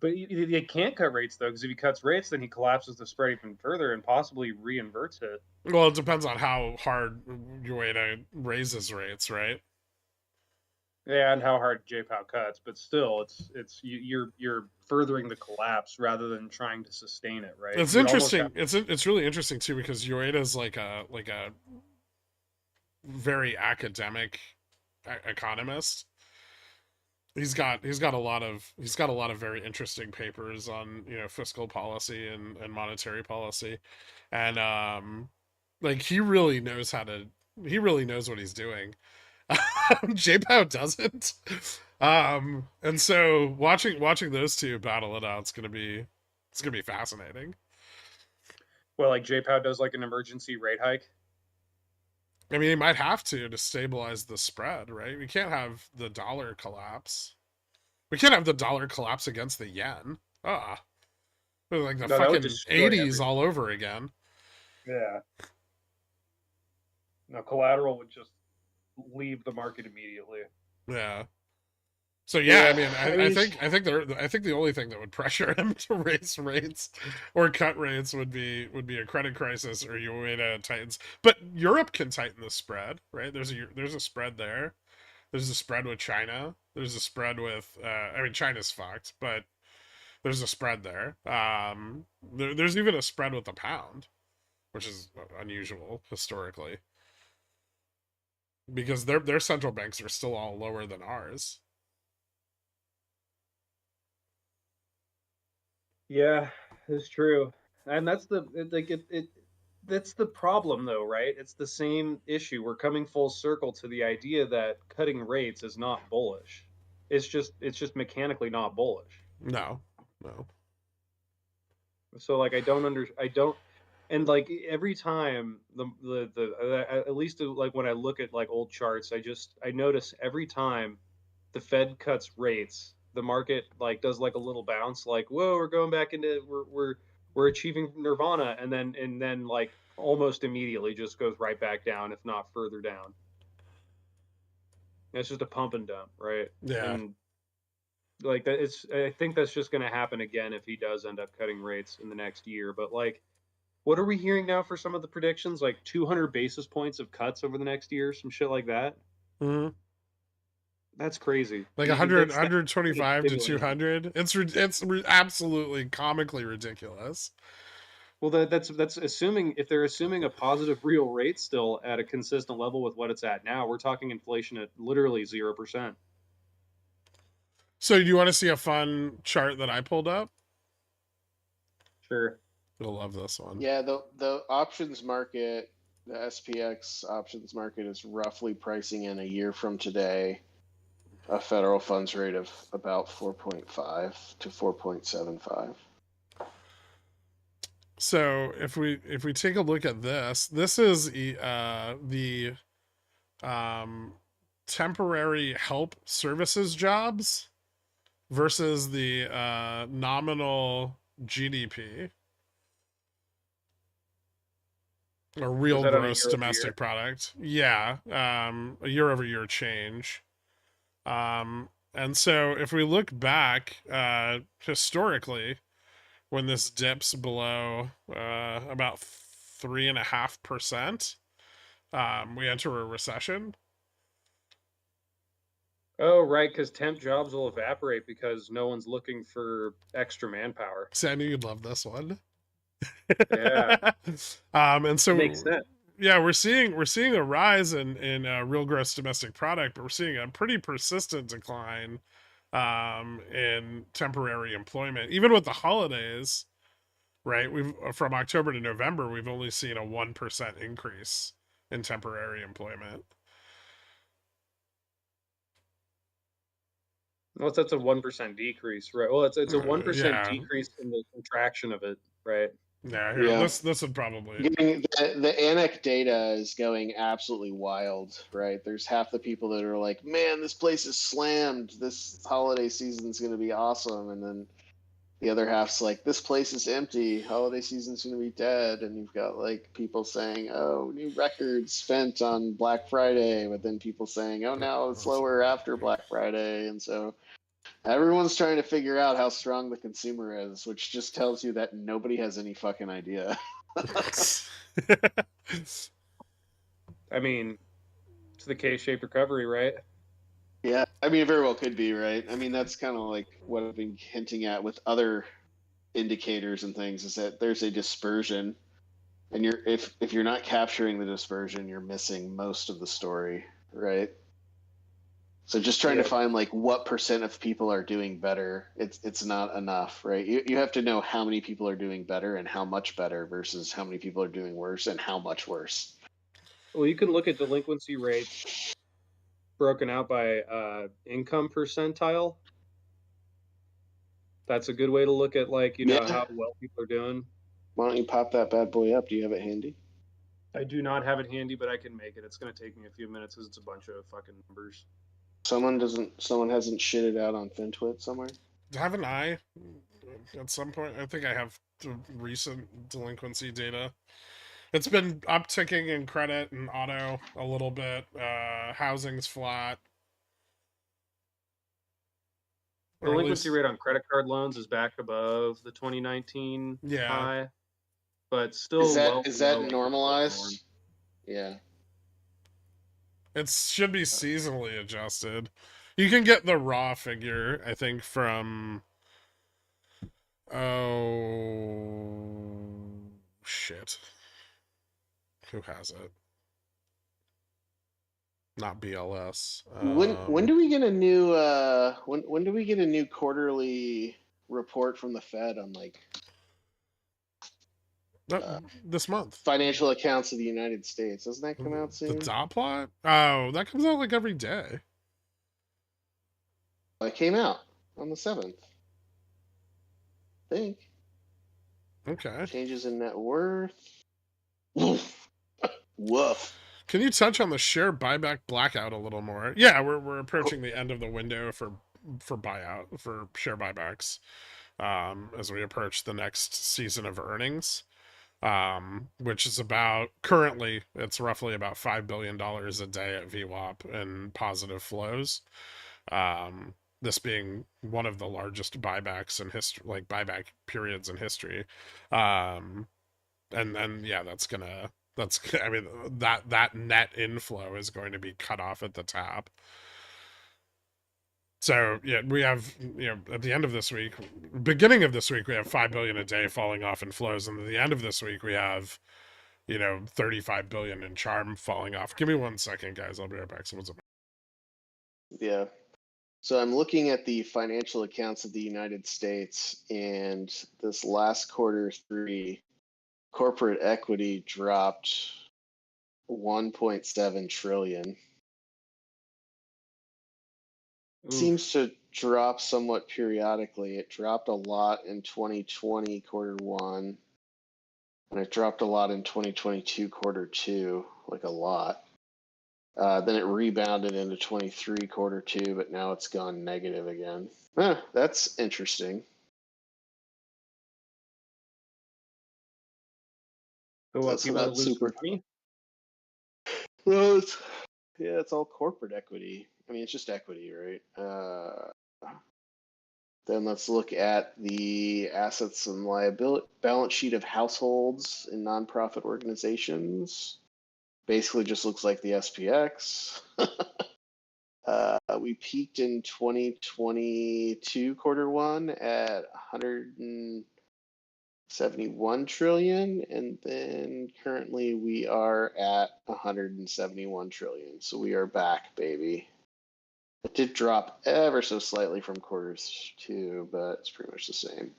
Speaker 3: But he can't cut rates though, because if he cuts rates, then he collapses the spread even further and possibly reinverts it.
Speaker 1: well, it depends on how hard Ueda raises rates, right?
Speaker 3: Yeah, and how hard J-Pow cuts, but still, you're furthering the collapse rather than trying to sustain it, right?
Speaker 1: It's
Speaker 3: You would almost
Speaker 1: interesting.
Speaker 3: have,
Speaker 1: It's really interesting too because Ueda's like a very academic economist. He's got a lot of very interesting papers on fiscal policy and monetary policy, and like he really knows what he's doing. JPOW doesn't, and so watching those two battle it out, it's gonna be fascinating.
Speaker 3: well, like J-Pow does like an emergency rate hike.
Speaker 1: I mean, he might have to stabilize the spread, right? We can't have the dollar collapse. We can't have the dollar collapse against the yen. Ah, like the
Speaker 3: No, that would
Speaker 1: fucking
Speaker 3: destroy
Speaker 1: 80s
Speaker 3: everything.
Speaker 1: all over again.
Speaker 3: Yeah. No, collateral would just leave the market immediately.
Speaker 1: Yeah. So yeah, I
Speaker 2: Yeah,
Speaker 1: mean,
Speaker 2: I
Speaker 1: I, I
Speaker 2: mean,
Speaker 1: think I think I think the only thing that would pressure him to raise rates or cut rates would be a credit crisis or Ueda tightens. But Europe can tighten the spread, right? There's a spread there. There's a spread with China. There's a spread with I mean China's fucked, but there's a spread there. There's even a spread with the pound, which is unusual historically because their central banks are still all lower than ours.
Speaker 3: Yeah, it's true. And that's that's the problem though, right? It's the same issue. We're coming full circle to the idea that cutting rates is not bullish. It's just mechanically not bullish.
Speaker 1: No, no.
Speaker 3: So like I don't and like every time at least like when I look at like old charts, I notice every time the Fed cuts rates, the market like does like a little bounce, like whoa, we're going back into we're achieving nirvana, and then like almost immediately just goes right back down, if not further down. It's just a pump and dump, right?
Speaker 1: Yeah.
Speaker 3: And like that, I think that's just going to happen again if he does end up cutting rates in the next year. But like, what are we hearing now for some of the predictions? Like 200 basis points of cuts over the next year, some shit like that.
Speaker 1: Mm-hmm.
Speaker 3: That's crazy.
Speaker 1: Like 100,
Speaker 3: That's
Speaker 1: 125 to
Speaker 3: stimulating.
Speaker 1: 200. It's absolutely comically ridiculous.
Speaker 3: Well, that's assuming if they're assuming a positive real rate still at a consistent level with what it's at now. We're talking inflation at literally 0%.
Speaker 1: So, do you want to see a fun chart that I pulled up?
Speaker 3: Sure.
Speaker 1: You'll love this one.
Speaker 2: yeah, the options market, the SPX options market is roughly pricing in a year from today a federal funds rate of about 4.5 to 4.75.
Speaker 1: So, if we take a look at this is the temporary help services jobs versus the nominal GDP or
Speaker 3: Is
Speaker 1: real
Speaker 3: that on a
Speaker 1: gross
Speaker 3: year over
Speaker 1: domestic
Speaker 3: year?
Speaker 1: product. Yeah, a year over year change. And so if we look back historically, when this dips below about 3.5%, we enter a recession.
Speaker 3: Oh, right, because temp jobs will evaporate because no one's looking for extra manpower.
Speaker 1: See, I knew you'd love this one.
Speaker 3: Yeah,
Speaker 1: And so
Speaker 3: makes sense.
Speaker 1: yeah, we're seeing a rise in real gross domestic product, but we're seeing a pretty persistent decline in temporary employment, even with the holidays. Right, we've from October to November, we've only seen a 1% increase in temporary employment.
Speaker 3: Well, that's a 1% decrease, right? Well, it's a 1%
Speaker 1: Yeah,
Speaker 3: decrease in the contraction of it, right?
Speaker 1: yeah. Here,
Speaker 2: Yeah.
Speaker 1: this would probably.
Speaker 2: The ANAC data is going absolutely wild, right? There's half the people that are like, man, this place is slammed. This holiday season's going to be awesome. And then the other half's like, this place is empty. Holiday season's going to be dead. And you've got like people saying, oh, new records spent on Black Friday. But then people saying, oh, now it's lower after Black Friday. And so everyone's trying to figure out how strong the consumer is, which just tells you that nobody has any fucking idea.
Speaker 3: I mean, it's the K-shaped recovery, right?
Speaker 2: Yeah, I mean, it very well could be, right? I mean, that's kind of like what I've been hinting at with other indicators and things is that there's a dispersion, and if you're not capturing the dispersion, you're missing most of the story, right? So just trying to find like what percent of people are doing better, it's not enough, right? You have to know how many people are doing better and how much better versus how many people are doing worse and how much worse.
Speaker 3: Well, you can look at delinquency rates broken out by income percentile. That's a good way to look at, like, how well people are doing.
Speaker 2: Why don't you pop that bad boy up? Do you have it handy?
Speaker 3: I do not have it handy, but I can make it. It's going to take me a few minutes because it's a bunch of fucking numbers.
Speaker 2: Someone hasn't shitted out on FinTwit somewhere?
Speaker 1: Haven't I? At some point, I think I have the recent delinquency data. It's been upticking in credit and auto a little bit. Housing's flat.
Speaker 3: Delinquency rate on credit card loans is back above the 2019 high, but still low.
Speaker 2: Is that normalized? Yeah.
Speaker 1: It should be seasonally adjusted. You can get the raw figure, I think, from shit. Who has it? Not BLS.
Speaker 2: When do we get a new when do we get a new quarterly report from the Fed on like
Speaker 1: this month?
Speaker 2: Financial accounts of the United States. Doesn't that come out soon?
Speaker 1: The dot plot? Oh, that comes out like every day.
Speaker 2: It came out on the 7th. I think.
Speaker 1: Okay.
Speaker 2: Changes in net worth. Woof.
Speaker 1: Can you touch on the share buyback blackout a little more? Yeah, we're approaching the end of the window for buyout for share buybacks as we approach the next season of earnings, which is currently it's roughly about $5 billion a day at VWAP and positive flows. This being one of the largest buybacks in history, like buyback periods in history. And yeah, I mean, that net inflow is going to be cut off at the top. So yeah, we have, at the end of this week, beginning of this week, we have 5 billion a day falling off in flows, and at the end of this week, we have, 35 billion in charm falling off. Give me 1 second, guys. I'll be right back. Someone's up.
Speaker 2: Yeah. So I'm looking at the financial accounts of the United States, and this last quarter 3, corporate equity dropped 1.7 trillion. It seems to drop somewhat periodically. It dropped a lot in 2020 quarter 1, and it dropped a lot in 2022 quarter 2, like a lot. Then it rebounded into 23 quarter 2, but now it's gone negative again. That's interesting.
Speaker 3: So what, people are losing money?
Speaker 2: Well, it's all corporate equity. I mean, it's just equity, right? Then let's look at the assets and liability balance sheet of households and nonprofit organizations. Basically just looks like the SPX. We peaked in 2022 Q1 at 171 trillion, and then currently we are at 171 trillion. So we are back, baby. It did drop ever so slightly from Q2, but it's pretty much the same.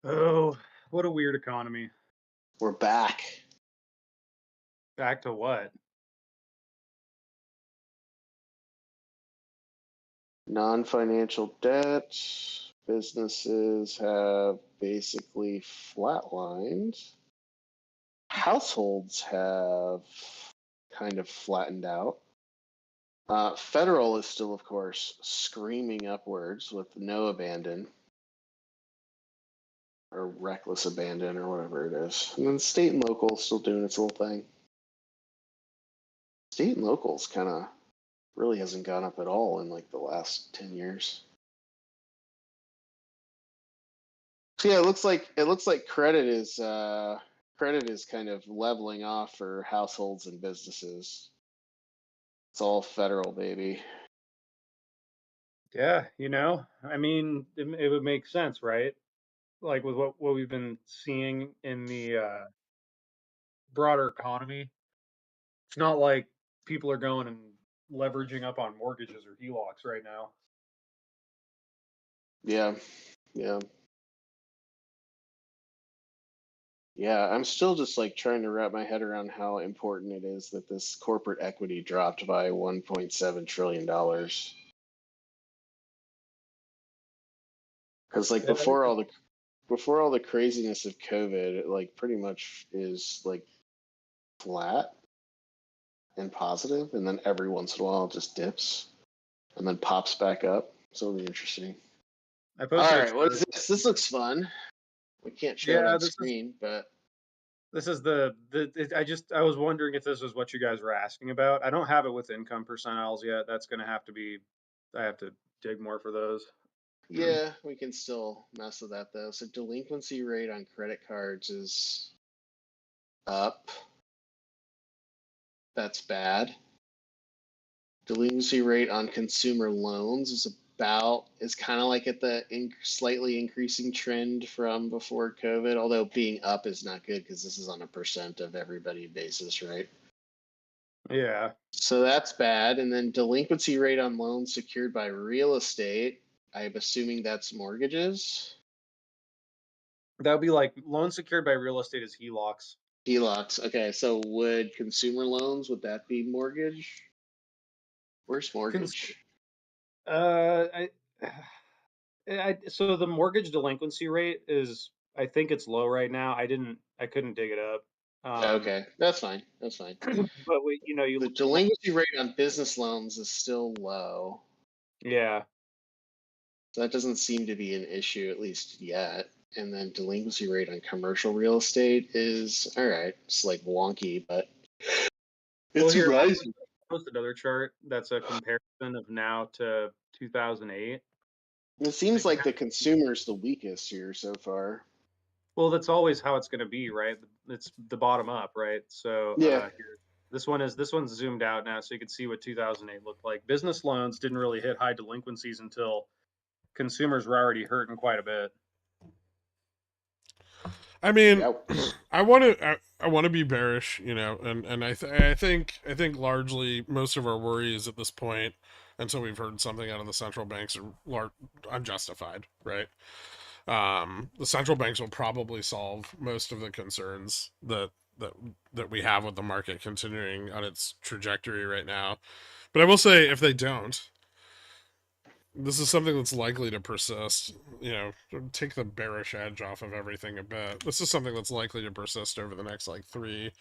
Speaker 3: Oh, what a weird economy.
Speaker 2: We're back.
Speaker 3: Back to what?
Speaker 2: Non-financial debt. Businesses have basically flatlined. Households have kind of flattened out. Federal is still, of course, screaming upwards with no abandon or reckless abandon or whatever it is. And then state and local is still doing its little thing. State and locals kind of really hasn't gone up at all in like the last 10 years. So yeah, it looks like credit is kind of leveling off for households and businesses. It's all federal, baby.
Speaker 3: Yeah, I mean, it would make sense, right? Like with what we've been seeing in the broader economy. It's not like people are going and leveraging up on mortgages or HELOCs right now.
Speaker 2: Yeah, yeah. Yeah, I'm still just like trying to wrap my head around how important it is that this corporate equity dropped by $1.7 trillion. Because like
Speaker 3: Yeah,
Speaker 2: before all the craziness of COVID, it like pretty much is like flat and positive, and then every once in a while it just dips and then pops back up. So it'll be interesting.
Speaker 3: I
Speaker 2: All
Speaker 3: posted a
Speaker 2: right, what is
Speaker 3: chart.
Speaker 2: this? This looks fun. We can't show it
Speaker 3: Yeah,
Speaker 2: on screen, but
Speaker 3: this is I was wondering if this was what you guys were asking about. I don't have it with income percentiles yet. That's going to have to be, I have to dig more for those.
Speaker 2: yeah, we can still mess with that though. So delinquency rate on credit cards is up. That's bad. Delinquency rate on consumer loans is kind of like at the slightly increasing trend from before COVID, although being up is not good because this is on a percent of everybody basis, right?
Speaker 3: Yeah.
Speaker 2: So that's bad. And then delinquency rate on loans secured by real estate, I'm assuming that's mortgages.
Speaker 3: That would be like loans secured by real estate is HELOCs.
Speaker 2: HELOCs. Okay, so would consumer loans, would that be mortgage? Where's mortgage?
Speaker 3: I, so the mortgage delinquency rate is, I think it's low right now. I couldn't dig it up.
Speaker 2: Okay, that's fine. That's fine.
Speaker 3: But you
Speaker 2: The
Speaker 3: look,
Speaker 2: delinquency rate on business loans is still low.
Speaker 3: yeah.
Speaker 2: So that doesn't seem to be an issue, at least yet. And then delinquency rate on commercial real estate is all right. It's like wonky, but
Speaker 3: Well,
Speaker 2: it's
Speaker 3: here,
Speaker 2: rising.
Speaker 3: I'll post another chart that's a comparison of now to 2008.
Speaker 2: It seems like the consumer's the weakest here so far.
Speaker 3: Well, that's always how it's going to be, right? It's the bottom up, right? So
Speaker 2: Yeah.
Speaker 3: here, this one's zoomed out now, so you can see what 2008 looked like. Business loans didn't really hit high delinquencies until consumers were already hurting quite a bit.
Speaker 1: I mean,
Speaker 2: Ouch.
Speaker 1: I want to be bearish, and I think largely most of our worries at this point, until we've heard something out of the central banks, are unjustified, right? The central banks will probably solve most of the concerns that we have with the market continuing on its trajectory right now. But I will say, if they don't, this is something that's likely to persist. Take the bearish edge off of everything a bit. This is something that's likely to persist over the next like 3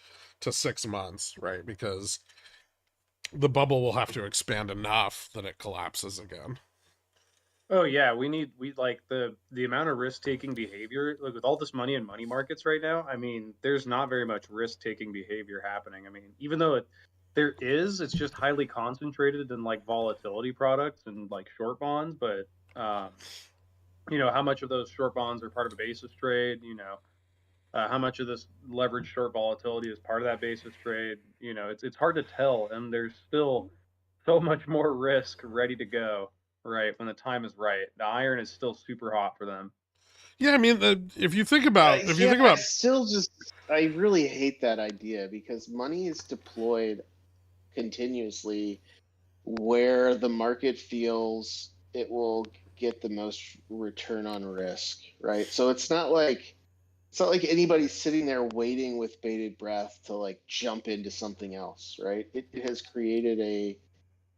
Speaker 1: to 6 months, right? Because the bubble will have to expand enough that it collapses again.
Speaker 3: Oh yeah, we like the amount of risk taking behavior, like with all this money in money markets right now. I mean, there's not very much risk taking behavior happening. I mean, even though There is. It's just highly concentrated in like volatility products and like short bonds. But how much of those short bonds are part of a basis trade? How much of this leveraged short volatility is part of that basis trade? It's hard to tell, and there's still so much more risk ready to go. Right when the time is right, the iron is still super hot for them.
Speaker 1: Yeah, I mean, if you think about,
Speaker 2: I really hate that idea because money is deployed continuously where the market feels it will get the most return on risk, right? So it's not like anybody's sitting there waiting with bated breath to like jump into something else, right? It has created a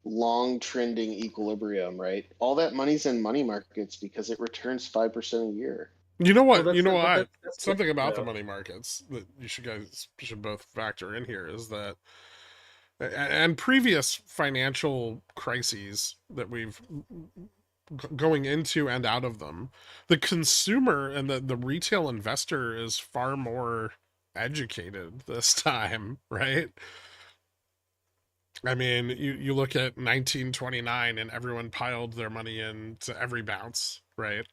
Speaker 2: long trending equilibrium, right? All that money's in money markets because it returns 5% a year.
Speaker 1: you know
Speaker 3: Well,
Speaker 1: what,
Speaker 3: that's
Speaker 1: something about the
Speaker 3: though.
Speaker 1: money markets that you guys should both factor in here is that, and previous financial crises that we've going into and out of them, the consumer and the retail investor is far more educated this time, right? I mean, you look at 1929 and everyone piled their money into every bounce, right?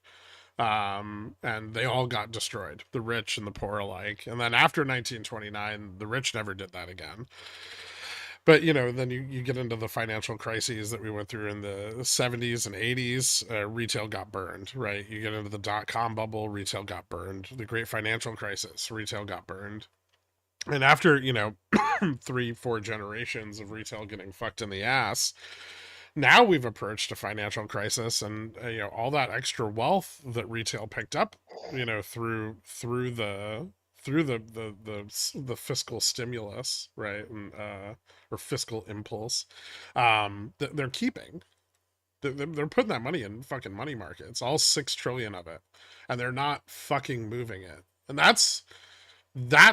Speaker 1: And they all got destroyed, the rich and the poor alike. And then after 1929, the rich never did that again. But then you get into the financial crises that we went through in the 70s and 80s. Retail got burned, right? You get into the dot-com bubble, retail got burned. The great financial crisis, retail got burned. And after 3-4 generations of retail getting fucked in the ass, now we've approached a financial crisis, and all that extra wealth that retail picked up through the fiscal stimulus, right? And or fiscal impulse, they're keeping. They're putting that money in fucking money markets, all 6 trillion of it, and they're not fucking moving it. And that's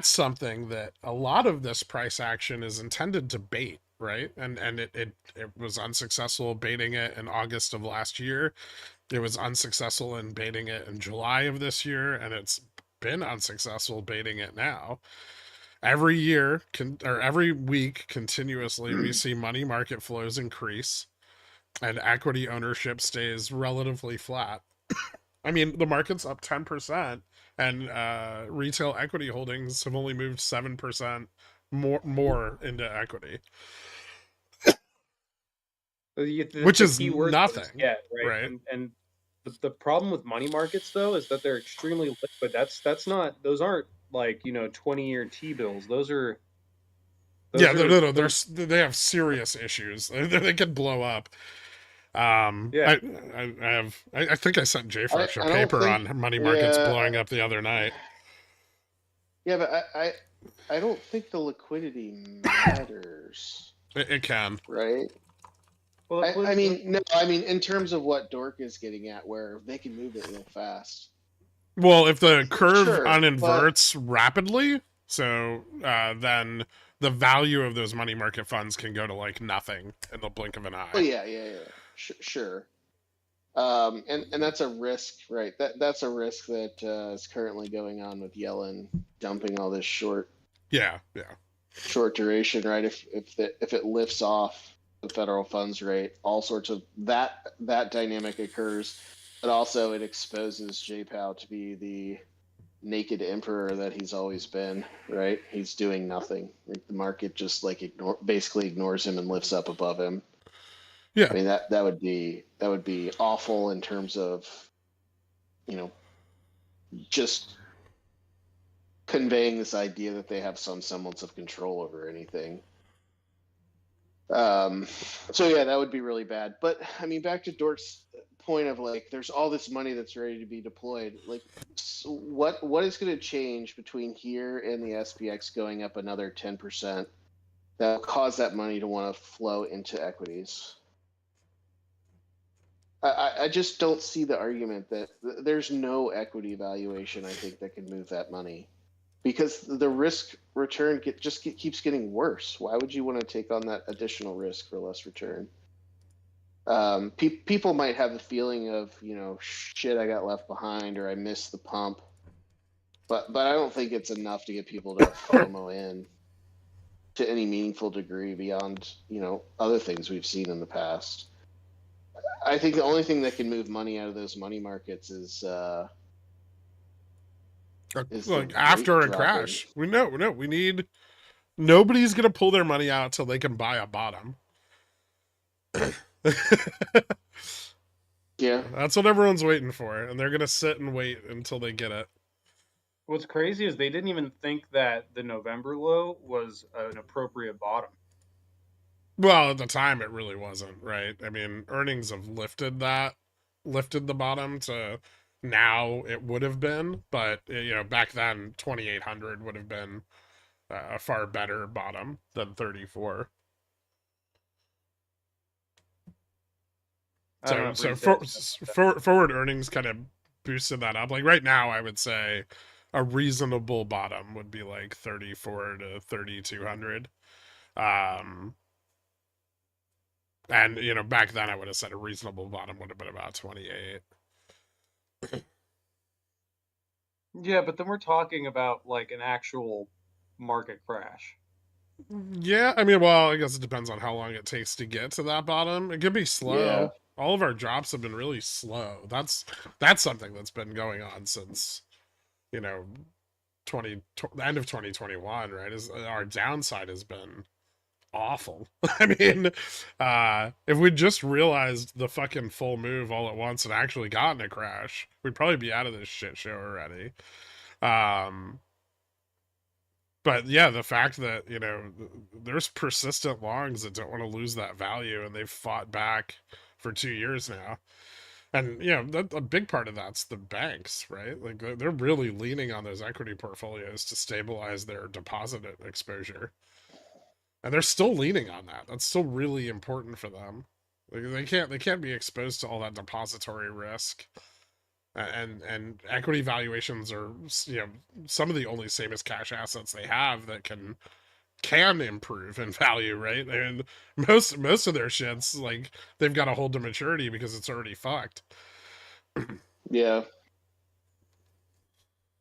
Speaker 1: something that a lot of this price action is intended to bait, right? And it was unsuccessful baiting it in August of last year. It was unsuccessful in baiting it in July of this year, and it's been unsuccessful baiting it now. Every year or every week continuously we see money market flows increase and equity ownership stays relatively flat. I mean, the market's up 10%, and retail equity holdings have only moved 7% more into equity, which
Speaker 3: The
Speaker 1: is
Speaker 3: key word is
Speaker 1: nothing,
Speaker 3: get, right?
Speaker 1: right?
Speaker 3: And the problem with money markets though is that they're extremely liquid. That's not those aren't like 20-year T-bills.
Speaker 1: Yeah, no,
Speaker 3: Those
Speaker 1: they have serious issues. They could blow up.
Speaker 3: yeah.
Speaker 1: I think I sent JFresh a
Speaker 2: I don't
Speaker 1: paper
Speaker 2: think,
Speaker 1: on money markets
Speaker 2: yeah,
Speaker 1: blowing up the other night.
Speaker 2: yeah, but I don't think the liquidity matters,
Speaker 1: It can.
Speaker 2: right?
Speaker 3: Well,
Speaker 2: I mean, no, I mean, in terms of what Dork is getting at, where they can move it real fast.
Speaker 1: Well, if the curve
Speaker 2: Sure, but
Speaker 1: uninverts rapidly, so then the value of those money market funds can go to like nothing in the blink of an eye.
Speaker 2: yeah. Sure. And that's a risk, right? That's a risk that is currently going on with Yellen dumping all this short
Speaker 1: Yeah.
Speaker 2: duration, right? If it lifts off the federal funds rate, all sorts of that dynamic occurs, but also it exposes J-Pow to be the naked emperor that he's always been, right? He's doing nothing. Like, the market just like basically ignores him and lifts up above him.
Speaker 1: Yeah.
Speaker 2: I mean, that would be awful in terms of, just conveying this idea that they have some semblance of control over anything. So yeah, that would be really bad. But I mean, back to Dork's point of like, there's all this money that's ready to be deployed. Like, so what is going to change between here and the SPX going up another 10% that will cause that money to want to flow into equities? I just don't see the argument that there's no equity valuation, I think, that can move that money, because the risk return keeps getting worse. Why would you want to take on that additional risk for less return? People might have the feeling of, shit, I got left behind, or I missed the pump, but I don't think it's enough to get people to FOMO in. to any meaningful degree beyond, other things we've seen in the past. I think the only thing that can move money out of those money markets is the
Speaker 1: like
Speaker 2: rate
Speaker 1: after a
Speaker 2: dropping.
Speaker 1: crash. We need nobody's gonna pull their money out till they can buy a bottom.
Speaker 2: Yeah.
Speaker 1: That's what everyone's waiting for, and they're gonna sit and wait until they get it.
Speaker 3: What's crazy is they didn't even think that the November low was an appropriate bottom.
Speaker 1: Well, at the time, it really wasn't, right? I mean, earnings have lifted the bottom to now it would have been, but back then 2,800 would have been a far better bottom than 34.
Speaker 3: I don't know
Speaker 1: So
Speaker 3: if
Speaker 1: forward earnings kind of boosted that up. Like right now, I would say a reasonable bottom would be like 34 to 3,200. And back then I would have said a reasonable bottom would have been about 28.
Speaker 3: Yeah, but then we're talking about like an actual market crash.
Speaker 1: Yeah, I mean, well, I guess it depends on how long it takes to get to that bottom. It could be
Speaker 2: Yeah.
Speaker 1: slow. All of our drops have been really slow. That's something that's been going on since, you know, the end of 2021, right? Is our downside has been awful. I mean, if we just realized the fucking full move all at once and actually gotten a crash, we'd probably be out of this shit show already. But yeah, the fact that there's persistent longs that don't want to lose that value, and they've fought back for 2 years now. And a big part of that's the banks, right? Like they're really leaning on those equity portfolios to stabilize their deposit exposure, and they're still leaning on that. That's still really important for them. Like they can't be exposed to all that depository risk. And equity valuations are some of the only same as cash assets they have that can improve in value, right? And most of their shits, like, they've got to hold to maturity because it's already fucked.
Speaker 2: Yeah.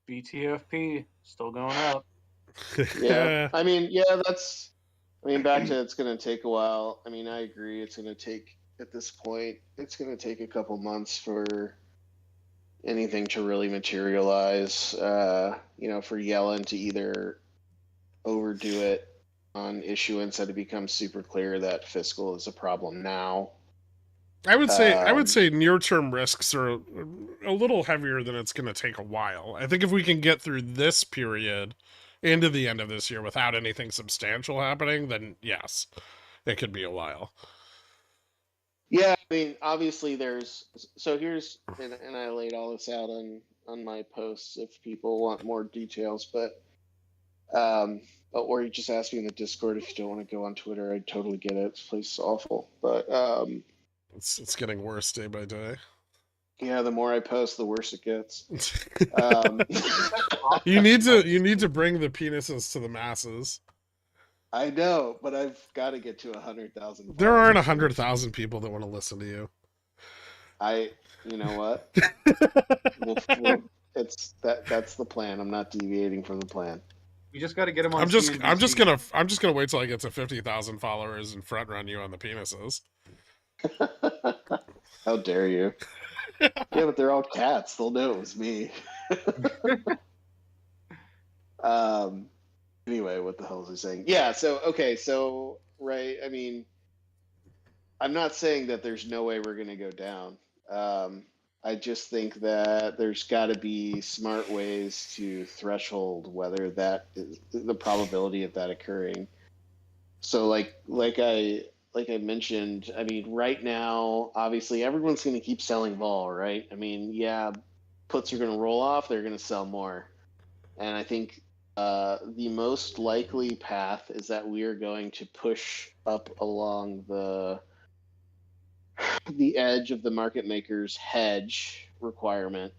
Speaker 3: BTFP still going up.
Speaker 2: Yeah. I mean, back to it's going to take a while. I mean, I agree. It's going to take, at this point, it's going to take a couple months for anything to really materialize, for Yellen to either overdo it on issuance that it becomes super clear that fiscal is a problem now.
Speaker 1: I would say near-term risks are a little heavier than it's going to take a while. I think if we can get through this period into the end of this year without anything substantial happening, then yes, it could be a while.
Speaker 2: Yeah, I mean, obviously here's, and I laid all this out on my posts if people want more details, or you just ask me in the Discord if you don't want to go on Twitter. I totally get it. This place is awful, but
Speaker 1: it's getting worse day by day.
Speaker 2: Yeah, the more I post, the worse it gets.
Speaker 1: You need to bring the penises to the masses.
Speaker 2: I know, but I've got to get to 100,000.
Speaker 1: There aren't 100,000 people that want to listen to you.
Speaker 2: You know what? That's the plan. I'm not deviating from the plan.
Speaker 3: You just got to get them on.
Speaker 1: I'm just gonna wait till I get to 50,000 followers and front run you on the penises.
Speaker 2: How dare you? Yeah, but they're all cats. They'll know it was me. Anyway, what the hell was I saying? Yeah, so right, I mean, I'm not saying that there's no way we're gonna go down. I just think that there's got to be smart ways to threshold whether that is the probability of that occurring. So like I mentioned, I mean, right now, obviously everyone's going to keep selling vol, right? I mean, yeah, puts are going to roll off, they're going to sell more. And I think the most likely path is that we are going to push up along the edge of the market maker's hedge requirement,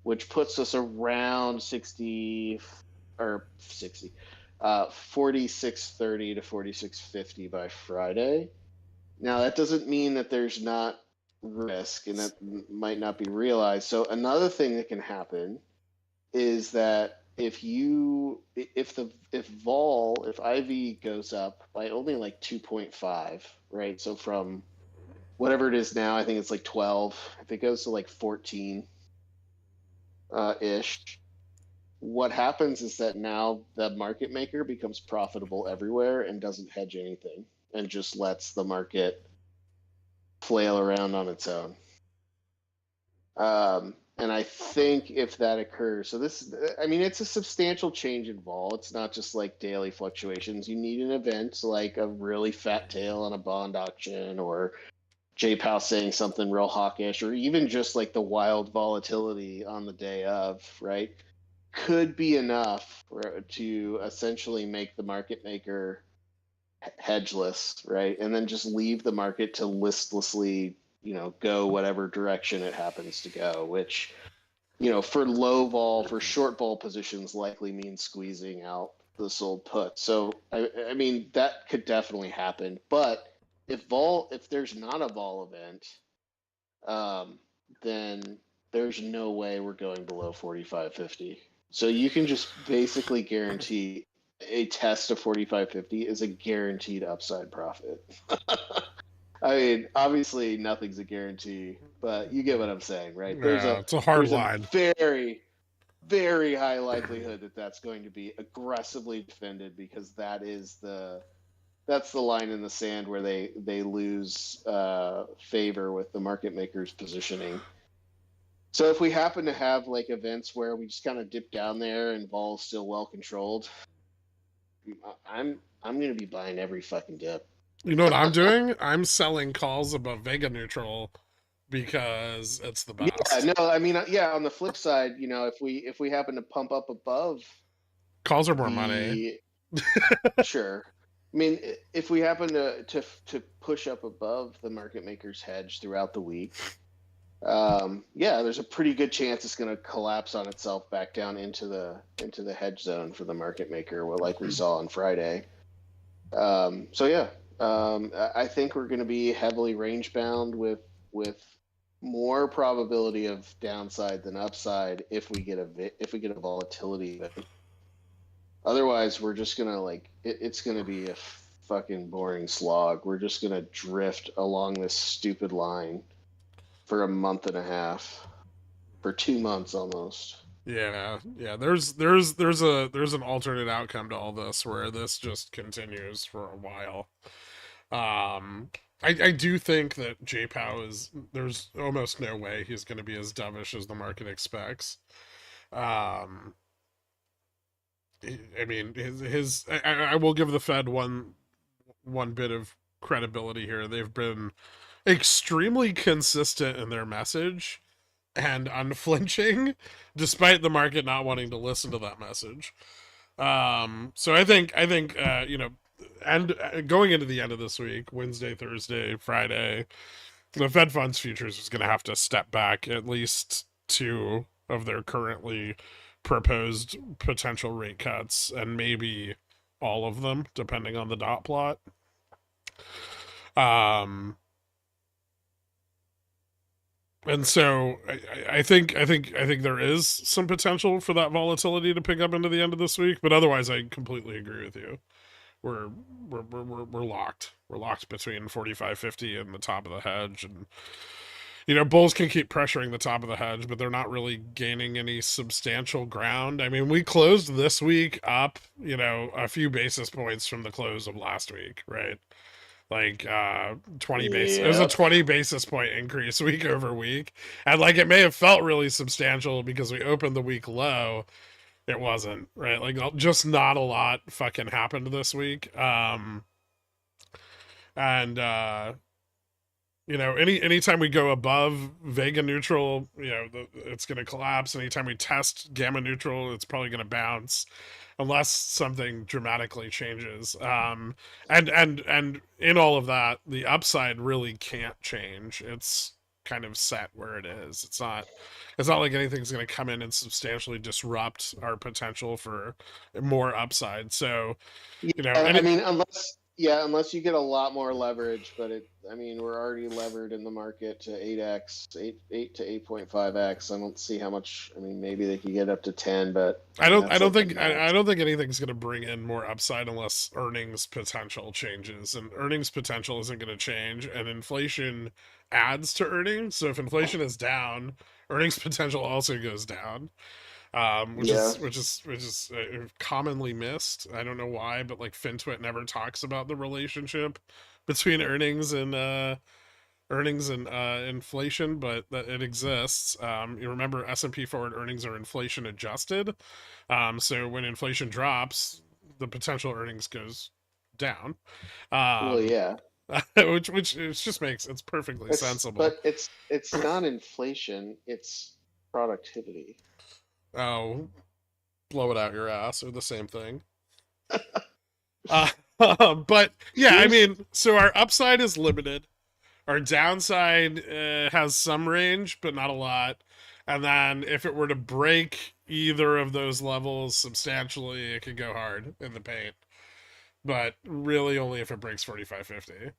Speaker 2: which puts us around 60 or 60, 4630 to 4650 by Friday. Now, that doesn't mean that there's not risk and that might not be realized. So another thing that can happen is that if IV goes up by only like 2.5, right? So from whatever it is now, I think it's like 12. If it goes to like 14 ish, what happens is that now the market maker becomes profitable everywhere and doesn't hedge anything and just lets the market flail around on its own. And I think if that occurs, I mean, it's a substantial change in vol. It's not just like daily fluctuations. You need an event like a really fat tail on a bond auction, or J Powell saying something real hawkish, or even just like the wild volatility on the day of, right? Could be enough to essentially make the market maker hedgeless, right? And then just leave the market to listlessly, go whatever direction it happens to go, which, for low vol, for short vol positions likely means squeezing out the sold put. So, I mean, that could definitely happen. But if there's not a vol event, then there's no way we're going below 45.50. So you can just basically guarantee a test of 45.50 is a guaranteed upside profit. I mean, obviously nothing's a guarantee, but you get what I'm saying, right?
Speaker 1: Yeah, it's a hard line.
Speaker 2: Very, very high likelihood that that's going to be aggressively defended, because that's the line in the sand where they lose favor with the market maker's positioning. So if we happen to have like events where we just kind of dip down there and vol's still well controlled, I'm going to be buying every fucking dip.
Speaker 1: You know what I'm doing? I'm selling calls above Vega neutral because it's the best.
Speaker 2: Yeah, no, I mean, on the flip side, if we happen to pump up above,
Speaker 1: calls are more money.
Speaker 2: Sure. I mean, if we happen to push up above the market maker's hedge throughout the week, there's a pretty good chance it's going to collapse on itself back down into the hedge zone for the market maker, like we saw on Friday. I think we're going to be heavily range bound with more probability of downside than upside if we get a volatility event. Otherwise, we're just gonna it's gonna be a fucking boring slog. We're just gonna drift along this stupid line for a month and a half, for 2 months almost.
Speaker 1: Yeah. There's an alternate outcome to all this where this just continues for a while. I do think that J-Pow there's almost no way he's going to be as dovish as the market expects. I mean, I will give the Fed one bit of credibility here. They've been extremely consistent in their message and unflinching, despite the market not wanting to listen to that message. So I think and going into the end of this week, Wednesday, Thursday, Friday, the Fed funds futures is going to have to step back at least 2 of their currently proposed potential rate cuts, and maybe all of them, depending on the dot plot. And so I think there is some potential for that volatility to pick up into the end of this week, but otherwise I completely agree with you. We're locked. We're locked between 45.50 and the top of the hedge, and bulls can keep pressuring the top of the hedge, but they're not really gaining any substantial ground. I mean, we closed this week up, a few basis points from the close of last week, right? Like 20 basis. It was a 20 basis point increase week over week, and it may have felt really substantial because we opened the week low. It wasn't, right? Just not a lot fucking happened this week. Anytime we go above Vega neutral, it's going to collapse. Anytime we test gamma neutral, it's probably going to bounce, unless something dramatically changes. And in all of that, the upside really can't change. It's kind of set where it is. It's not like anything's going to come in and substantially disrupt our potential for more upside. So,
Speaker 2: I mean, Yeah, unless you get a lot more leverage, but I mean, we're already levered in the market to 8x, 8 to 8.5x. I don't see how much. I mean, maybe they could get up to 10, but
Speaker 1: I don't. I
Speaker 2: that's
Speaker 1: don't
Speaker 2: like the
Speaker 1: think. I
Speaker 2: max.
Speaker 1: don't think anything's going to bring in more upside unless earnings potential changes, and earnings potential isn't going to change, and inflation adds to earnings. So if inflation is down, earnings potential also goes down, which
Speaker 2: Yeah.
Speaker 1: is commonly missed. I don't know why, but like FinTwit never talks about the relationship between earnings and inflation, but that it exists. You remember S&P forward earnings are inflation adjusted. So when inflation drops, the potential earnings goes down.
Speaker 2: Well,
Speaker 1: Um,
Speaker 2: yeah.
Speaker 1: which it just makes it's perfectly sensible.
Speaker 2: But it's not inflation, it's productivity.
Speaker 1: Oh, blow it out your ass or the same thing. But yeah, I
Speaker 2: Here's
Speaker 1: mean, so our upside is limited. Our downside has some range, but not a lot. And then if it were to break either of those levels substantially, it could go hard in the paint. But really only if it breaks 45.50.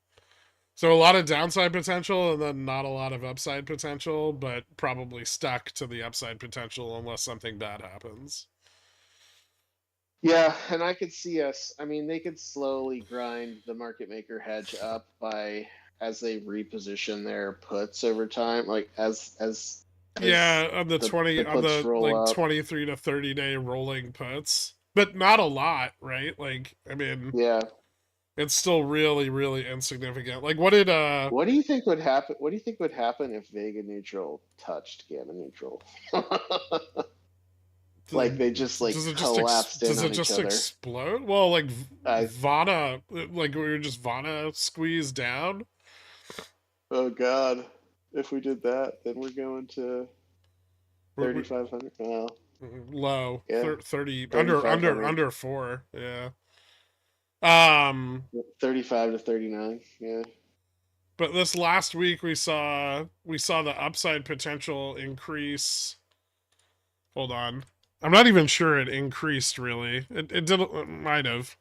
Speaker 1: So a lot of downside potential and then not a lot of upside potential, but probably stuck to the upside potential unless something bad happens.
Speaker 2: Yeah, and I could see us. I mean, they could slowly grind the market maker hedge up by as they reposition their puts over time, like as
Speaker 1: Yeah, on the 20
Speaker 2: the
Speaker 1: on
Speaker 2: puts
Speaker 1: the
Speaker 2: roll
Speaker 1: like
Speaker 2: up.
Speaker 1: 23 to 30 day rolling puts. But not a lot, right? Like I mean,
Speaker 2: Yeah.
Speaker 1: it's still really, really insignificant. Like, what did
Speaker 2: What do you think would happen? What do you think would happen if Vega neutral touched Gamma neutral? Like they just like collapsed in
Speaker 1: does it
Speaker 2: on each
Speaker 1: just
Speaker 2: other.
Speaker 1: explode? Well, like
Speaker 2: I
Speaker 1: Vana, like we were just Vana squeezed down.
Speaker 2: Oh God, if we did that, then we're going to
Speaker 1: We're
Speaker 2: 3,500. Oh,
Speaker 1: low
Speaker 2: yeah,
Speaker 1: 30
Speaker 2: 3,500.
Speaker 1: under 4. Yeah. Um,
Speaker 2: 35 to 39. Yeah.
Speaker 1: but this last week we saw the upside potential increase. Hold on. I'm not even sure it increased really. It did it might have.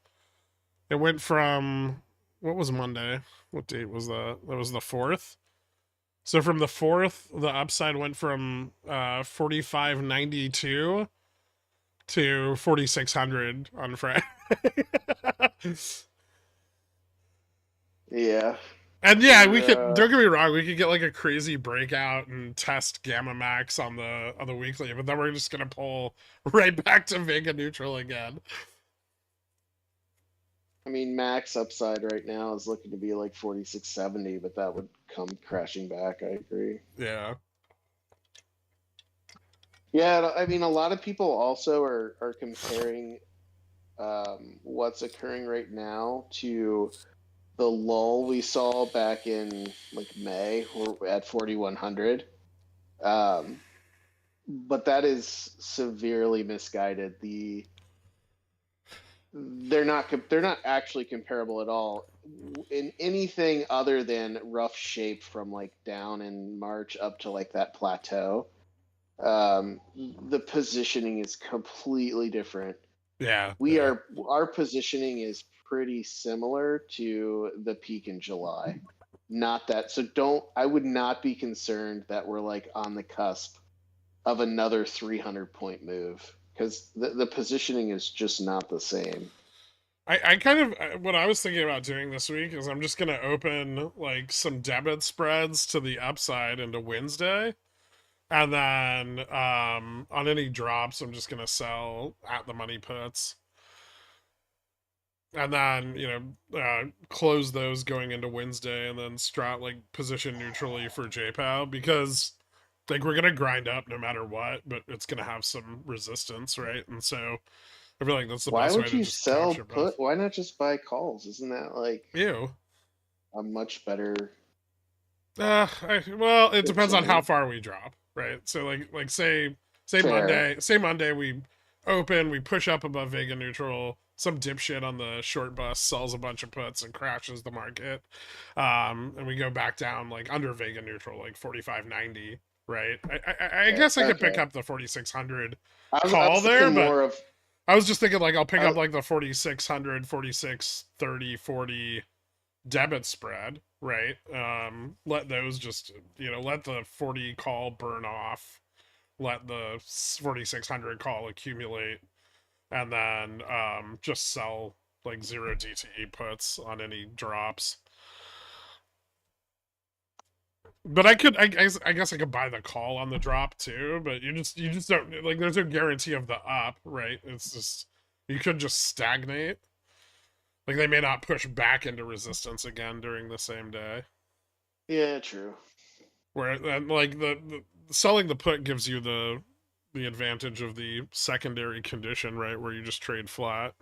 Speaker 1: It went from what was Monday? What date was that? That was the 4th. So from the 4th, the upside went from 45.92 to 4,600 on Friday.
Speaker 2: Yeah.
Speaker 1: And yeah, we could
Speaker 2: We're
Speaker 1: don't get me wrong, we could get like a crazy breakout and test Gamma Max on the weekly, but then we're just gonna pull right back to Vega neutral again.
Speaker 2: I mean, max upside right now is looking to be like 4670, but that would come crashing back. I agree.
Speaker 1: Yeah.
Speaker 2: Yeah, I mean, a lot of people also are comparing what's occurring right now to the lull we saw back in like May. We're at 4,100. Um, but that is severely misguided. They're not actually comparable at all in anything other than rough shape from like down in March up to like that plateau. The positioning is completely different.
Speaker 1: Yeah.
Speaker 2: We
Speaker 1: Yeah.
Speaker 2: are Our positioning is pretty similar to the peak in July. Not that so don't I would not be concerned that we're like on the cusp of another 300 point move because the positioning is just not the same.
Speaker 1: I kind of what I was thinking about doing this week is I'm just gonna open like some debit spreads to the upside into Wednesday. And then on any drops, I'm just gonna sell at the money puts, and then close those going into Wednesday, and then strat like position neutrally for JPOW because like we're gonna grind up no matter what, but it's gonna have some resistance, right? And so I feel like that's the
Speaker 2: Why
Speaker 1: best way
Speaker 2: would
Speaker 1: to
Speaker 2: you
Speaker 1: just
Speaker 2: sell
Speaker 1: capture both.
Speaker 2: put? Why not just buy calls? Isn't that like
Speaker 1: Ew.
Speaker 2: a much better
Speaker 1: Well, it depends on how
Speaker 2: return?
Speaker 1: far we drop, right? So like say
Speaker 2: Fair.
Speaker 1: Monday we open, we push up above Vega neutral. Some dipshit on the short bus sells a bunch of puts and crashes the market, and we go back down like under Vega neutral, like 45.90, right? I
Speaker 2: Okay.
Speaker 1: guess I could pick
Speaker 2: Okay.
Speaker 1: up the 4,600
Speaker 2: I
Speaker 1: call
Speaker 2: was
Speaker 1: there,
Speaker 2: thinking
Speaker 1: but
Speaker 2: more of
Speaker 1: I was just thinking, like, I'll pick
Speaker 2: I-
Speaker 1: up, like, the 4,600, 4630, 40 debit spread, right? Let those just, let the 40 call burn off. Let the 4,600 call accumulate. And then just sell, like, 0 DTE puts on any drops. But I guess I could buy the call on the drop too, but you just don't, like, there's no guarantee of the up, right? It's just, you could just stagnate. Like, they may not push back into resistance again during the same day.
Speaker 2: Yeah, true.
Speaker 1: Where, and, like, the selling the put gives you the advantage of the secondary condition, right? Where you just trade flat.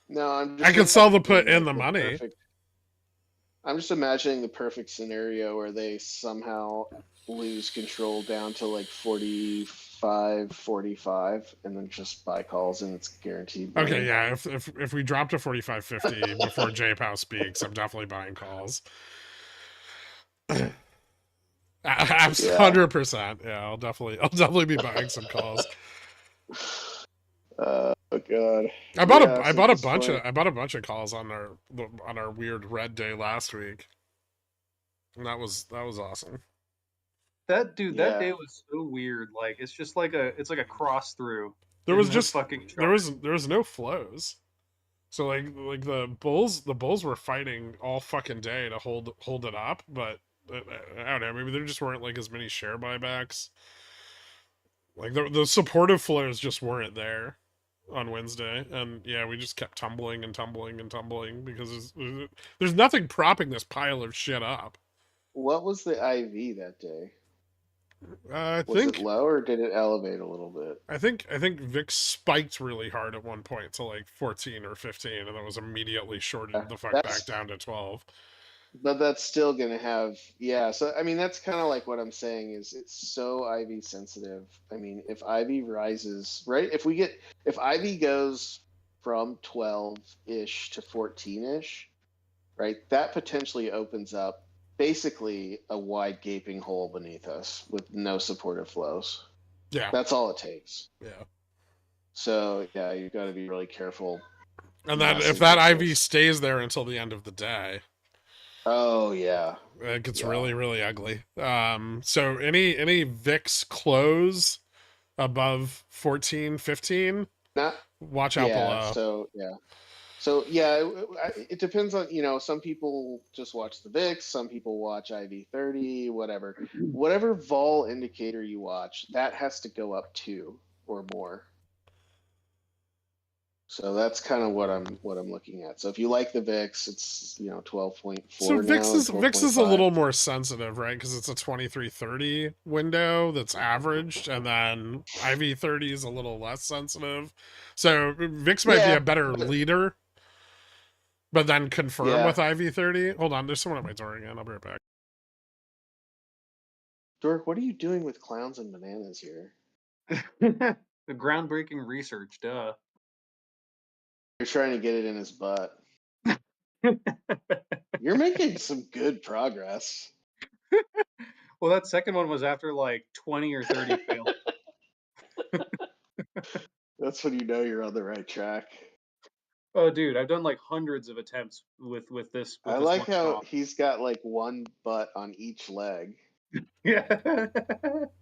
Speaker 2: No, I'm just
Speaker 1: I could sell the put
Speaker 2: imagining,
Speaker 1: in
Speaker 2: like,
Speaker 1: the money.
Speaker 2: I'm just imagining the perfect scenario where they somehow lose control down to like 45, 45, and then just buy calls and it's guaranteed money.
Speaker 1: Okay, yeah. If we drop to 45.50 before JPOW speaks, I'm definitely buying calls. 100%. Yeah, I'll definitely be buying some calls.
Speaker 2: Oh god.
Speaker 1: I bought a bunch of calls on our weird red day last week. And that was awesome.
Speaker 3: That day was so weird. Like, it's just like it's like a cross through.
Speaker 1: There was no flows. So, like the bulls were fighting all fucking day to hold it up, but I don't know, maybe there just weren't, like, as many share buybacks. Like, the supportive flows just weren't there on Wednesday, and yeah, we just kept tumbling and tumbling and tumbling because there's nothing propping this pile of shit up.
Speaker 2: What was the IV that day?
Speaker 1: I
Speaker 2: Was
Speaker 1: think
Speaker 2: it low or did it elevate a little bit?
Speaker 1: I think VIX spiked really hard at one point to, like, 14 or 15, and then was immediately shorted the fuck back down to 12.
Speaker 2: But that's still gonna have, yeah. So I mean, that's kind of like what I'm saying is it's so IV sensitive. I mean, if IV rises, right? If IV goes from 12-ish to 14-ish, right? That potentially opens up basically a wide gaping hole beneath us with no supportive flows.
Speaker 1: Yeah,
Speaker 2: That's all it takes.
Speaker 1: yeah.
Speaker 2: So yeah, you've got to be really careful.
Speaker 1: And then if that IV stays there until the end of the day,
Speaker 2: oh yeah,
Speaker 1: it gets really, really ugly. So any VIX close above 14, 15, watch out below.
Speaker 2: So it depends on, some people just watch the VIX, some people watch IV30, whatever vol indicator you watch, that has to go up 2 or more. So that's kind of what I'm looking at. So if you like the VIX, it's 12.4.
Speaker 1: So VIX is a
Speaker 2: 12.5.
Speaker 1: little more sensitive, right? Because it's a 2330 window that's averaged, and then IV30 is a little less sensitive. So VIX might be a better leader, but then confirm with IV30. Hold on, there's someone at my door again. I'll be right back.
Speaker 2: Dork, what are you doing with clowns and bananas here?
Speaker 3: The groundbreaking research, duh.
Speaker 2: You're trying to get it in his butt. You're making some good progress.
Speaker 3: Well, that second one was after like 20 or 30 fails.
Speaker 2: That's when you know you're on the right track.
Speaker 3: Oh, dude, I've done like hundreds of attempts with this.
Speaker 2: I like how he's got like one butt on each leg.
Speaker 3: Yeah.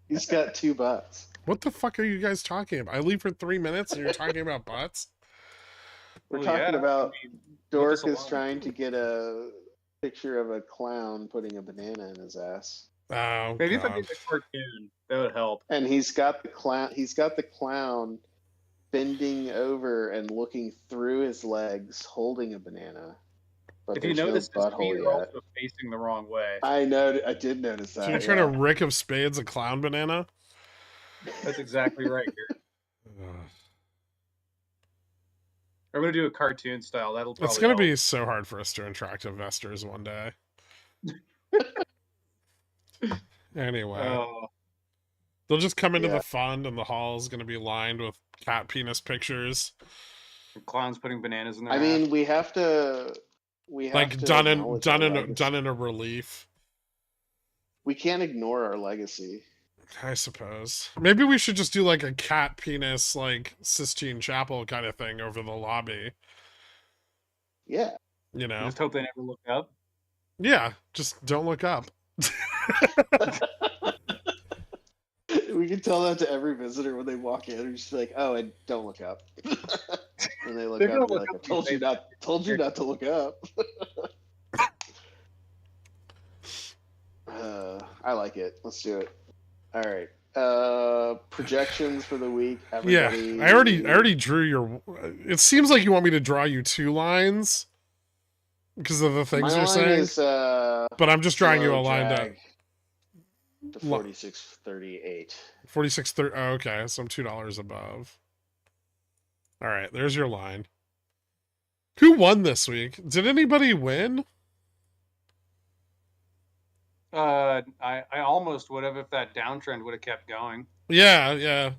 Speaker 2: He's got 2 butts.
Speaker 1: What the fuck are you guys talking about? I leave for 3 minutes and you're talking about butts?
Speaker 2: We're talking about Dork is trying to get a picture of a clown putting a banana in his ass.
Speaker 1: Oh,
Speaker 3: maybe if I made a cartoon, that would help.
Speaker 2: And he's got the clown bending over and looking through his legs, holding a banana. But
Speaker 3: if you notice, his feet are also facing the wrong way.
Speaker 2: I know. I did notice that.
Speaker 1: So you're trying to Rick of Spades a clown banana?
Speaker 3: That's exactly right, Gert. I'm gonna do a cartoon style. That'll probably.
Speaker 1: It's gonna be so hard for us to attract investors one day. Anyway, they'll just come into the fund, and the hall is gonna be lined with cat penis pictures.
Speaker 3: Clowns putting bananas in their.
Speaker 2: I mean, we have to.
Speaker 1: Done in a relief.
Speaker 2: We can't ignore our legacy.
Speaker 1: I suppose. Maybe we should just do like a cat penis, like Sistine Chapel kind of thing over the lobby.
Speaker 2: Yeah.
Speaker 1: You know?
Speaker 3: Just hope they never look up.
Speaker 1: Yeah, just don't look up.
Speaker 2: We can tell that to every visitor when they walk in. We're just like, oh, and don't look up. When they look
Speaker 3: They're
Speaker 2: up,
Speaker 3: gonna
Speaker 2: be
Speaker 3: look
Speaker 2: like,
Speaker 3: up
Speaker 2: I
Speaker 3: and
Speaker 2: told
Speaker 3: say
Speaker 2: you not to look up. I like it. Let's do it. All right. Projections for the week.
Speaker 1: Yeah,
Speaker 2: Everybody.
Speaker 1: I already drew your. It seems like you want me to draw you 2 lines because of the things
Speaker 2: My
Speaker 1: you're
Speaker 2: line
Speaker 1: saying.
Speaker 2: is
Speaker 1: But I'm just drawing you
Speaker 2: slow
Speaker 1: a line up.
Speaker 2: to 46.38.
Speaker 1: 46.30. Oh, okay, so I'm $2 above. All right, there's your line. Who won this week? Did anybody win?
Speaker 3: I almost would have if that downtrend would have kept going.
Speaker 1: Yeah, yeah.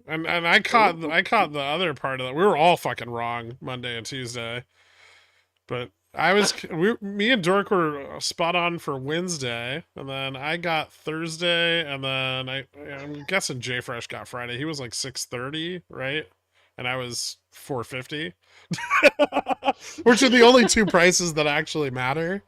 Speaker 1: And I caught the other part of that. We were all fucking wrong Monday and Tuesday. But me and Dork were spot on for Wednesday, and then I got Thursday, and then I'm guessing Jay Fresh got Friday. He was like 6:30, right? And I was 450, which are the only 2 prices that actually matter.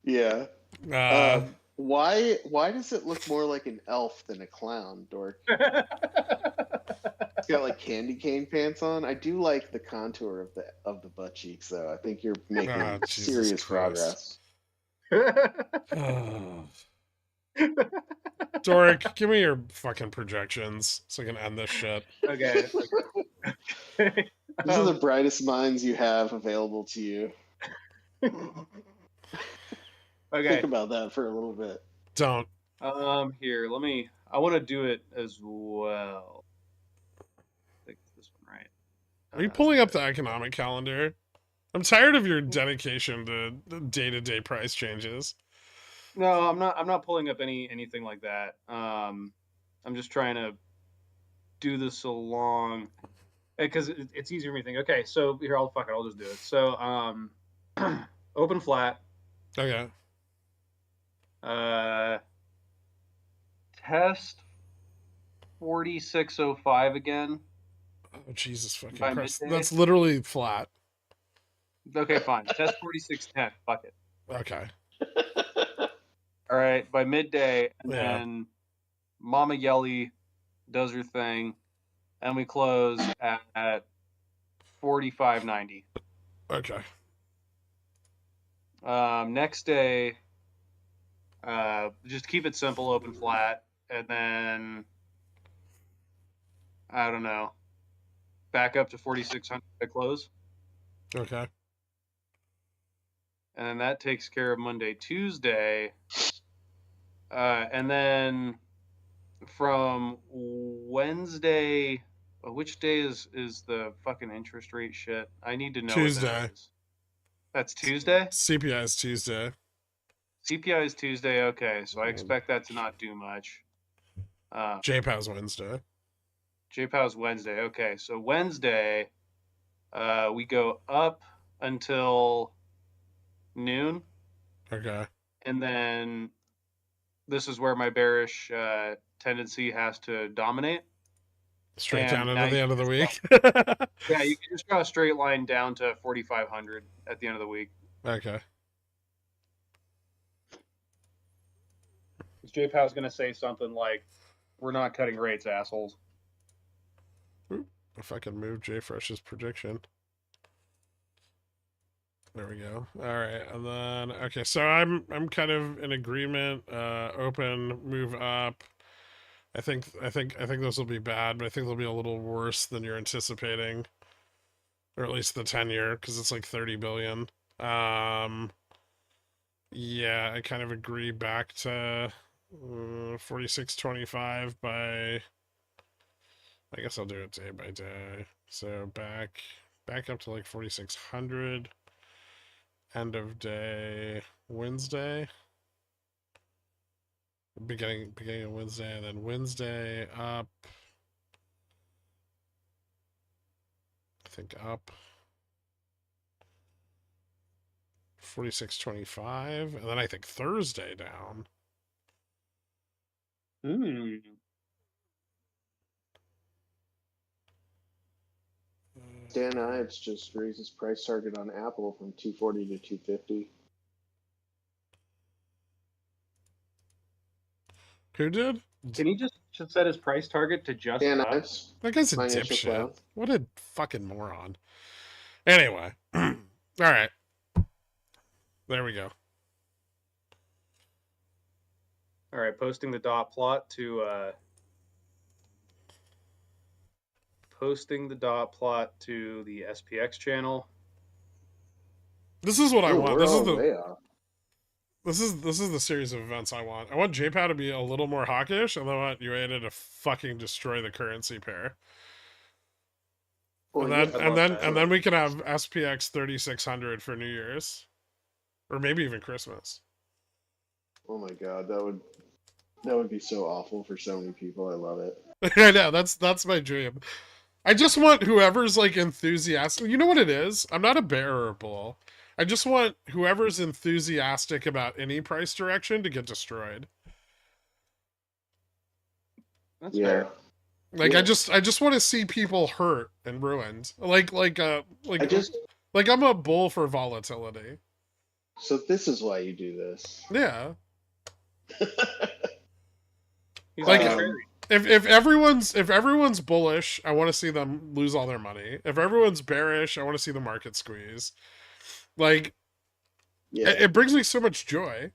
Speaker 2: Yeah.
Speaker 1: Uh,
Speaker 2: Why does it look more like an elf than a clown, Dork? It's got like candy cane pants on. I do like the contour of the butt cheeks, though. I think you're making
Speaker 1: Jesus
Speaker 2: serious
Speaker 1: Christ.
Speaker 2: progress.
Speaker 1: Doric, give me your fucking projections so I can end this shit.
Speaker 3: Okay.
Speaker 2: These are the brightest minds you have available to you.
Speaker 3: Okay.
Speaker 2: Think about that for a little bit.
Speaker 1: Don't.
Speaker 3: Here, I want to do it as well. I think it's this one, right?
Speaker 1: Are you pulling up the economic calendar? I'm tired of your dedication to day-to-day price changes.
Speaker 3: No, I'm not pulling up anything like that. I'm just trying to do this along because it's easier for me to think. Okay, so here, I'll just do it. So, open flat.
Speaker 1: Okay.
Speaker 3: Test 4605 again.
Speaker 1: Oh, Jesus fucking
Speaker 3: By
Speaker 1: Christ.
Speaker 3: midday?
Speaker 1: That's literally flat.
Speaker 3: Okay, fine. Test 4610. Fuck it.
Speaker 1: Okay.
Speaker 3: All right, by midday, and
Speaker 1: Yeah.
Speaker 3: then Mama Yelly does her thing, and we close at 45.90.
Speaker 1: Okay.
Speaker 3: Next day, just keep it simple, open flat, and then I don't know, back up to 4600 at close,
Speaker 1: Okay.
Speaker 3: and then that takes care of Monday, Tuesday, and then from Wednesday. Which day is the fucking interest rate shit? I need to know
Speaker 1: Tuesday.
Speaker 3: what that is. That's Tuesday?
Speaker 1: CPI is Tuesday.
Speaker 3: CPI is Tuesday. Okay, so I expect that to not do much.
Speaker 1: JPA's Wednesday.
Speaker 3: JPOW's Wednesday. Okay, so Wednesday, we go up until noon,
Speaker 1: Okay.
Speaker 3: and then this is where my bearish tendency has to dominate.
Speaker 1: Straight
Speaker 3: And
Speaker 1: down into
Speaker 3: now
Speaker 1: the
Speaker 3: you
Speaker 1: end of the
Speaker 3: can
Speaker 1: week.
Speaker 3: Yeah, you can just draw a straight line down to 4,500 at the end of the week.
Speaker 1: Okay.
Speaker 3: JPOW's going to say something like, "We're not cutting rates, assholes."
Speaker 1: If I can move JFresh's prediction. There we go. All right, and then okay, so I'm kind of in agreement. Open, move up. I think this will be bad, but I think they'll be a little worse than you're anticipating, or at least the 10-year, because it's like 30 billion. Yeah, I kind of agree. Back to 46.25 by. I guess I'll do it day by day. So back up to like 4600. End of day Wednesday. Beginning of Wednesday, and then Wednesday up. I think up 46.25, and then I think Thursday down.
Speaker 3: Hmm.
Speaker 2: Dan Ives just raised his price target on Apple from 240 to 250.
Speaker 1: Who did?
Speaker 3: Can he just set his price target to just
Speaker 2: Dan
Speaker 3: up?
Speaker 2: Ives,
Speaker 1: That guy's a
Speaker 2: financial
Speaker 1: dipshit.
Speaker 2: clown.
Speaker 1: What a fucking moron. Anyway. All right. There we go.
Speaker 3: All right, posting the dot plot to the SPX channel.
Speaker 1: This is what I want. This is the
Speaker 2: way off.
Speaker 1: this is the series of events I want. I want JPOW to be a little more hawkish, and I want UAE to fucking destroy the currency pair.
Speaker 2: Well,
Speaker 1: And then we can have SPX 3600 for New Year's, or maybe even Christmas.
Speaker 2: Oh my god, that would be so awful for so many people. I love it.
Speaker 1: I know, that's my dream. I just want whoever's like enthusiastic. You know what it is? I'm not a bear or a bull. I just want whoever's enthusiastic about any price direction to get destroyed.
Speaker 3: That's fair.
Speaker 1: Like
Speaker 2: Yeah.
Speaker 1: I just want to see people hurt and ruined. Like I'm a bull for volatility.
Speaker 2: So this is why you do this.
Speaker 1: Yeah.
Speaker 3: He's
Speaker 1: Like,
Speaker 3: contrarian.
Speaker 1: if everyone's bullish, I want to see them lose all their money. If everyone's bearish, I want to see the market squeeze. Like,
Speaker 2: Yeah.
Speaker 1: it brings me so much joy.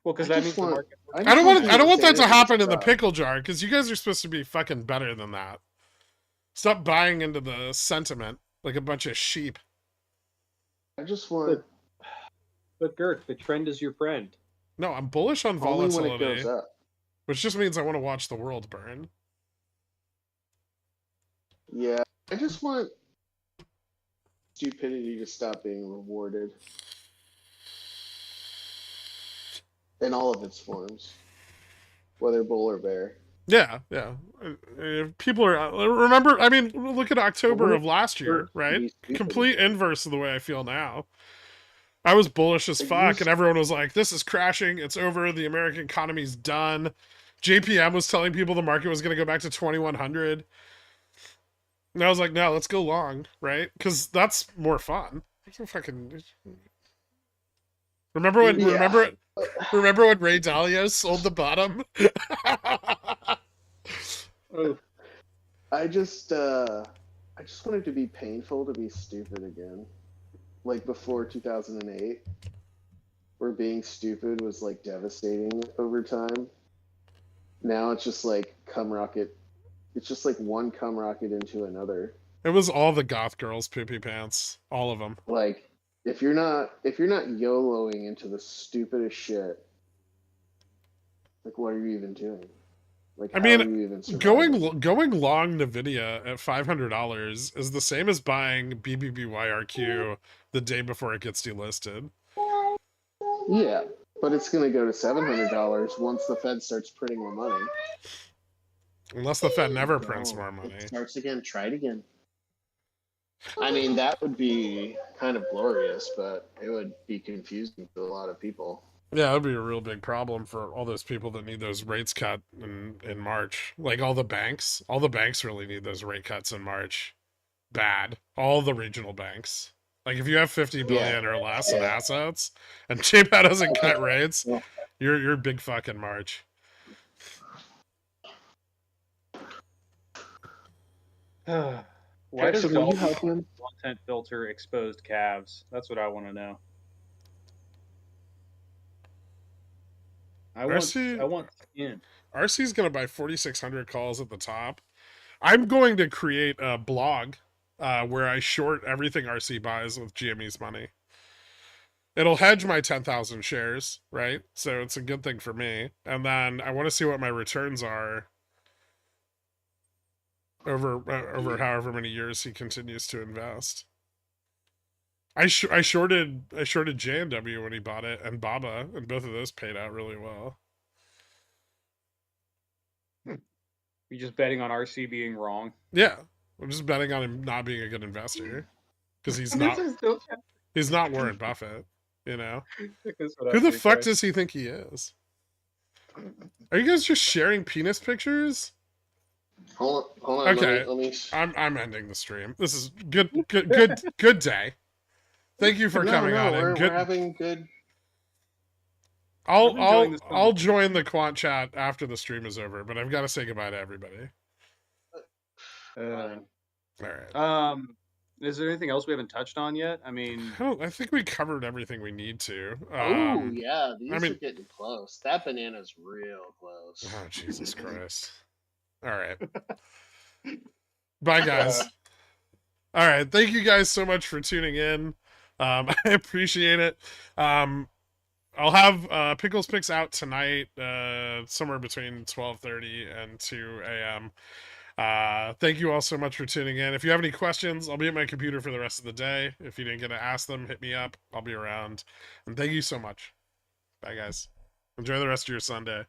Speaker 3: Well, because
Speaker 2: I
Speaker 3: that
Speaker 2: just
Speaker 3: means the
Speaker 2: want-
Speaker 3: market.
Speaker 1: I don't want that to happen in the
Speaker 2: stop.
Speaker 1: pickle jar, because you guys are supposed to be fucking better than that. Stop buying into the sentiment like a bunch of sheep.
Speaker 2: I just want
Speaker 3: But Girk, the trend is your friend.
Speaker 1: No, I'm bullish on
Speaker 2: only when
Speaker 1: volatility,
Speaker 2: it goes up.
Speaker 1: which just means I want to watch the world burn.
Speaker 2: Yeah, I just want stupidity to stop being rewarded in all of its forms, whether bull or bear.
Speaker 1: Yeah. People are remember. I mean, look at October of last year,
Speaker 2: Be
Speaker 1: right?
Speaker 2: stupid.
Speaker 1: Complete inverse of the way I feel now. I was bullish as
Speaker 2: It
Speaker 1: fuck,
Speaker 2: used-
Speaker 1: and everyone was like, "This is crashing. It's over. The American economy's done." JPM was telling people the market was going to go back to 2100, and I was like, "No, let's go long, right? Because that's more fun." Fucking remember when
Speaker 2: Yeah.
Speaker 1: remember when Ray Dalio sold the bottom?
Speaker 3: Oh,
Speaker 2: I just want it to be painful to be stupid again, like before 2008, where being stupid was like devastating over time. Now it's just like cum rocket. It's just like one cum rocket into another.
Speaker 1: It was all the goth girls' poopy pants, all of them.
Speaker 2: Like if you're not YOLOing into the stupidest shit, like what are you even doing? Like
Speaker 1: I
Speaker 2: how
Speaker 1: mean,
Speaker 2: are you even surviving?
Speaker 1: Going long Nvidia at $500 is the same as buying BBBYRQ the day before it gets delisted.
Speaker 2: Yeah, but it's gonna go to $700 once the Fed starts printing more money.
Speaker 1: Unless the Fed never prints more money.
Speaker 2: It starts again. Try it again. I mean, that would be kind of glorious, but it would be confusing to a lot of people.
Speaker 1: Yeah, that'd be a real big problem for all those people that need those rates cut in March. Like all the banks really need those rate cuts in March. Bad. All the regional banks. Like if you have 50 billion or less in assets and JPA doesn't cut rates, you're big fucking March.
Speaker 3: Why does
Speaker 2: Jackson, will you
Speaker 3: Dolphin
Speaker 2: help him?
Speaker 3: content filter exposed calves? That's what I want to know. I want skin.
Speaker 1: RC's gonna buy 4,600 calls at the top. I'm going to create a blog where I short everything RC buys with GME's money. It'll hedge my 10,000 shares, right? So it's a good thing for me. And then I want to see what my returns are over however many years he continues to invest. I shorted J&W when he bought it, and Baba, and both of those paid out really well.
Speaker 3: You're just betting on RC being wrong.
Speaker 1: Yeah, I'm just betting on him not being a good investor because he's not Warren Buffett. You know, who the fuck does he think he is? Are you guys just sharing penis pictures?
Speaker 2: Hold on.
Speaker 1: Okay.
Speaker 2: Let me.
Speaker 1: I'm ending the stream. This is good day. Thank you for coming on, and
Speaker 2: We're
Speaker 1: good.
Speaker 2: having good.
Speaker 3: I'm enjoying this
Speaker 1: I'll join
Speaker 3: conversation.
Speaker 1: the quant chat after the stream is over, but I've got to say goodbye to everybody.
Speaker 2: Fine.
Speaker 1: All right.
Speaker 3: Is there anything else we haven't touched on yet? I mean,
Speaker 1: I think we covered everything we need to.
Speaker 2: Oh yeah, these
Speaker 1: I mean,
Speaker 2: are getting close. That banana's real close.
Speaker 1: oh Jesus Christ! All right. Bye, guys. All right. Thank you guys so much for tuning in. I appreciate it. I'll have Pickles Picks out tonight, somewhere between 12:30 and 2 a.m. Thank you all so much for tuning in. If you have any questions, I'll be at my computer for the rest of the day. If you didn't get to ask them, hit me up. I'll be around. And thank you so much. Bye, guys. Enjoy the rest of your Sunday.